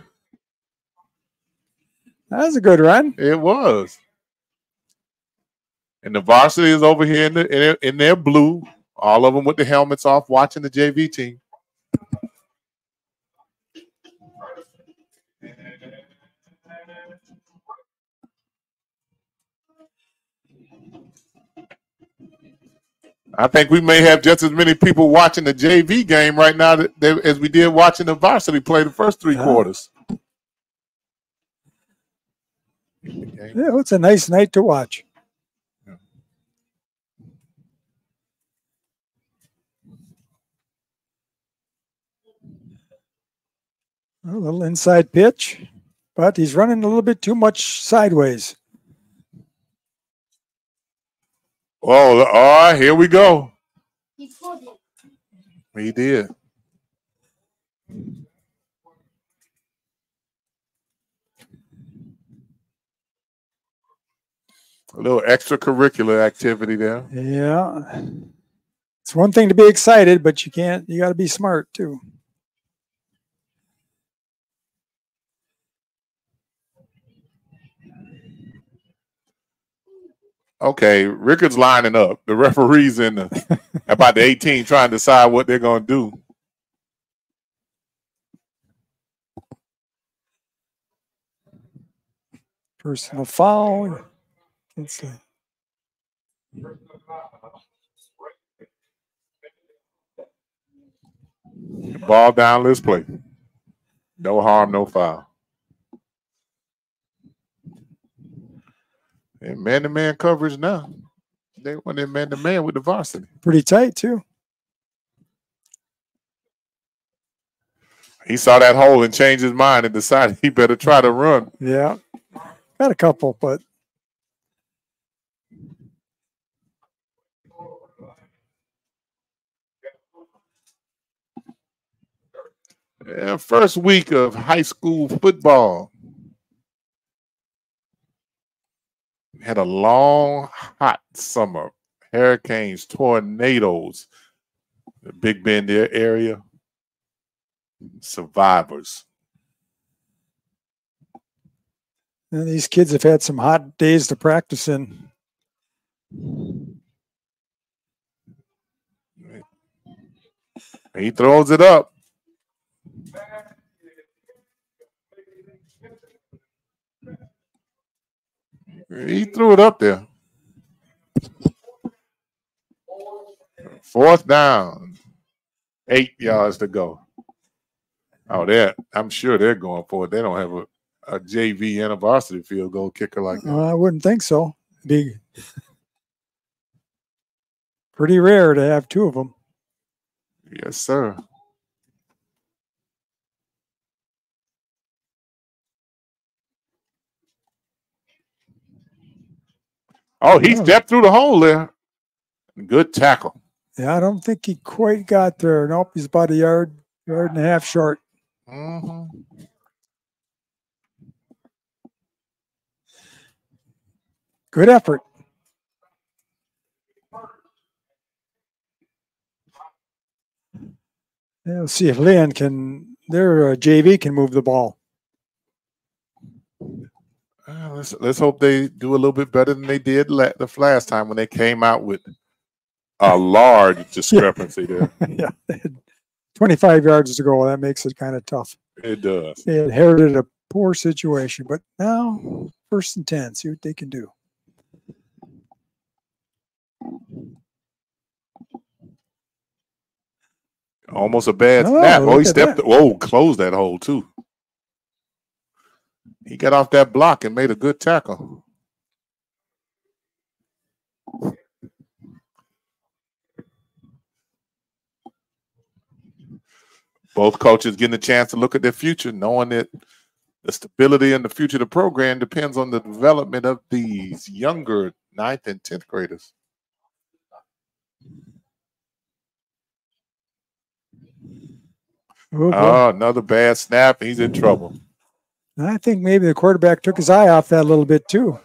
That was a good run. It was. And the varsity is over here in their blue. All of them with the helmets off, watching the JV team. I think we may have just as many people watching the JV game right now as we did watching the varsity play the first 3 quarters. Yeah, it's a nice night to watch. A little inside pitch, but he's running a little bit too much sideways. Oh, here we go. He pulled it. He did. A little extracurricular activity there. Yeah. It's one thing to be excited, but you got to be smart too. Okay, Rickards lining up. The referee's in about the 18 trying to decide what they're going to do. Personal foul. Ball down, let's play. No harm, no foul. And man-to-man coverage now. They went in man-to-man with the varsity. Pretty tight, too. He saw that hole and changed his mind and decided he better try to run. Yeah. Got a couple, but. Yeah, first week of high school football. Had a long, hot summer. Hurricanes, tornadoes, the Big Bend area. Survivors. And these kids have had some hot days to practice in. He throws it up. He threw it up there. 4th down. 8 yards to go. Oh, I'm sure they're going for it. They don't have a JV and a varsity field goal kicker like that. I wouldn't think so. Be pretty rare to have 2 of them. Yes, sir. Oh, he stepped through the hole there. Good tackle. Yeah, I don't think he quite got there. Nope, he's about a yard and a half short. Mm-hmm. Good effort. Yeah, let's see if Leon their JV can move the ball. Let's hope they do a little bit better than they did the last time when they came out with a large discrepancy there. Yeah, they had 25 yards to go. That makes it kind of tough. It does. They inherited a poor situation, but now 1st and 10. See what they can do. Almost a bad snap. Oh, he stepped. Whoa, closed that hole too. He got off that block and made a good tackle. Both coaches getting a chance to look at their future, knowing that the stability and the future of the program depends on the development of these younger 9th and 10th graders. Oh, another bad snap. He's in trouble. I think maybe the quarterback took his eye off that a little bit too.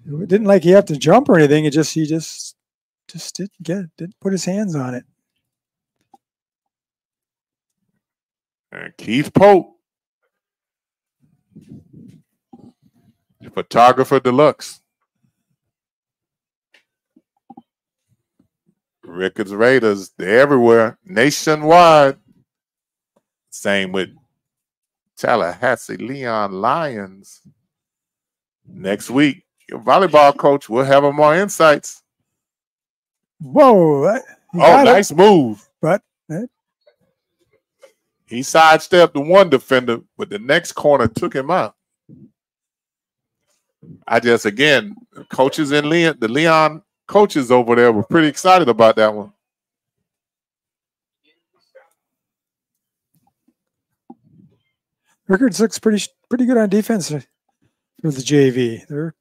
It didn't like he had to jump or anything. He just didn't put his hands on it. And Keith Pope, photographer deluxe. Rickards Raiders, they're everywhere, nationwide. Same with Tallahassee Leon Lions. Next week, your volleyball coach will have more insights. Whoa. Nice move. But he sidestepped the one defender, but the next corner took him out. Again, coaches in the Leon coaches over there were pretty excited about that one. Rickards looks pretty good on defense for the JV.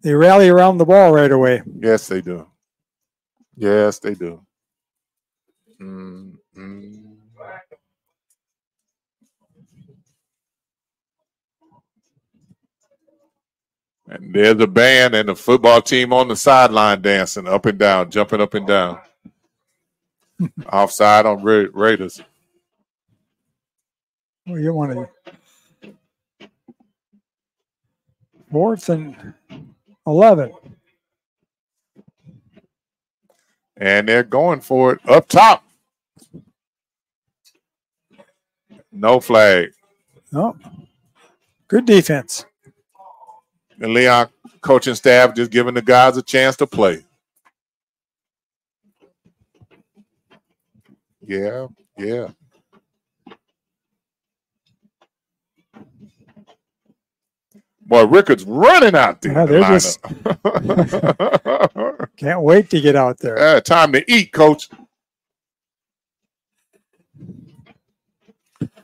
They rally around the ball right away. Yes, they do. Yes, they do. And there's a band and the football team on the sideline dancing up and down, jumping up and down. Offside on Raiders. Oh, you want to 4th and 11. And they're going for it up top. No flag. No. Good defense. The Leon coaching staff just giving the guys a chance to play. Yeah. Boy, Rickards running out there. Yeah, they're just can't wait to get out there. Time to eat, coach.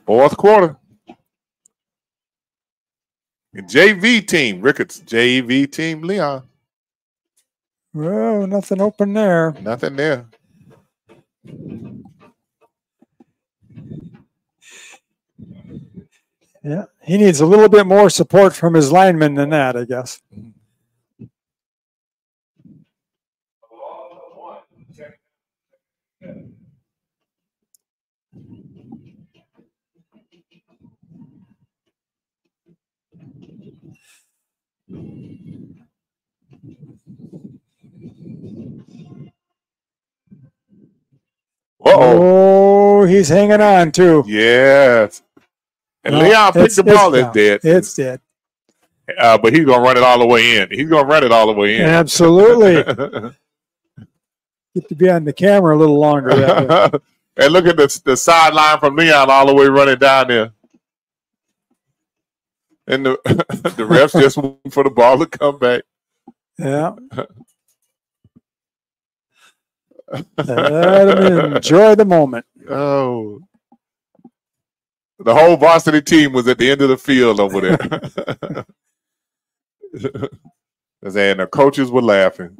4th quarter. JV team, Rickards, JV team, Leon. Well, nothing open there. Nothing there. Yeah, he needs a little bit more support from his linemen than that, I guess. Oh, he's hanging on too. Yes. And Leon picked the ball. It's dead. It's dead. But he's going to run it all the way in. He's going to run it all the way in. Absolutely. Get to be on the camera a little longer that way. And look at the sideline from Leon all the way running down there. And the refs just waiting for the ball to come back. Yeah. Let him enjoy the moment. Oh. The whole varsity team was at the end of the field over there. And the coaches were laughing.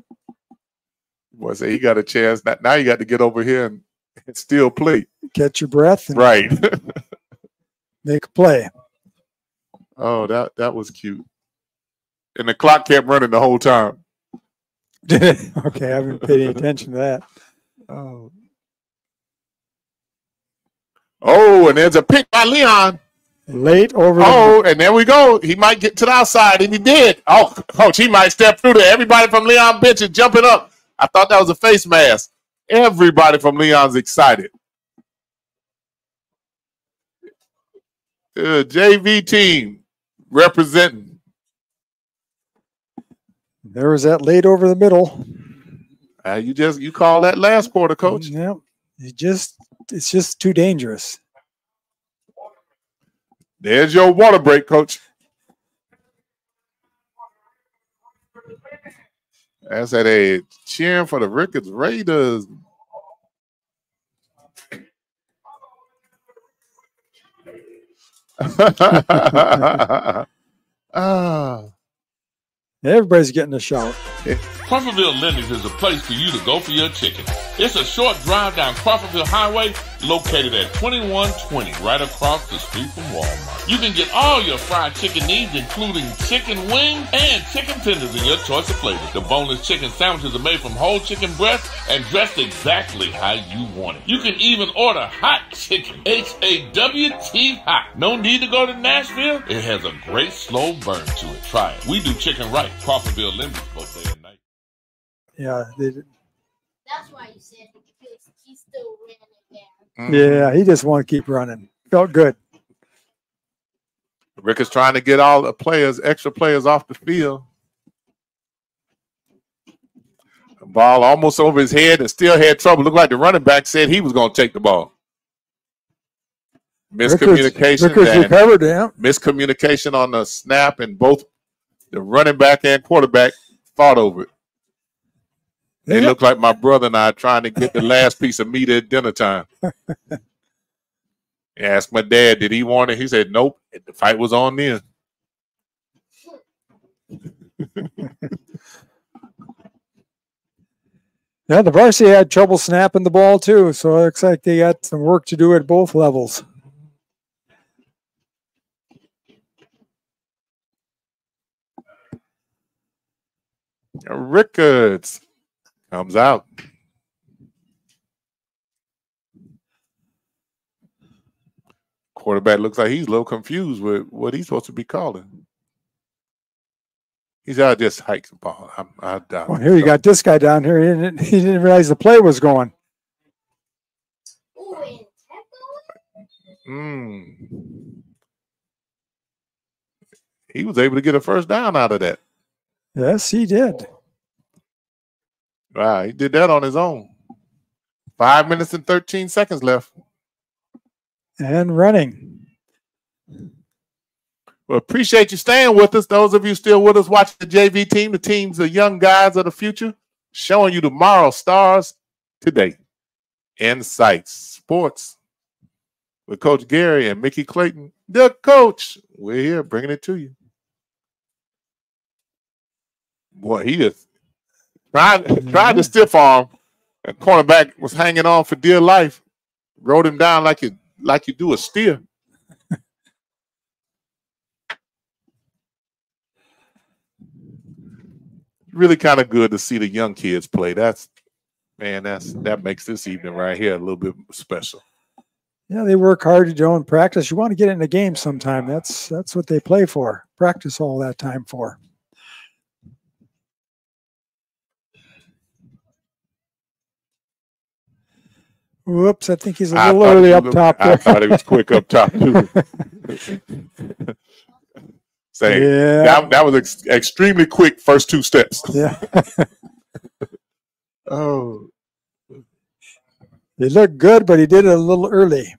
Boy, say he got a chance. Now you got to get over here and still play. Catch your breath. And right. Make a play. Oh, that was cute. And the clock kept running the whole time. Okay, I haven't paid any attention to that. Oh, and there's a pick by Leon. Late over. Oh, and there we go. He might get to the outside, and he did. Oh, coach, he might step through there. Everybody from Leon bench is jumping up. I thought that was a face mask. Everybody from Leon's excited. JV team representing. There was that late over the middle. You call that last quarter, coach. Yeah. It's just too dangerous. There's your water break, coach. That's at a cheering for the Rickards Raiders. Everybody's getting a shout. Crawfordville Lindy's is a place for you to go for your chicken. It's a short drive down Crawfordville Highway, located at 2120, right across the street from Walmart. You can get all your fried chicken needs, including chicken wings and chicken tenders in your choice of flavors. The boneless chicken sandwiches are made from whole chicken breast and dressed exactly how you want it. You can even order hot chicken, H-A-W-T hot. No need to go to Nashville. It has a great slow burn to it. Try it. We do chicken right. Crawfordville Lindy's both day and night. Yeah, That's why you said he's still running there. Yeah, he just want to keep running. Felt good. Rick is trying to get all the players, extra players off the field. The ball almost over his head and still had trouble. Looked like the running back said he was going to take the ball. Miscommunication. Rickards recovered him. Miscommunication on the snap, and both the running back and quarterback fought over it. They look like my brother and I trying to get the last piece of meat at dinner time. I asked my dad, did he want it? He said, nope. The fight was on then. Yeah, the varsity had trouble snapping the ball too, so it looks like they got some work to do at both levels. Rickards comes out. Quarterback looks like he's a little confused with what he's supposed to be calling. He's out just hikes the ball. I doubt. Well, here you got this guy down here. He didn't realize the play was going. He was able to get a first down out of that. Yes, he did. Wow, he did that on his own. 5 minutes and 13 seconds left. And running. Well, appreciate you staying with us. Those of you still with us watching the JV team, the teams of young guys of the future, showing you tomorrow's stars today. INSiiGHTS Sports with Coach Gary and Mickey Clayton, the coach. We're here bringing it to you. Boy, he just tried to stiff arm, and cornerback was hanging on for dear life. Rode him down like you do a steer. Really kind of good to see the young kids play. That makes this evening right here a little bit special. Yeah, they work hard to do in practice. You want to get in the game sometime. That's what they play for. Practice all that time for. Whoops, I think he's a little early up top there. I thought he was quick up top, too. That was extremely quick first two steps. Yeah. Oh. He looked good, but he did it a little early.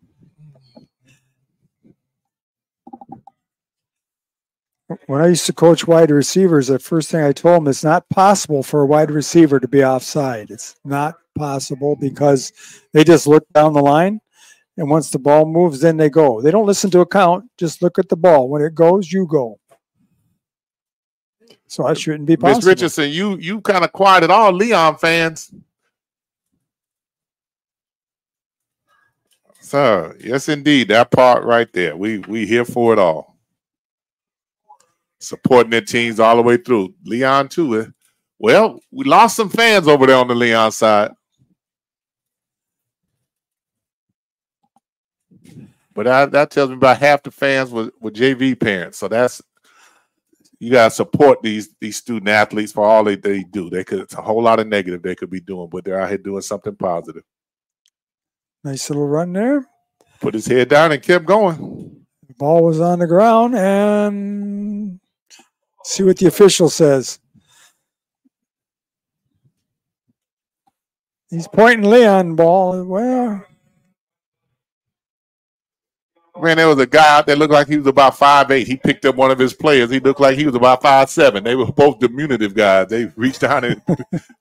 When I used to coach wide receivers, the first thing I told them, it's not possible for a wide receiver to be offside. It's not possible because they just look down the line, and once the ball moves, then they go. They don't listen to a count. Just look at the ball. When it goes, you go. So that shouldn't be possible. Miss Richardson, you kind of quieted all Leon fans. So, yes, indeed, that part right there. We here for it all. Supporting their teams all the way through. Leon, too. Well, we lost some fans over there on the Leon side. But that tells me about half the fans were JV parents. So you got to support these student athletes for all they do. It's a whole lot of negative they could be doing, but they're out here doing something positive. Nice little run there. Put his head down and kept going. The ball was on the ground, and see what the official says. He's pointing Leon ball. Well, man, there was a guy out there looked like he was about 5'8". He picked up one of his players. He looked like he was about 5'7". They were both diminutive guys. They reached down and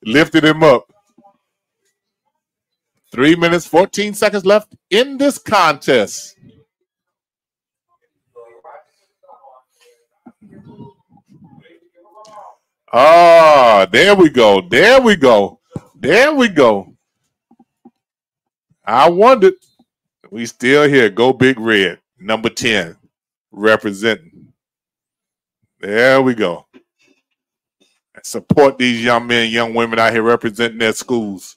lifted him up. 3 minutes, 14 seconds left in this contest. Oh, there we go. There we go. There we go. I wondered. We still here. Go Big Red. Number 10. Representing. There we go. Support these young men, young women out here representing their schools.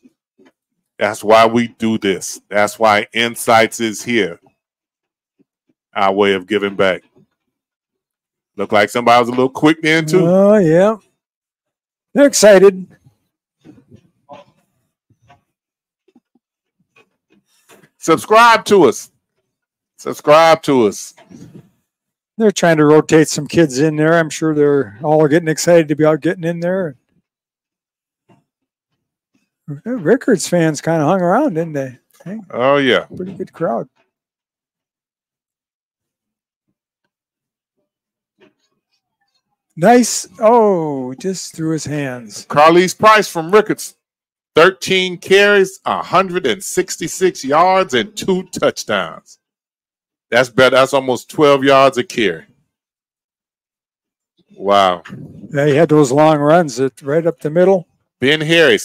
That's why we do this. That's why INSiiGHTS is here. Our way of giving back. Looked like somebody was a little quick then, too. Oh, yeah. They're excited. Subscribe to us. Subscribe to us. They're trying to rotate some kids in there. I'm sure they're all getting excited to be out getting in there. The Rickards fans kind of hung around, didn't they? Hey, oh, yeah. Pretty good crowd. Nice. Oh, just through his hands. Carlise Price from Rickards. 13 carries, 166 yards, and 2 touchdowns. That's better. That's almost 12 yards a carry. Wow. Yeah, he had those long runs right up the middle. Ben Henry,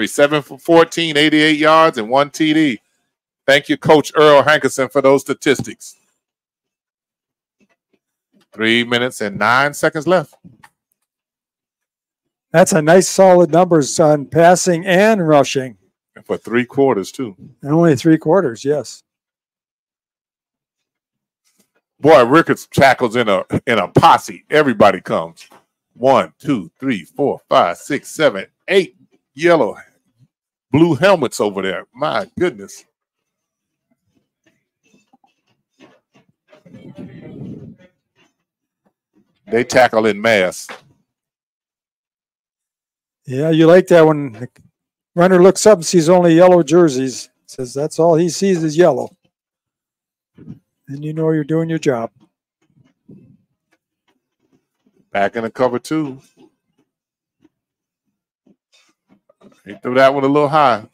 7 for 14, 88 yards, and 1 TD. Thank you, Coach Earl Hankerson, for those statistics. 3 minutes and 9 seconds left. That's a nice solid numbers on passing and rushing. And for 3 quarters, too. And only 3 quarters, yes. Boy, Rickards tackles in a posse. Everybody comes. 1, 2, 3, 4, 5, 6, 7, 8 yellow, blue helmets over there. My goodness. They tackle in mass. Yeah, you like that when the runner looks up and sees only yellow jerseys. Says that's all he sees is yellow. And you know you're doing your job. Back in the cover 2. He threw that one a little high.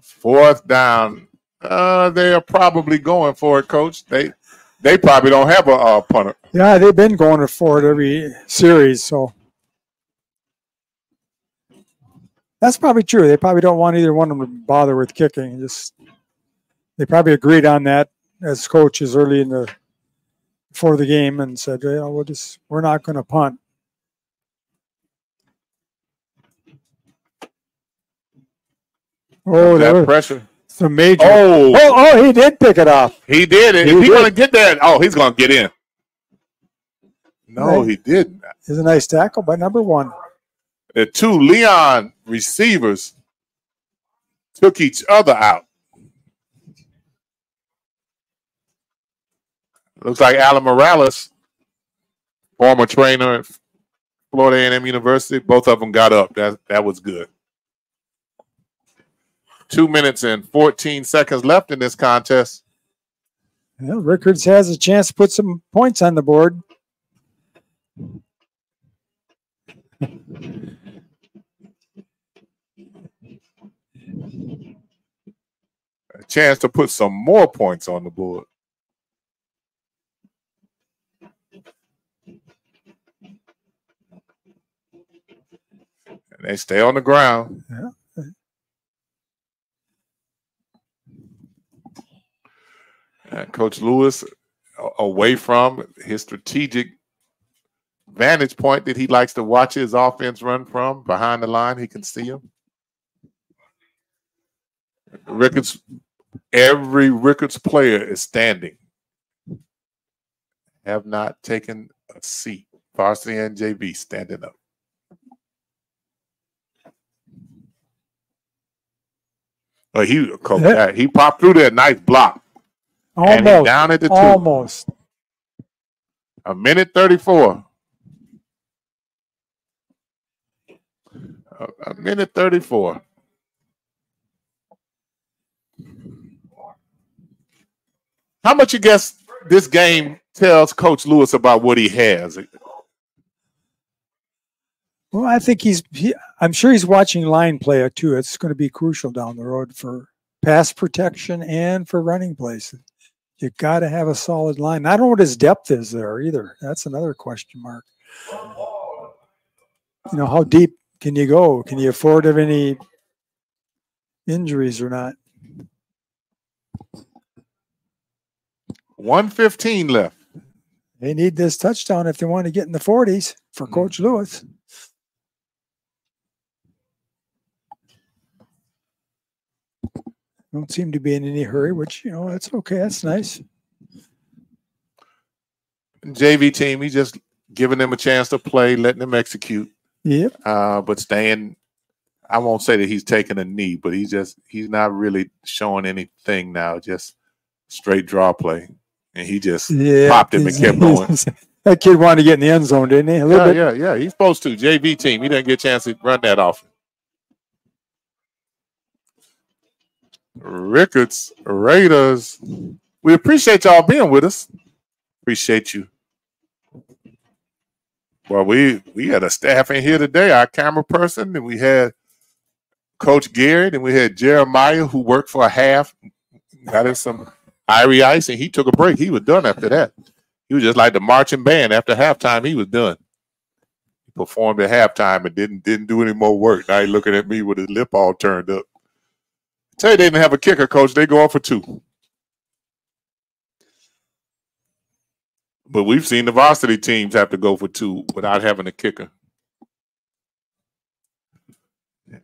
4th down. They are probably going for it, Coach. They probably don't have a punter. Yeah, they've been going for it every series, so that's probably true. They probably don't want either one of them to bother with kicking. They probably agreed on that as coaches early before the game and said, we're not going to punt. Oh, that pressure. Some major. Oh, he did pick it off. He did it. He's going to get that. Oh, he's going to get in. No, he didn't. It's a nice tackle by number 1. The 2 Leon receivers took each other out. Looks like Alan Morales, former trainer at Florida A&M University, both of them got up. That was good. 2 minutes and 14 seconds left in this contest. Well, Rickards has a chance to put some points on the board. A chance to put some more points on the board. And they stay on the ground. Yeah. And Coach Lewis, away from his strategic vantage point that he likes to watch his offense run from, behind the line, he can see him. Rickards, every Rickards player is standing. Have not taken a seat. Varsity and JV standing up. He popped through that nice block. Almost. And he's down at the 2. Almost. 1:34. A minute 34. How much you guess this game tells Coach Lewis about what he has? Well, I think I'm sure he's watching line play too. It's going to be crucial down the road for pass protection and for running plays. You got to have a solid line. I don't know what his depth is there either. That's another question mark. You know, how deep can you go? Can you afford to have any injuries or not? 1:15 left. They need this touchdown if they want to get in the 40s for Coach Lewis. Don't seem to be in any hurry, which, you know, that's okay. That's nice. JV team, he's just giving them a chance to play, letting them execute. Yep. But staying, I won't say that he's taking a knee, but he's not really showing anything now, just straight draw play. And he just popped him and kept going. That kid wanted to get in the end zone, didn't he? A little bit. Yeah. He's supposed to. JV team, he didn't get a chance to run that often. Rickards, Raiders. We appreciate y'all being with us. Appreciate you. Well, we had a staff in here today, our camera person, and we had Coach Garrett, and we had Jeremiah, who worked for a half, got in some Irie Ice, and he took a break. He was done after that. He was just like the marching band. After halftime, he was done. He performed at halftime and didn't do any more work. Now he's looking at me with his lip all turned up. Tell you they didn't have a kicker, Coach. They go on for 2. But we've seen the varsity teams have to go for 2 without having a kicker.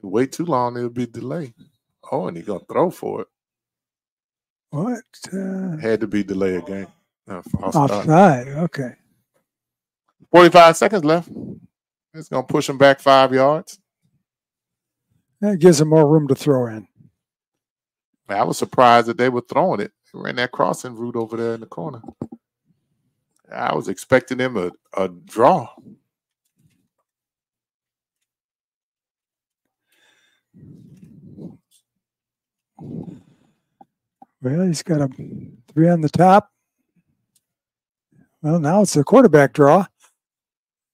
Wait too long, it'll be delayed. Oh, and he's going to throw for it. What? Had to be delay again. Offside. Okay. 45 seconds left. It's going to push him back 5 yards. That gives him more room to throw in. I was surprised that they were throwing it. They ran that crossing route over there in the corner. I was expecting them a draw. Well, he's got a 3 on the top. Well, now it's a quarterback draw.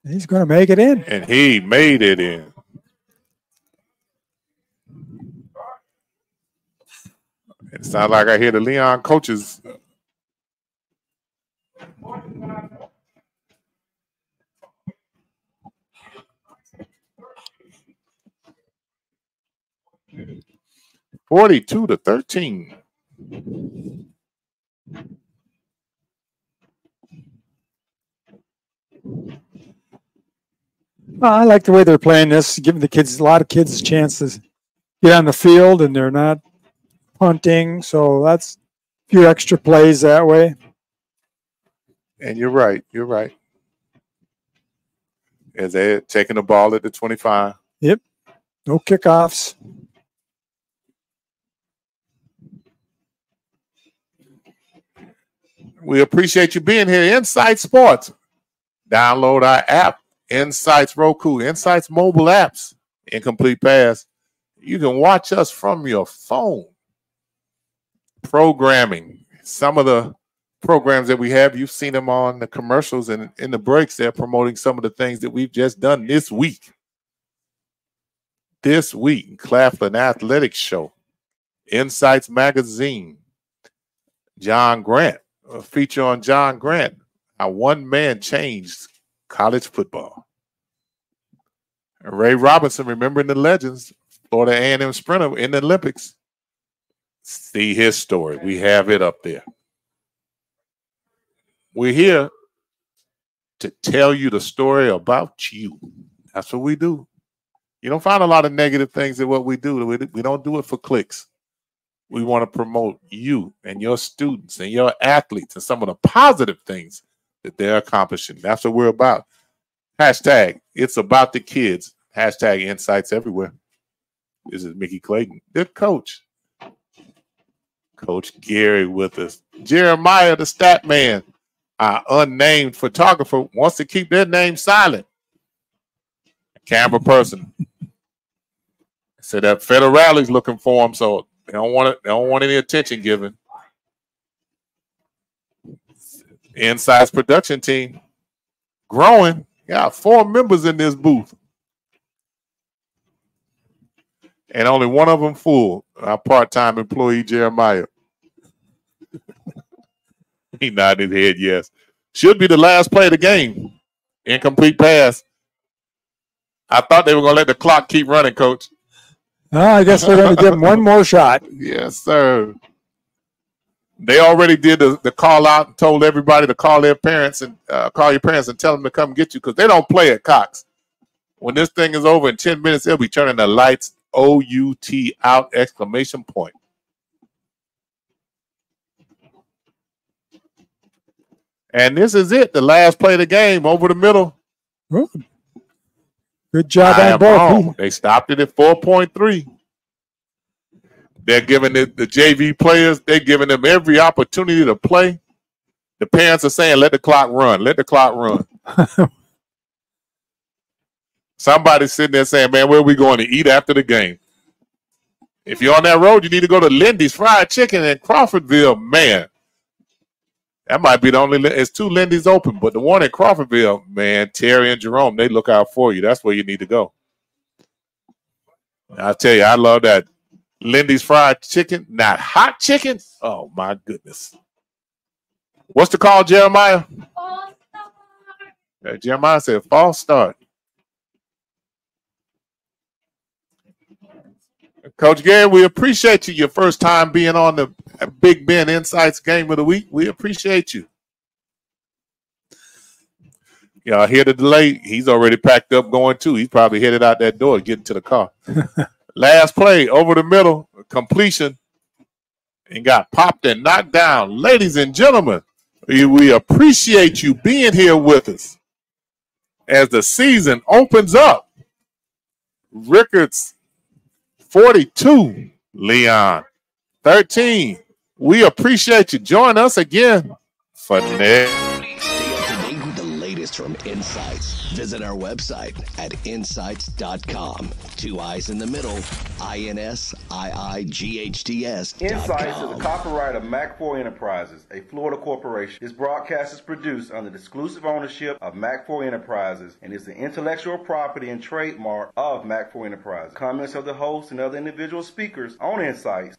He's going to make it in. And he made it in. It sounds like I hear the Leon coaches. (42-13). Well, I like the way they're playing this, giving a lot of kids chances to get on the field, and they're not punting, so that's a few extra plays that way. And you're right. As they're taking the ball at the 25. Yep. No kickoffs. We appreciate you being here. INSiiGHTS Sports. Download our app, INSiiGHTS Roku, INSiiGHTS mobile apps, Incomplete Pass. You can watch us from your phone. Programming. Some of the programs that we have, you've seen them on the commercials and in the breaks. They're promoting some of the things that we've just done this week. Claflin Athletics Show, INSiiGHTS Magazine, John Grant, a feature on John Grant, how one man changed college football. And Ray Robinson, remembering the legends, Florida A&M sprinter in the Olympics. See his story. We have it up there. We're here to tell you the story about you. That's what we do. You don't find a lot of negative things in what we do. We don't do it for clicks. We want to promote you and your students and your athletes and some of the positive things that they're accomplishing. That's what we're about. Hashtag, it's about the kids. Hashtag INSiiGHTS everywhere. This is Mickey Clayton, good coach. Coach Gary with us. Jeremiah, the stat man, our unnamed photographer, wants to keep their name silent. Camera person. So that Federal Rally's looking for him, so they don't want it. They don't want any attention given. INSiiGHTS production team growing. Got 4 members in this booth, and only one of them full. Our part-time employee Jeremiah. He nodded his head yes. Should be the last play of the game. Incomplete pass. I thought they were going to let the clock keep running, Coach. I guess they're going to give him one more shot. Yes, sir. They already did the call out and told everybody to call their parents and call your parents and tell them to come get you because they don't play at Cox. When this thing is over in 10 minutes, they'll be turning the lights O-U-T out exclamation point. And this is it. The last play of the game over the middle. Good job on both. They stopped it at 4.3. They're giving the JV players, they're giving them every opportunity to play. The parents are saying, let the clock run. Let the clock run. Somebody's sitting there saying, man, where are we going to eat after the game? If you're on that road, you need to go to Lindy's Fried Chicken in Crawfordville. Man, that might be the only, it's 2 Lindy's open, but the one in Crawfordville, man, Terry and Jerome, they look out for you. That's where you need to go. I tell you, I love that. Lindy's Fried Chicken, not hot chicken. Oh, my goodness. What's the call, Jeremiah? Jeremiah said false start. Coach Gary, we appreciate you. Your first time being on the Big Ben INSiiGHTS Game of the Week. We appreciate you. Y'all hear the delay? He's already packed up going too. He's probably headed out that door getting to the car. Last play over the middle, completion, and got popped and knocked down. Ladies and gentlemen, we appreciate you being here with us as the season opens up. Rickards 42, Leon 13. We appreciate you. Join us again for next. Stay up to date with the latest from INSiiGHTS. Visit our website at INSiiGHTS.com. 2 eyes in the middle, INSiiGHTS. INSiiGHTS is a copyright of Mac4 Enterprises, a Florida corporation. This broadcast is produced under the exclusive ownership of Mac4 Enterprises and is the intellectual property and trademark of Mac4 Enterprises. Comments of the host and other individual speakers on INSiiGHTS